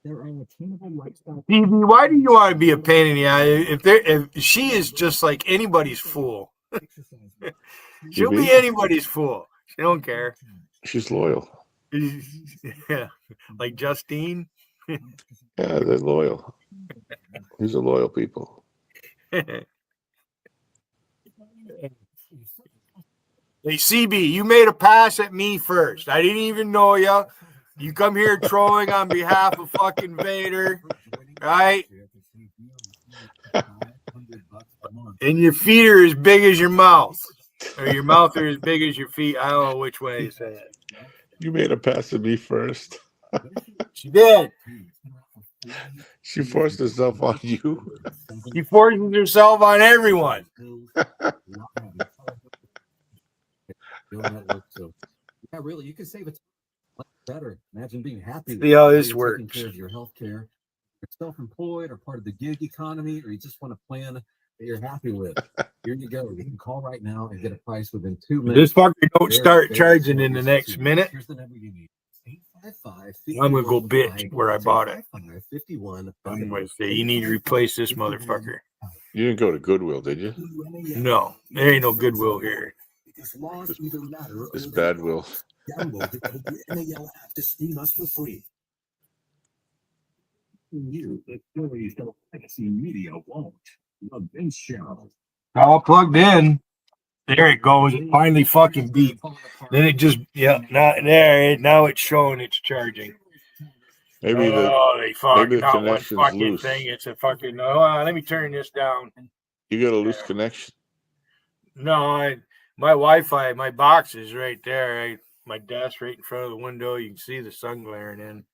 There are attainable lifestyle. Stevie, why do you want to be a pain in the eye? If she is just like anybody's fool, she'll be anybody's fool. She don't care. She's loyal. Yeah, like Justine. Yeah, they're loyal. These are loyal people. Hey, CB, you made a pass at me first. I didn't even know you. You come here trolling on behalf of fucking Vader, right? And your feet are as big as your mouth. Or your mouth are as big as your feet. I don't know which way you say it. You made a pass at me first. She did. She forced herself on you. She forces herself on everyone. Yeah, really, you can save it better. Imagine being happy. See how this taking works. care of your health care. You're self-employed or part of the gig economy, or you just want a plan that you're happy with. Here you go. You can call right now and get a price within 2 minutes. This fucker don't start charging in the next minute. Here's the number you need. I'm gonna go bitch where I bought it. 51. I'm gonna say you need to replace this motherfucker. You didn't go to Goodwill, did you? No, there ain't no Goodwill here. It's bad will. Download the WNAL app to stream us for free. You, the stories that legacy media won't. The Vince Show. All plugged in. There it goes. It finally fucking beat. Then it just now it's showing it's charging. Maybe the connection's fucking loose. thing. It's a fucking. Let me turn this down. You got a loose connection. No, my Wi-Fi, my box is right there. My desk right in front of the window. You can see the sun glaring in.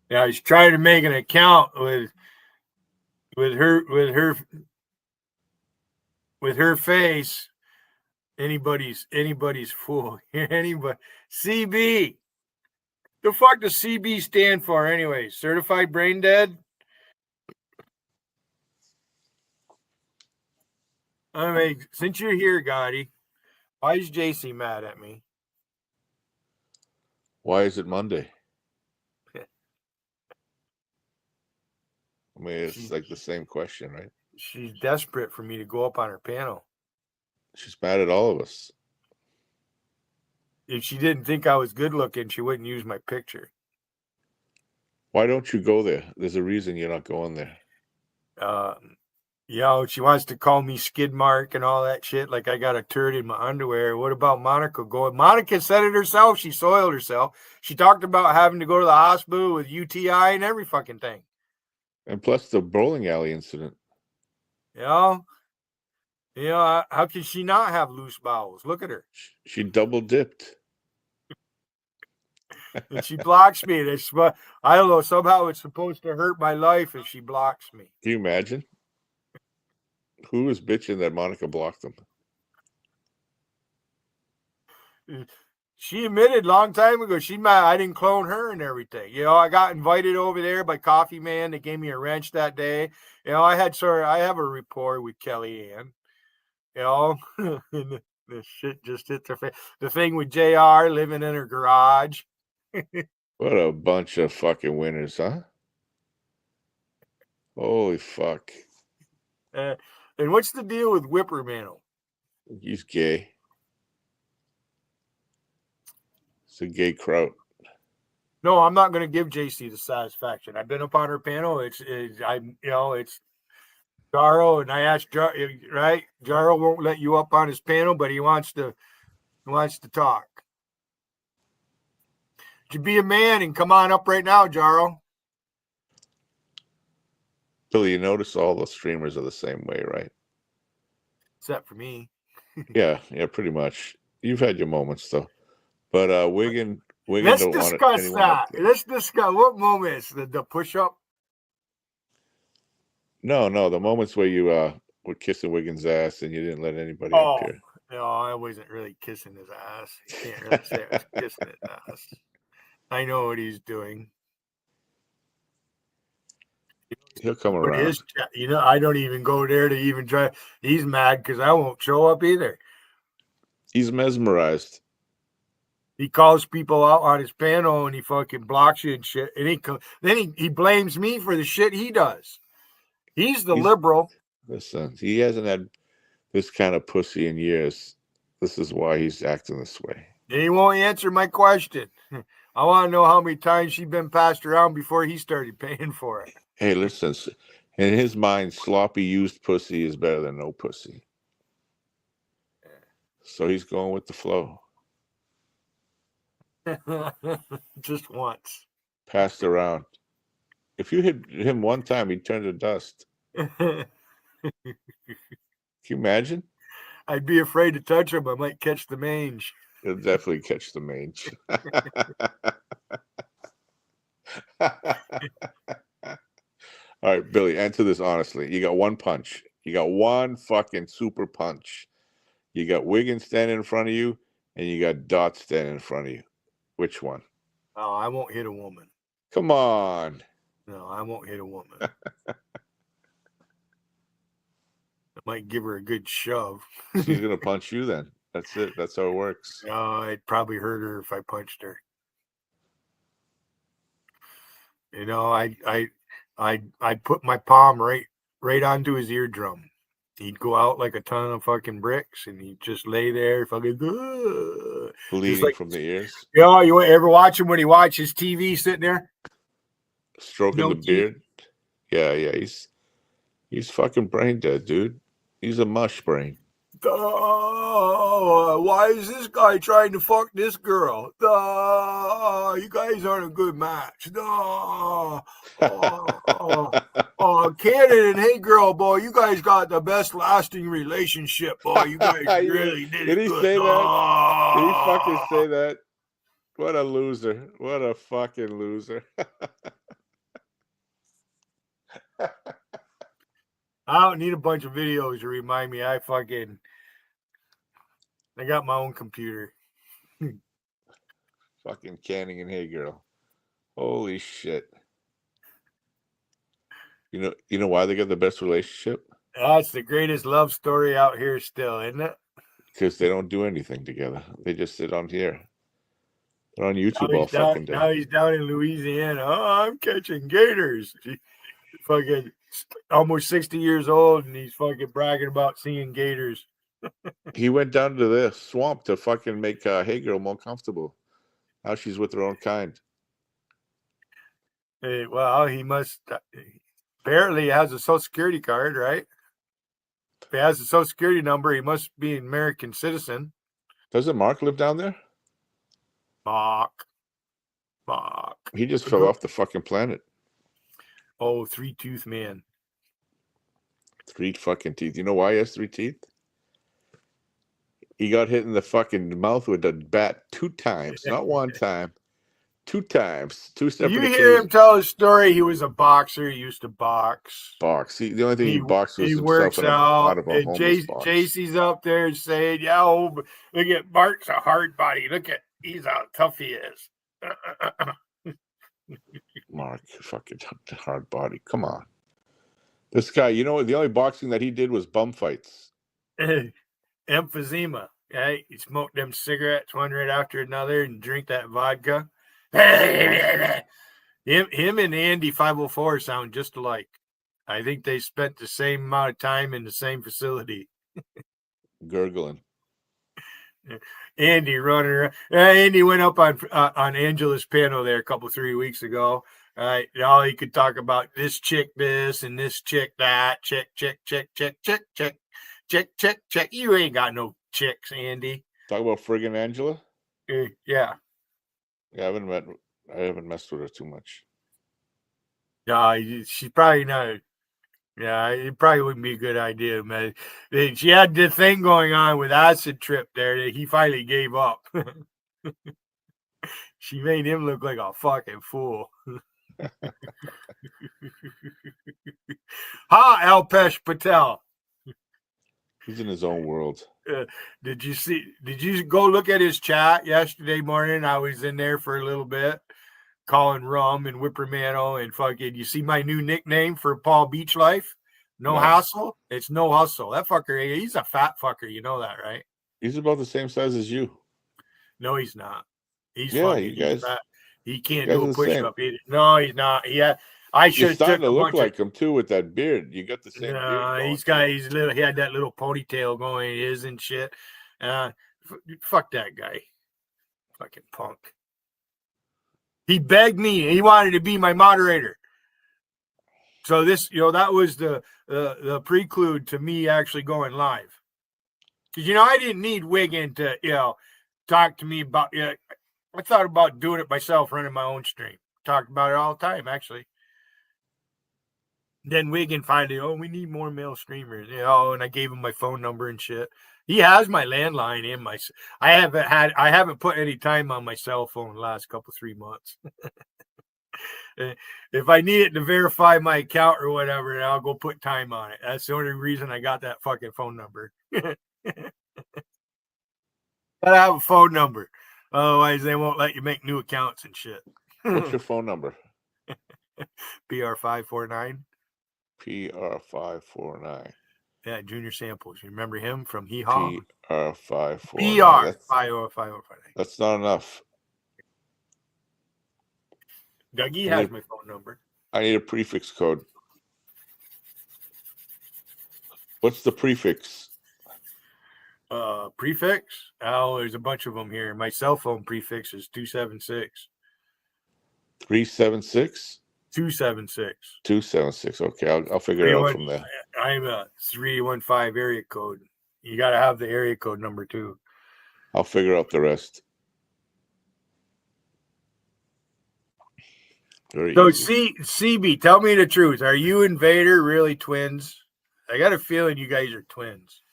I was trying to make an account with her face. Anybody's fool. Anybody. CB. The fuck does CB stand for anyway? Certified brain dead? I mean, since you're here, Gotti, why is JC mad at me? Why is it Monday? I mean, it's like the same question, right? She's desperate for me to go up on her panel. She's mad at all of us. If she didn't think I was good looking, she wouldn't use my picture. Why don't you go there? There's a reason you're not going there. She wants to call me skid mark and all that shit, like I got a turd in my underwear. What about Monica going? Monica said it herself. She soiled herself. She talked about having to go to the hospital with UTI and every fucking thing. And plus the bowling alley incident. How can she not have loose bowels? Look at her. She double dipped. And she blocks me. I don't know. Somehow it's supposed to hurt my life if she blocks me. Can you imagine? Who was bitching that Monica blocked them? She admitted a long time ago I didn't clone her and everything. I got invited over there by Coffee Man. They gave me a wrench that day. I have a rapport with Kellyanne. And the shit just hit their face. The thing with JR living in her garage. What a bunch of fucking winners, huh? Holy fuck. And what's the deal with Whippermantle? He's gay. It's a gay crowd. No, I'm not going to give JC the satisfaction. I've been up on her panel. It's Jaro, and I asked Jaro, right? Jaro won't let you up on his panel, but he wants to talk. You be a man and come on up right now, Jaro. Billy, you notice all the streamers are the same way, right? Except for me. Yeah, pretty much. You've had your moments though. But Wiggin Let's don't discuss want anyone that. up there. Let's discuss what moments the push up. No, the moments where you were kissing Wiggins' ass and you didn't let anybody up here. No, I wasn't really kissing his ass. You can't really say I was kissing his ass. I know what he's doing. He'll come around. I don't even go there to even try. He's mad because I won't show up either. He's mesmerized. He calls people out on his panel and he fucking blocks you and shit. And then he blames me for the shit he does. He's liberal. Listen, he hasn't had this kind of pussy in years. This is why he's acting this way. And he won't answer my question. I want to know how many times she's been passed around before he started paying for it. Hey, listen, in his mind, sloppy used pussy is better than no pussy. So he's going with the flow. Just once. Passed around. If you hit him one time, he'd turn to dust. Can you imagine? I'd be afraid to touch him. I might catch the mange. He'll definitely catch the mange. All right, Billy, answer this honestly. You got one punch. You got one fucking super punch. You got Wiggins standing in front of you, and you got Dot standing in front of you. Which one? Oh, I won't hit a woman. Come on. No, I won't hit a woman. I might give her a good shove. She's going to punch you then. That's it. That's how it works. I'd probably hurt her if I punched her. I'd put my palm right onto his eardrum. He'd go out like a ton of fucking bricks, and he'd just lay there, fucking bleeding from the ears. You ever watch him when he watches TV, sitting there stroking the beard? Yeah. He's fucking brain dead, dude. He's a mush brain. Why is this guy trying to fuck this girl? You guys aren't a good match. Cannon and Hey Girl, boy, you guys got the best lasting relationship, boy. You guys really did it. Did he good. say that? Did he fucking say that? What a loser. What a fucking loser. I don't need a bunch of videos to remind me. I got my own computer. Fucking Canning and Hey Girl. Holy shit. You know why they got the best relationship? That's the greatest love story out here still, isn't it? Because they don't do anything together. They just sit on here. They're on Now YouTube all he's down, fucking day. now he's down in Louisiana. Oh, I'm catching gators. Fucking almost 60 years old, and he's fucking bragging about seeing gators. He went down to the swamp to fucking make Hey Girl more comfortable. Now she's with her own kind. Hey, well, he must apparently has a Social Security card, right? If he has a Social Security number, he must be an American citizen. Doesn't Mark live down there? Fuck. He just fell off the fucking planet. Oh, 3-tooth man. 3 fucking teeth. You know why he has 3 teeth? He got hit in the fucking mouth with a bat 2 times. Not 1 time. 2 times. 2 separate You occasions. hear him tell his story. He was a boxer. He used to box. The only thing he boxed was he himself works out of a and homeless box. JC's up there saying, "Yeah, look at Mark's a hard body. Look at he's how tough he is." Mark, fucking hard body. Come on. This guy, you know what? The only boxing that he did was bum fights. Emphysema. Yeah, he smoked them cigarettes one right after another and drink that vodka. Him and Andy 504 sound just alike. I think they spent the same amount of time in the same facility. Gurgling. Andy running around. Andy went up on Angela's panel there a couple 3 weeks ago. Right, all he could talk about this chick this and this chick that. Check. You ain't got no chicks, Andy. Talk about friggin' Angela. Yeah. I haven't messed with her too much. No, she's probably not. Yeah, it probably wouldn't be a good idea, man. She had the thing going on with acid trip there that he finally gave up. She made him look like a fucking fool. Ha, Alpesh Patel. He's in his own world. Did you go look at his chat yesterday morning? I was in there for a little bit, calling rum and Whippermano and fucking. You see my new nickname for Paul Beach Life? No hassle. It's no hustle. That fucker, he's a fat fucker. You know that, right? He's about the same size as you. No, he's not. He's you guys. fat. He can't do a push up either. No, he's not. You're starting to look like him too with that beard. You got the same beard. He's little. He had that little ponytail going, his and shit. Fuck that guy. Fucking punk. He begged me. He wanted to be my moderator. So this, that was the prelude to me actually going live. Because I didn't need Wiggin to talk to me about. I thought about doing it myself, running my own stream. Talked about it all the time, actually. Then Wiggin finally, we need more male streamers, and I gave him my phone number and shit. He has my landline in my. I haven't put any time on my cell phone the last 3 months. If I need it to verify my account or whatever, then I'll go put time on it. That's the only reason I got that fucking phone number. Gotta have a phone number. Otherwise, they won't let you make new accounts and shit. What's your phone number? PR549. PR549. Yeah, Junior Samples. You remember him from Hee Haw? PR549. PR549. That's not enough. Dougie has my phone number. I need a prefix code. What's the prefix? Prefix? Oh, there's a bunch of them here. My cell phone prefix is 276. 376? 276. 276. Okay, I'll figure it out from there. I'm a 315 area code. You got to have the area code number too. I'll figure out the rest. Very easy. CB, tell me the truth. Are you and Vader really twins? I got a feeling you guys are twins.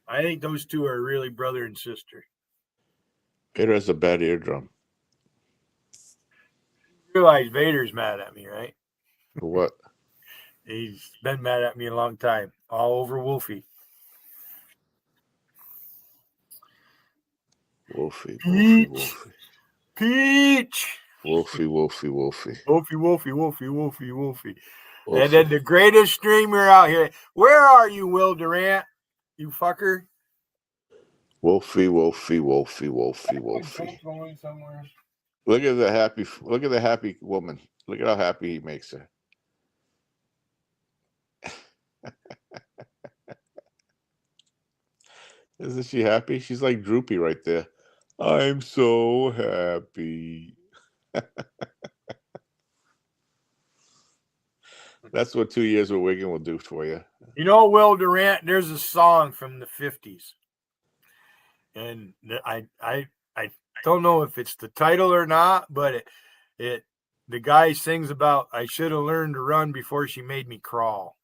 I think those two are really brother and sister. Vader has a bad eardrum. You realize Vader's mad at me, right? For what? He's been mad at me a long time. All over Wolfie. Wolfie. Peach. Wolfie. Wolfie. And then the greatest streamer out here. Where are you, Will Durant? You fucker. Wolfie, Wolfie, Wolfie, Wolfie, Wolfie. Going somewhere. Look at the happy woman. Look at how happy he makes her. Isn't she happy? She's like droopy right there. I'm so happy. That's what 2 years with Wigan will do for you. You know, Will Durant, there's a song from the 50s. And I don't know if it's the title or not, but the guy sings about, I should have learned to run before she made me crawl.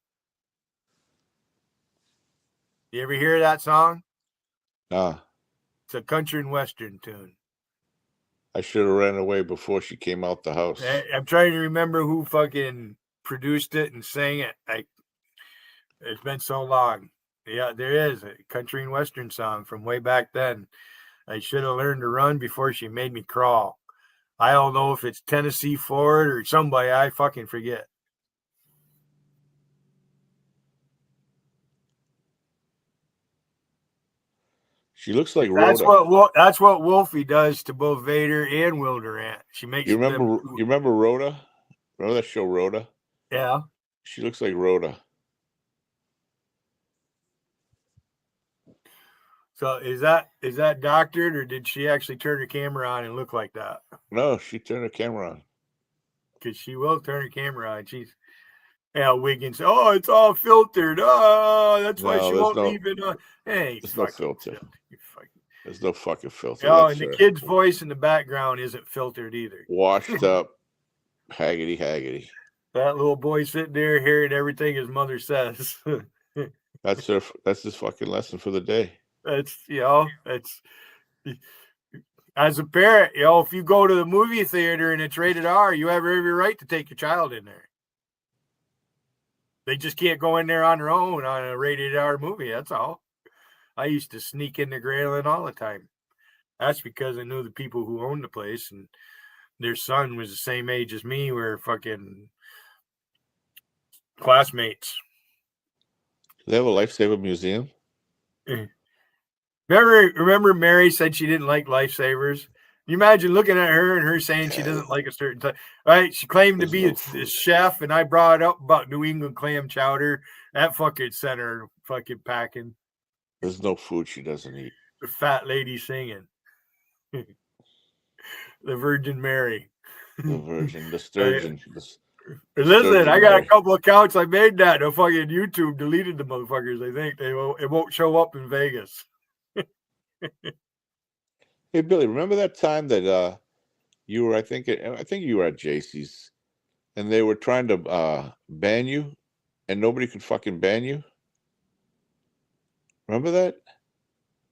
You ever hear that song? Nah. It's a country and western tune. I should have ran away before she came out the house. I'm trying to remember who fucking produced it and sang it. It's been so long. Yeah, there is a country and western song from way back then. I should have learned to run before she made me crawl. I don't know if it's Tennessee Ford or somebody. I fucking forget. She looks like Rhoda. That's what Wolfie does to both Vader and Will Durant. She makes You remember Rhoda? Remember that show Rhoda? Yeah. She looks like Rhoda. So is that doctored, or did she actually turn her camera on and look like that? No, she turned her camera on. Because she will turn her camera on. She's Wiggins. Oh, it's all filtered. Oh, that's why she won't leave it on. Hey, there's no filter. There's no fucking filter. And the kid's voice in the background isn't filtered either. Washed up, haggity. That little boy sitting there hearing everything his mother says. That's his fucking lesson for the day. It's as a parent, if you go to the movie theater and it's rated R, you have every right to take your child in there. They just can't go in there on their own on a rated R movie. That's all. I used to sneak into Grayling all the time. That's because I knew the people who owned the place, and their son was the same age as me. We're fucking classmates. Do they have a lifesaver museum? Remember Mary said she didn't like lifesavers? You imagine looking at her and her saying she doesn't like a certain type, right? She claimed to be a chef, and I brought up about New England clam chowder. That fucking center fucking packing. There's no food she doesn't eat. The fat lady singing. The Virgin Mary. The Virgin, the Sturgeon. Listen, I got a couple accounts. I made that. The fucking YouTube deleted the motherfuckers. I think it won't show up in Vegas. Hey Billy, remember that time that you were? I think you were at JC's, and they were trying to ban you, and nobody could fucking ban you. Remember that?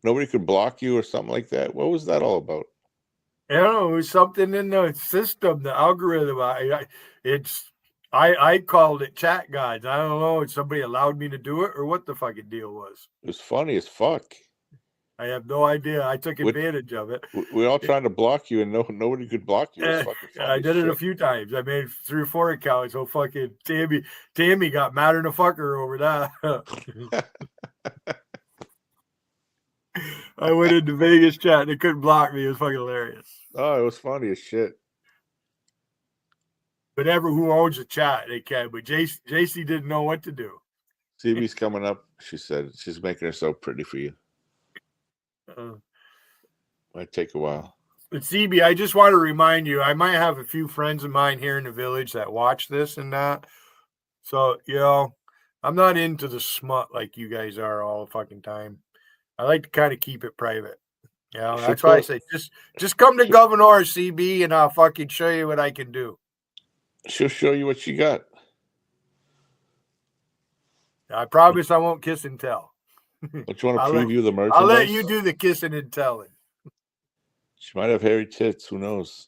Nobody could block you or something like that. What was that all about? I don't know. It was something in the system, the algorithm. I called it chat guides. I don't know if somebody allowed me to do it or what the fucking deal was. It was funny as fuck. I have no idea. I took advantage of it. We're all trying to block you, and nobody could block you. I did it a few times. I made 3 or 4 accounts. So fucking Tammy got madder than a fucker over that. I went into Vegas chat and they couldn't block me. It was fucking hilarious. Oh, it was funny as shit. Whatever who owns the chat, they can. But JC didn't know what to do. CB's coming up. She said she's making herself pretty for you. Might take a while. But CB, I just want to remind you, I might have a few friends of mine here in the village that watch this and that. So, I'm not into the smut like you guys are all the fucking time. I like to kind of keep it private. That's why I say just come to Governor CB and I'll fucking show you what I can do. She'll show you what she got. I promise I won't kiss and tell. Don't you want to preview the merchandise? I'll let you do the kissing and telling. She might have hairy tits. Who knows?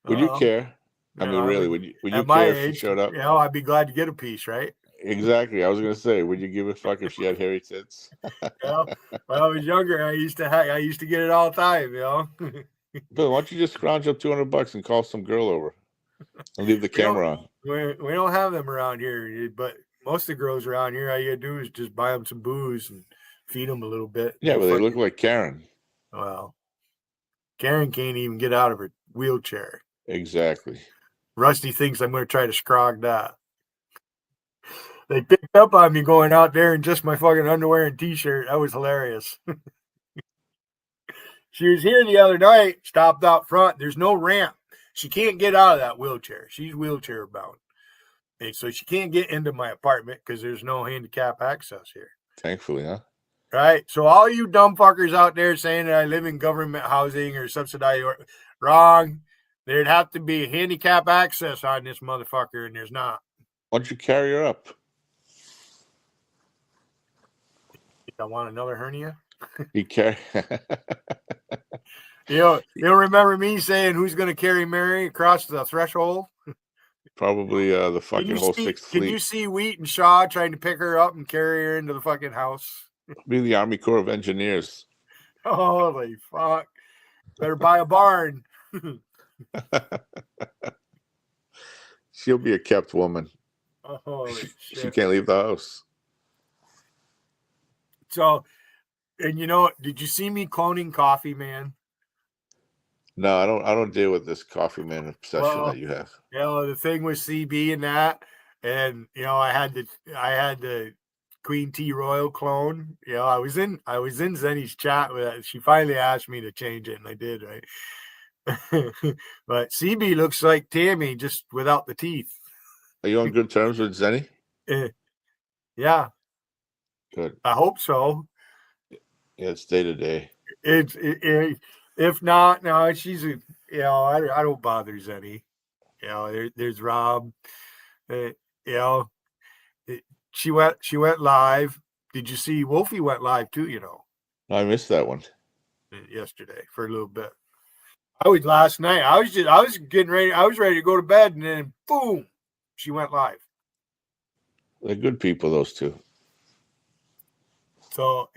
Would you care? I mean, really, would you care if she showed up? I'd be glad to get a piece, right? Exactly. I was gonna say, would you give a fuck if she had hairy tits? When I was younger, I used to get it all the time, Bill, why don't you just scrounge up $200 and call some girl over? I'll leave the camera on. We don't have them around here, but most of the girls around here, all you gotta do is just buy them some booze and feed them a little bit. Yeah, but they look like Karen. Well, Karen can't even get out of her wheelchair. Exactly. Rusty thinks I'm going to try to scrog that. They picked up on me going out there in just my fucking underwear and t-shirt. That was hilarious. She was here the other night, stopped out front. There's no ramp. She can't get out of that wheelchair. She's wheelchair bound. And so she can't get into my apartment because there's no handicap access here. Thankfully, huh? Right. So all you dumb fuckers out there saying that I live in government housing or subsidized, wrong. There'd have to be handicap access on this motherfucker, and there's not. Why don't you carry her up? I want another hernia. You carry. You'll remember me saying who's going to carry Mary across the threshold? Probably the fucking whole Sixth Fleet. Can you see Wheat and Shaw trying to pick her up and carry her into the fucking house? Be the Army Corps of Engineers. Holy fuck. Better buy a barn. She'll be a kept woman. Holy shit. She can't leave the house. So, and did you see me cloning Coffee Man? No, I don't deal with this Coffee Man obsession that you have. The thing with CB and that, and I had the Queen T Royal clone. I was in Zenny's chat with that. She finally asked me to change it, and I did, right? But CB looks like Tammy, just without the teeth. Are you on good terms with Zenny? Yeah. Good. I hope so. Yeah, it's day to day. If not, no, she's I don't bother Zenny. There's Rob. She went live. Did you see Wolfie went live too? I missed that one yesterday for a little bit. Last night. I was getting ready. I was ready to go to bed, and then boom, she went live. They're good people, those two. So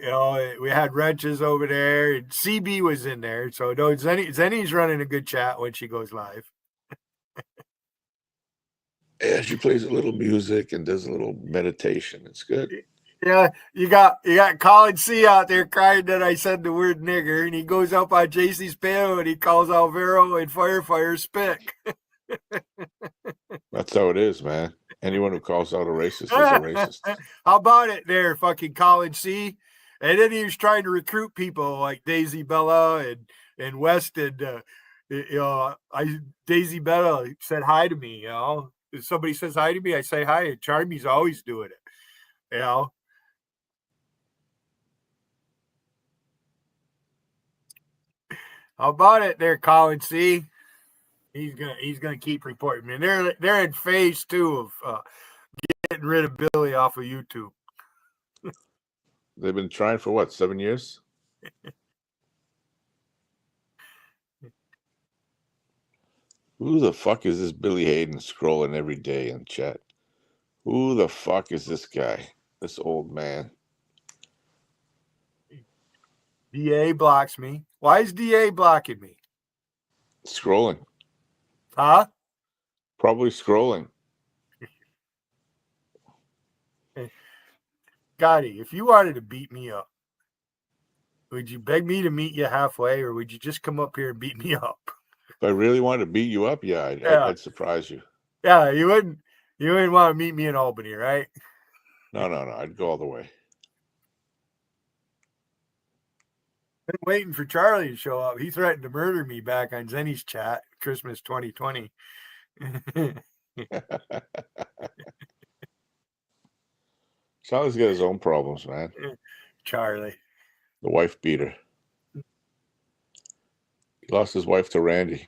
we had wrenches over there, and CB was in there. So no, Zenny's running a good chat when she goes live. Yeah, she plays a little music and does a little meditation. It's good. Yeah, you got Colin C out there crying that I said the word nigger, and he goes up on JC's panel and he calls Alvaro and Firefighter spick. That's how it is, man. Anyone who calls out a racist is a racist. How about it there, fucking Colin C? And then he was trying to recruit people like Daisy Bella and West, and Daisy Bella said hi to me. If somebody says hi to me, I say hi. And Charmy's always doing it. How about it there, Colin C? He's gonna keep reporting. And they're in phase 2 of getting rid of Billy off of YouTube. They've been trying for what, 7 years? Who the fuck is this Billy Hayden scrolling every day in chat? Who the fuck is this guy? This old man. DA blocks me. Why is DA blocking me? Scrolling. Huh? Probably scrolling. Gotti, if you wanted to beat me up, would you beg me to meet you halfway, or would you just come up here and beat me up? If I really wanted to beat you up, I'd surprise you. Yeah, you wouldn't want to meet me in Albany, right? No. I'd go all the way. Been waiting for Charlie to show up. He threatened to murder me back on Zenny's chat, Christmas 2020. Charlie's got his own problems, man. Charlie. The wife beater. He lost his wife to Randy.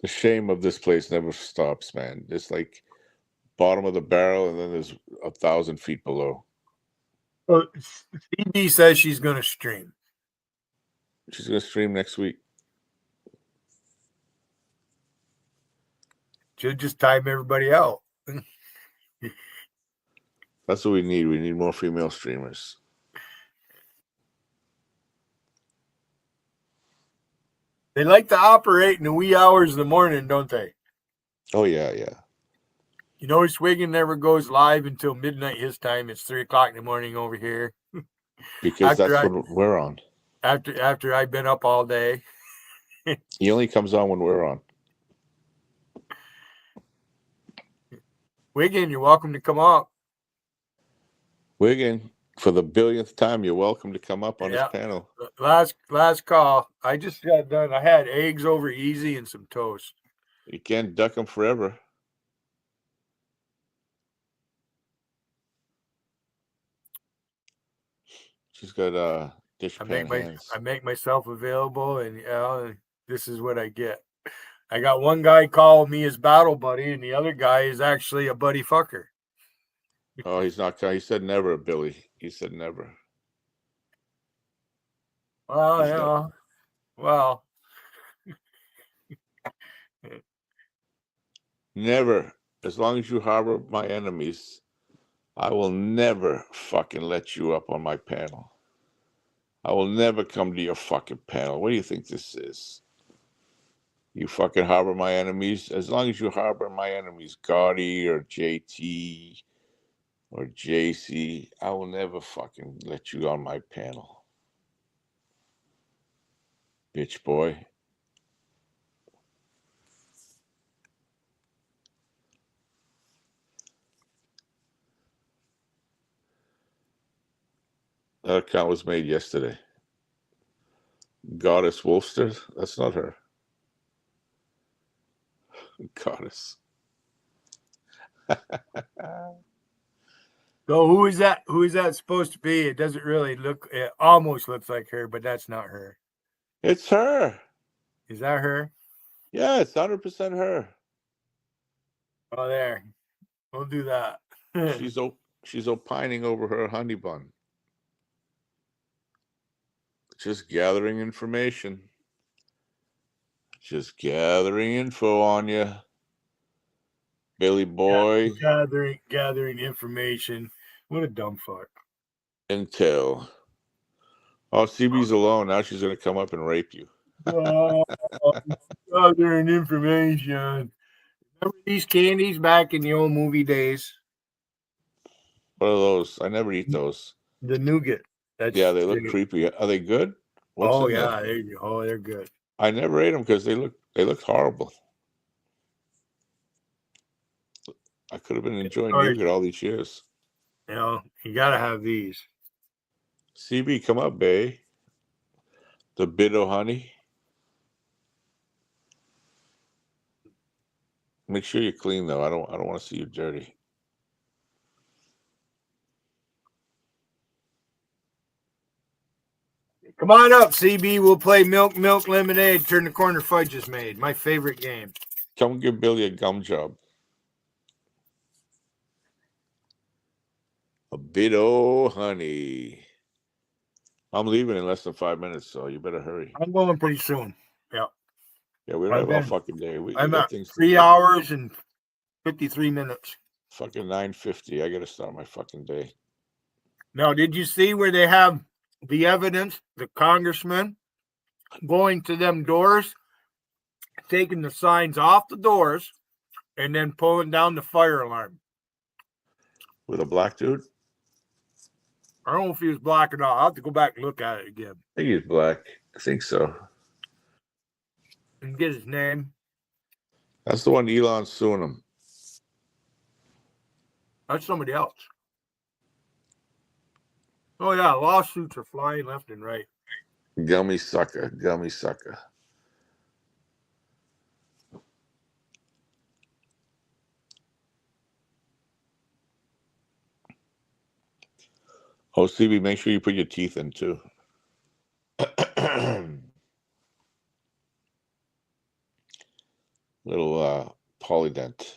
The shame of this place never stops, man. It's like bottom of the barrel, and then there's 1,000 feet below. Well, CB says she's going to stream. She's going to stream next week. She'll just time everybody out. That's what we need. We need more female streamers. They like to operate in the wee hours of the morning, don't they? Oh yeah, yeah. You know, Swiggin never goes live until midnight his time. It's 3:00 in the morning over here. Because that's when we're on. After I've been up all day. He only comes on when we're on. Wiggin, you're welcome to come up. Wiggin, for the billionth time, you're welcome to come up on this panel. Last call. I just got done. I had eggs over easy and some toast. You can't duck them forever. She's got dishpan hands. I make myself available, and this is what I get. I got one guy calling me his battle buddy, and the other guy is actually a buddy fucker. Oh, he's not. He said never, Billy. He said never. Well, well. Never. As long as you harbor my enemies, I will never fucking let you up on my panel. I will never come to your fucking panel. What do you think this is? You fucking harbor my enemies? As long as you harbor my enemies, Gotti or JT or JC, I will never fucking let you on my panel. Bitch boy. That account was made yesterday. Goddess Wolfster? That's not her. Goddess. So who is that? Who is that supposed to be? It doesn't really look. It almost looks like her, but that's not her. It's her. Is that her? Yeah, it's 100% her. Oh, there. Don't do that. She's opining over her honey bun. Just gathering information. Just gathering info on you. Billy boy. Gathering information. What a dumb fuck. Intel. Oh, CB's alone. Now she's going to come up and rape you. Gathering information. Remember these candies back in the old movie days? What are those? I never eat those. The nougat. Yeah, they look creepy. Are they good? What's in yeah, there you go. Oh, they're good. I never ate them because they look horrible. I could have been enjoying nougat all these years. You know, you gotta have these. CB, come up, bae. The bit of honey. Make sure you're clean though. I don't want to see you dirty. Come on up, CB. We'll play Milk Lemonade. Turn the corner fudge is made. My favorite game. Come give Billy a gum job. A bit of honey. I'm leaving in less than 5 minutes, so you better hurry. I'm going pretty soon. Yeah. Yeah, we don't have all fucking day. We I'm got at things 3 hours and 53 minutes. Fucking 9:50. I got to start my fucking day. Now, did you see where they have the evidence? The congressman going to them doors, taking the signs off the doors, and then pulling down the fire alarm. With a black dude? I don't know if he was black or not. I'll have to go back and look at it again. I think he's black. I think so. And get his name. That's the one Elon's suing him. That's somebody else. Oh, yeah. Lawsuits are flying left and right. Gummy sucker. Gummy sucker. Oh, CB, make sure you put your teeth in too. Little polydent.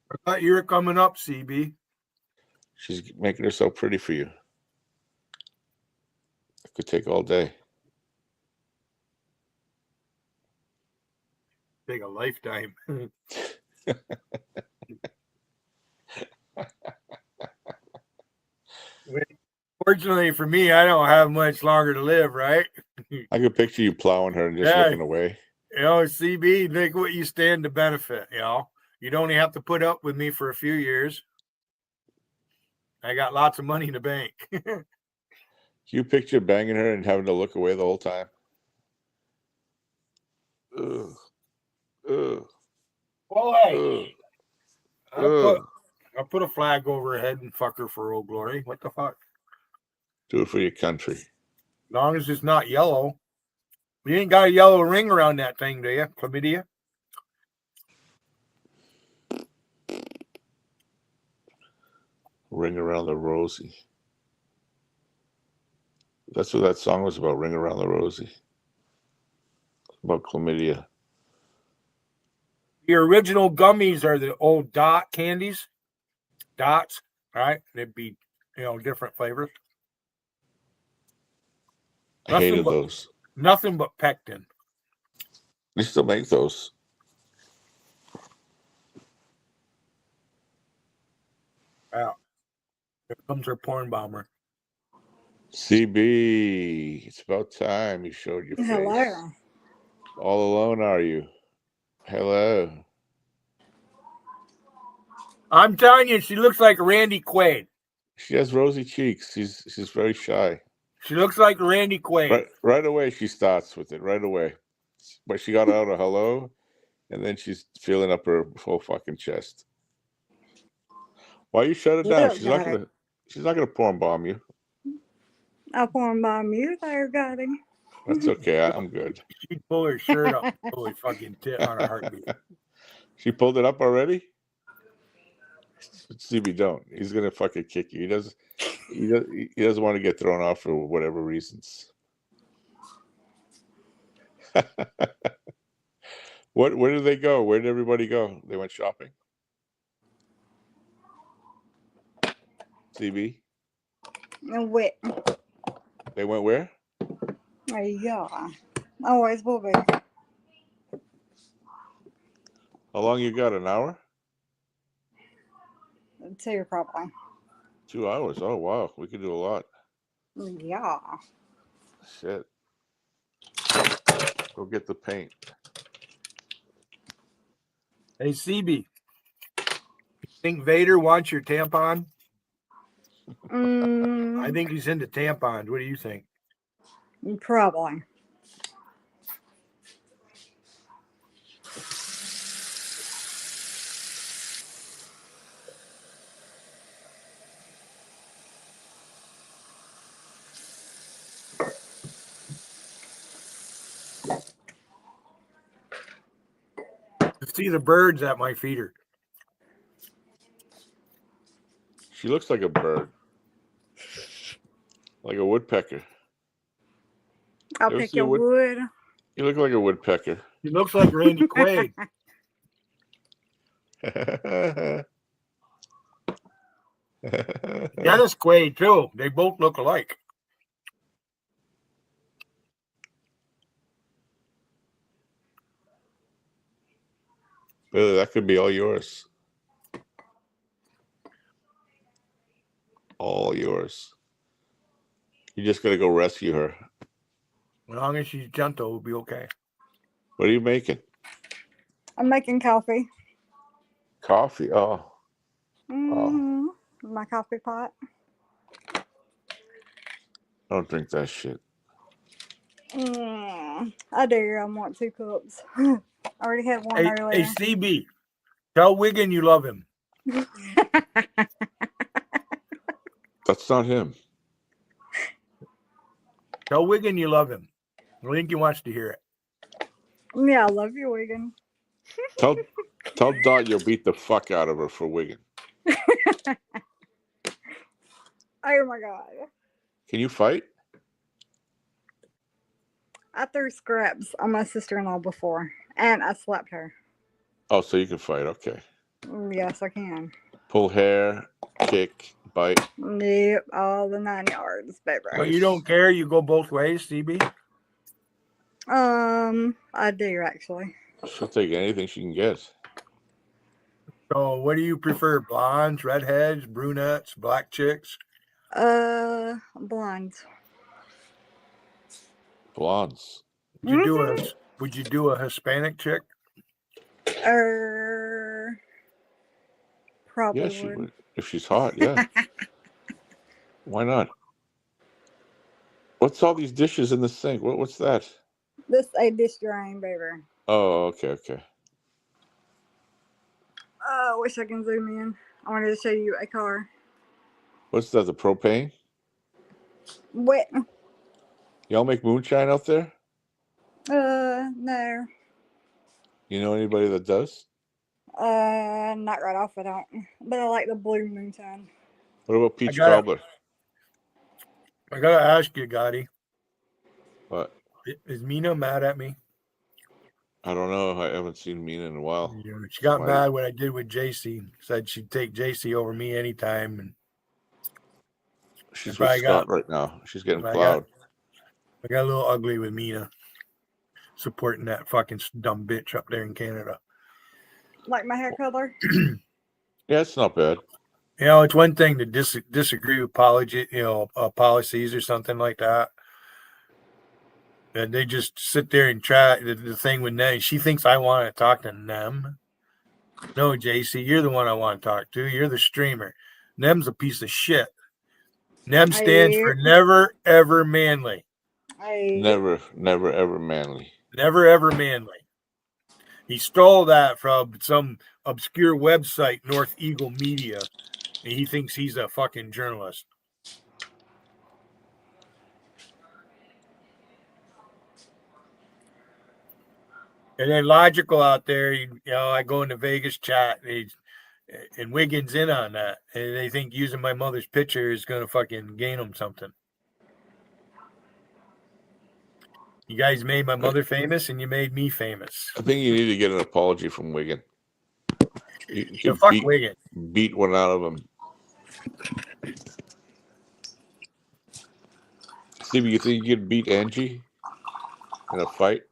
I thought you were coming up, CB. She's making herself pretty for you. It could take all day. Take a lifetime. Fortunately for me, I don't have much longer to live, right? I could picture you plowing her and just Yeah. looking away. You know, CB, look what you stand to benefit. You know, you don't even have to put up with me for a few years. I got lots of money in the bank. Can you picture banging her and having to look away the whole time? Ugh. Ugh. Well, hey, Ugh. I'll put a flag over her head and fuck her for Old Glory. What the fuck? Do it for your country. As long as it's not yellow. You ain't got a yellow ring around that thing, do you? Chlamydia? Ring Around the Rosie. That's what that song was about, Ring Around the Rosie. About chlamydia. The original gummies are the old dot candies. Dots, right? They'd be, different flavors. I hated those. Nothing but pectin. They still make those. Wow. Here comes our porn bomber. CB, it's about time you showed your face. Hello. All alone, are you? Hello. I'm telling you, she looks like Randy Quaid. She has rosy cheeks. She's very shy. She looks like Randy Quaid. Right away, she starts with it. Right away. But she got out of hello, and then she's feeling up her whole fucking chest. Why you shut it down? She's not gonna porn bomb you. I'll porn bomb you there, Gotti. That's okay. I'm good. She'd pull her shirt up, holy fucking tit on a heartbeat. She pulled it up already? CB, don't. He's gonna fucking kick you. He doesn't want to get thrown off for whatever reasons. Where did they go? Where did everybody go? They went shopping? CB? Wait. They went where? Yeah. Always will be. How long you got? An hour? 2 probably. 2 hours. Oh wow, we could do a lot. Yeah. Shit. Go get the paint. Hey, CB. Think Vader wants your tampon? I think he's into tampons. What do you think? Probably. To see the birds at my feeder. She looks like a bird. Like a woodpecker. I'll pick your wood. You look like a woodpecker. He looks like Randy Quaid. Dennis Quaid, too. They both look alike. Billy, that could be all yours. All yours. You just got to go rescue her. As long as she's gentle, we'll be okay. What are you making? I'm making coffee. Coffee? Oh. My coffee pot. I don't drink that shit. I do. I want 2 cups. I already had one Hey, earlier. CB, tell Wiggin you love him. That's not him. Tell Wiggin you love him. I think he wants to hear it. Yeah, I love you, Wiggin. Tell Dot you'll beat the fuck out of her for Wiggin. Oh my god. Can you fight? I threw scraps on my sister-in-law before, and I slapped her. Oh, so you can fight. Okay. Yes, I can. Pull hair, kick, bite. Yep, all the 9 yards, baby. But you don't care? You go both ways, CB? I do actually. She'll take anything she can get. So what do you prefer? Blondes, redheads, brunettes, black chicks? Blondes. Blondes. Would you do a Hispanic chick? Probably Yeah, she would. If she's hot, yeah. Why not? What's all these dishes in the sink? What's that? This a dish drying, baby. Oh, okay. I wish I can zoom in. I wanted to show you a car. What's that? The propane? Wet. Y'all make moonshine out there? No. You know anybody that does? Not right off. I don't. But I like the blue moonshine. What about peach cobbler? I gotta ask you, Gotti. What? Is Mina mad at me? I don't know. I haven't seen Mina in a while. Yeah, she got mad when I did with JC. Said she'd take JC over me anytime. And she's with Scott right now. She's getting plowed. I got a little ugly with Mina supporting that fucking dumb bitch up there in Canada. Like my hair color? Yeah, it's not bad. You know, it's one thing to disagree with policies or something like that. And they just sit there and try the thing with them. She thinks I want to talk to them. No, JC, you're the one I want to talk to. You're the streamer. Nem's a piece of shit. Nem stands for never, ever manly. Never, ever manly. Never, ever manly. He stole that from some obscure website, North Eagle Media, and he thinks he's a fucking journalist. And then Logical out there, I go into Vegas chat, and Wiggins in on that, and they think using my mother's picture is going to fucking gain them something. You guys made my mother famous, and you made me famous. I think you need to get an apology from Wiggin. You fuck Wiggin. Beat one out of him. Steve, you think you could beat Angie in a fight?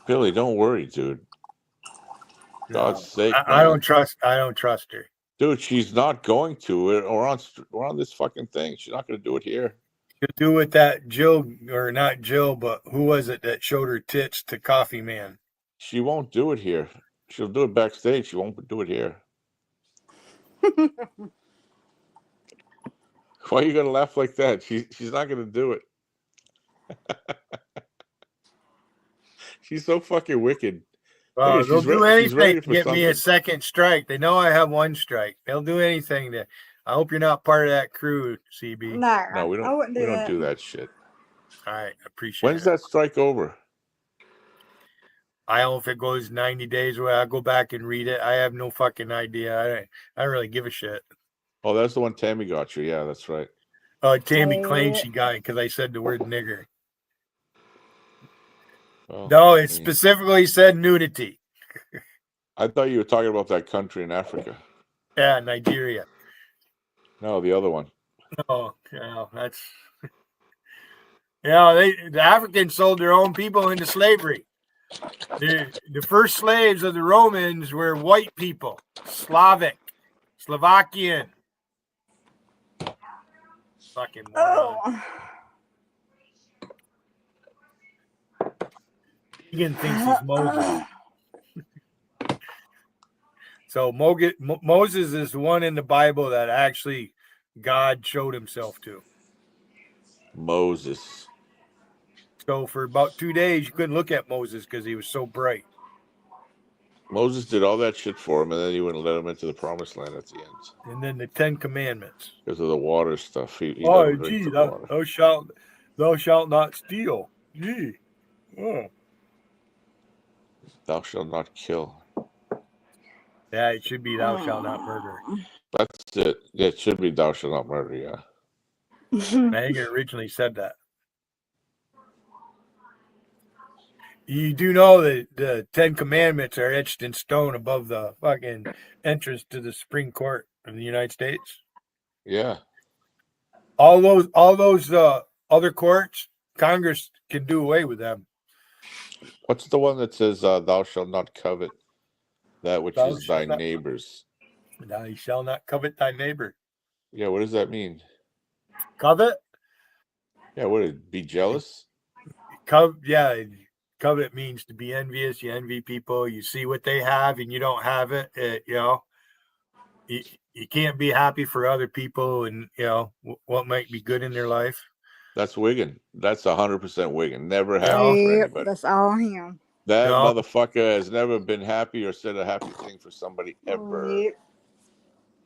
Billy, don't worry, dude. God's sake, I don't trust her. Dude, she's not going to. We're on this fucking thing. She's not going to do it here. She'll do it that Jill, or not Jill, but who was it that showed her tits to Coffee Man? She won't do it here. She'll do it backstage. She won't do it here. Why are you going to laugh like that? She's not going to do it. She's so fucking wicked. They'll do anything to get me a second strike. They know I have one strike. They'll do anything to. I hope you're not part of that crew, CB. No, we don't. I wouldn't we don't do that shit. All right, appreciate When's that strike over? I don't know if it goes 90 days. Where I go back and read it. I have no fucking idea. I don't really give a shit. Oh, that's the one Tammy got you. Yeah, that's right. Tammy claims she got it because I said the word nigger. Oh, No, it specifically said nudity. I thought you were talking about that country in Africa. Yeah, Nigeria. No, the other one. Oh, that's. The Africans sold their own people into slavery. The first slaves of the Romans were white people, Slovakian. Fucking moron. Egan thinks he's Moses. So Moses is the one in the Bible that actually God showed himself to. Moses. So for about 2 days, you couldn't look at Moses because he was so bright. Moses did all that shit for him, and then he wouldn't let him into the promised land at the end. And then the 10 Commandments. Because of the water stuff. He thou shalt not steal. Gee. Oh. Thou shalt not kill. Yeah, it should be thou shalt not murder. That's it. Yeah, it should be thou shalt not murder, yeah. Megan originally said that. You do know that the 10 Commandments are etched in stone above the fucking entrance to the Supreme Court of the United States? Yeah. All those other courts, Congress can do away with them. What's the one that says thou shalt not covet that which is thy neighbor's? Thou shalt not covet thy neighbor. Yeah, what does that mean? Covet? Yeah, what would be jealous? Covet means to be envious. You envy people. You see what they have and you don't have it. You can't be happy for other people and what might be good in their life. That's Wiggin. That's 100% Wiggin. Never happy for Yep, anybody. that's all him. That motherfucker has never been happy or said a happy thing for somebody ever. Yep.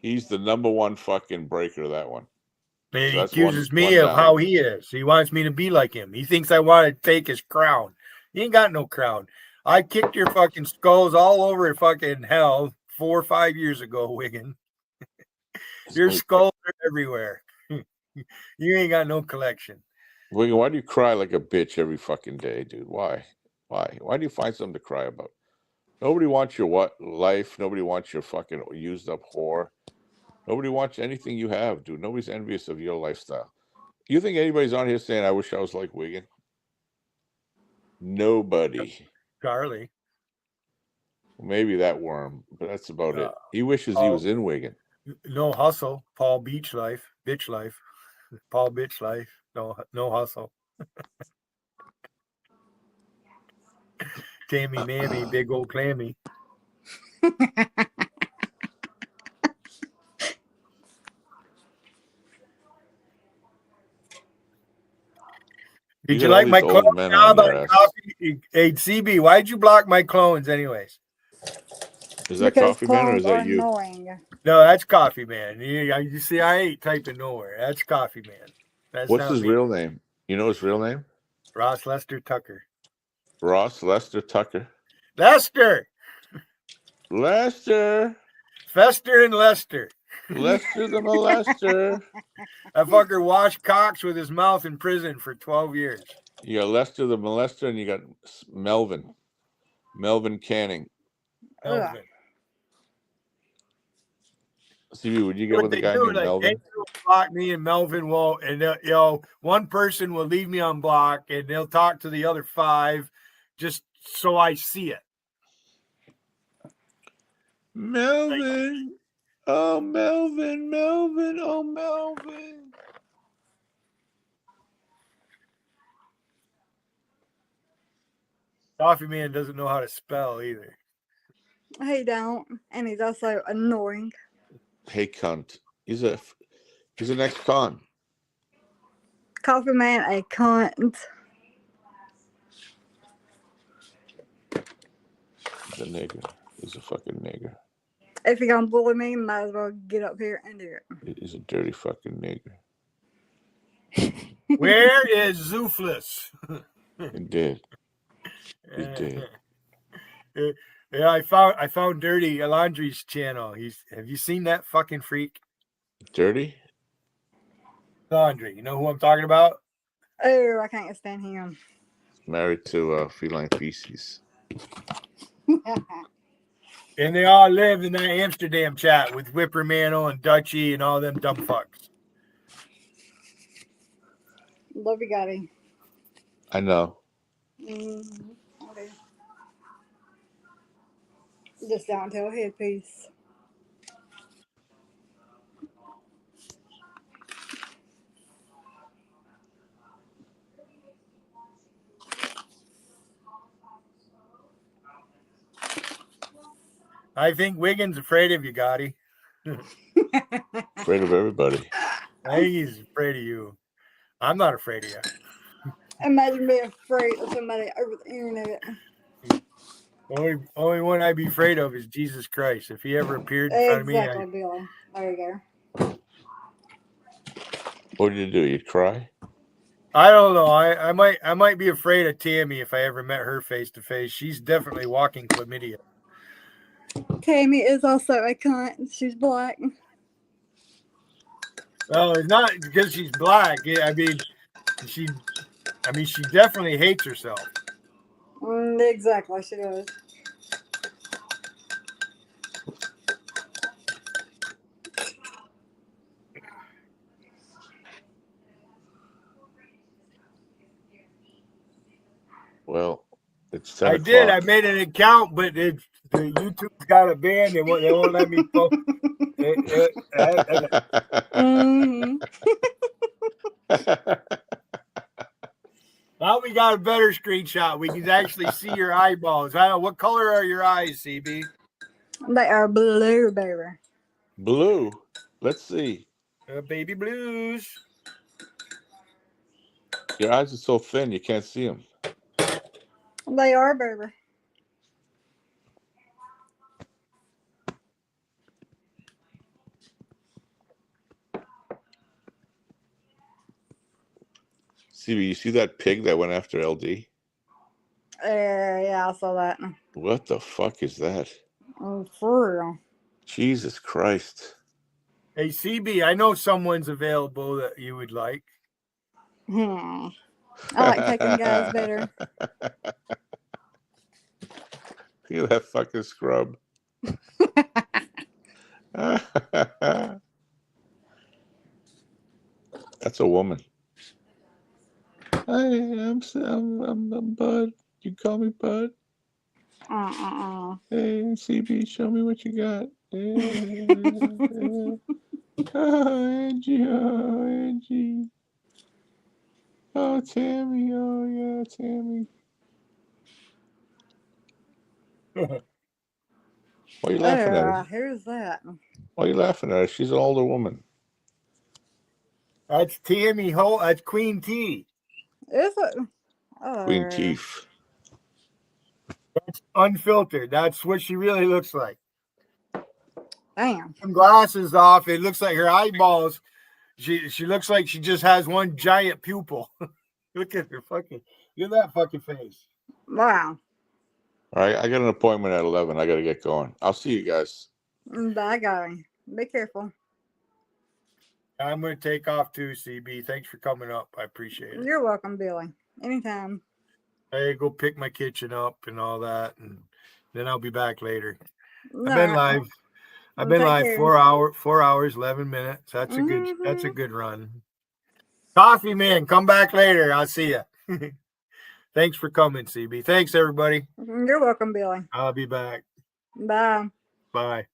He's the number one fucking breaker of that one. And So he that's accuses me one of down. how he is. He wants me to be like him. He thinks I want to take his crown. He ain't got no crown. I kicked your fucking skulls all over fucking hell 4 or 5 years ago, Wiggin. Your skulls are everywhere. You ain't got no collection. Wiggin, why do you cry like a bitch every fucking day, dude? Why? Why do you find something to cry about? Nobody wants your life. Nobody wants your fucking used up whore. Nobody wants anything you have, dude. Nobody's envious of your lifestyle. You think anybody's on here saying, I wish I was like Wiggin? Nobody. Charlie. Maybe that worm, but that's about it. He wishes he was in Wiggin. No hustle. Paul Beach life. Bitch life. Paul Bitch life. No hustle. Tammy Mammy, big old clammy. Did you like my clones? How about coffee? Hey, CB, why'd you block my clones anyways? Is that Coffee Man or is that you? Annoying. No, that's Coffee Man. You see, I ain't typing nowhere. That's Coffee Man. That's What's not his me. real name? You know his real name? Ross Lester Tucker. Ross Lester Tucker. Lester. Fester and Lester. Lester the molester. That fucker washed cocks with his mouth in prison for 12 years. You got Lester the molester and you got Melvin Canning. Melvin. CB, would you get with a guy named Melvin? They will block me and Melvin won't, and one person will leave me on block and they'll talk to the other 5 just so I see it. Melvin. Oh, Melvin. Oh, Melvin. Coffee Man doesn't know how to spell either. He don't, and he's also annoying. Hey, cunt. He's an ex-con. Coffee Man, a cunt. He's a nigger. He's a fucking nigger. If you're gonna bully me, might as well get up here and do it. He's a dirty fucking nigger. Where is Zoofless? He did. He did. Yeah, I found Dirty Laundry's channel. Have you seen that fucking freak? Dirty Laundry. You know who I'm talking about? Oh, I can't stand him. Married to Feline Feces. And they all live in that Amsterdam chat with Whippermano and Dutchy and all them dumb fucks. Love you, Gotti. I know. Okay. Just down to a headpiece. I think Wiggins afraid of you, Gotti. Afraid of everybody. I think he's afraid of you. I'm not afraid of you. Imagine being afraid of somebody over the internet. Only one I'd be afraid of is Jesus Christ. If he ever appeared in front of me, Exactly, Billy. There you go. What did you do? You'd cry? I don't know. I might be afraid of Tammy if I ever met her face to face. She's definitely walking chlamydia. Tammy is also a cunt. She's black. Well, it's not because she's black. I mean, she definitely hates herself. Exactly, she does. Well, it's 10 I o'clock. did. I made an account, but the YouTube's got a ban. They won't let me post. Now we got a better screenshot. We can actually see your eyeballs. I don't know, what color are your eyes, CB? They are blue, baby. Blue. Let's see. Baby blues. Your eyes are so thin you can't see them. They are, baby. CB, you see that pig that went after LD? Yeah, I saw that. What the fuck is that? Oh, for real. Jesus Christ. Hey, CB, I know someone's available that you would like. I like taking guys better. Look at that fucking scrub. That's a woman. Hi, I'm Bud. You call me Bud? Hey, CB, show me what you got. Oh, Angie. Oh, Angie. Oh, Tammy. Oh, yeah, Tammy. Why are you laughing at her? Who's that? Why are you laughing at her? She's an older woman. That's Tammy Holt. That's Queen T. Is it? Queen Teeth. That's unfiltered. That's what she really looks like. Damn. Some glasses off. It looks like her eyeballs. She looks like she just has one giant pupil. Look at her fucking. Look at that fucking face. Wow. All right, I got an appointment at 11. I got to get going. I'll see you guys. Bye, guy. Be careful. I'm going to take off too, CB. Thanks for coming up. I appreciate it. You're welcome, Billy. Anytime. I go pick my kitchen up and all that, and then I'll be back later. No, I've been live. I've been take live care. 4 hours, 11 minutes. That's a good run. Coffee man, come back later. I'll see you. Thanks for coming, CB. Thanks, everybody. You're welcome, Billy. I'll be back. Bye. Bye.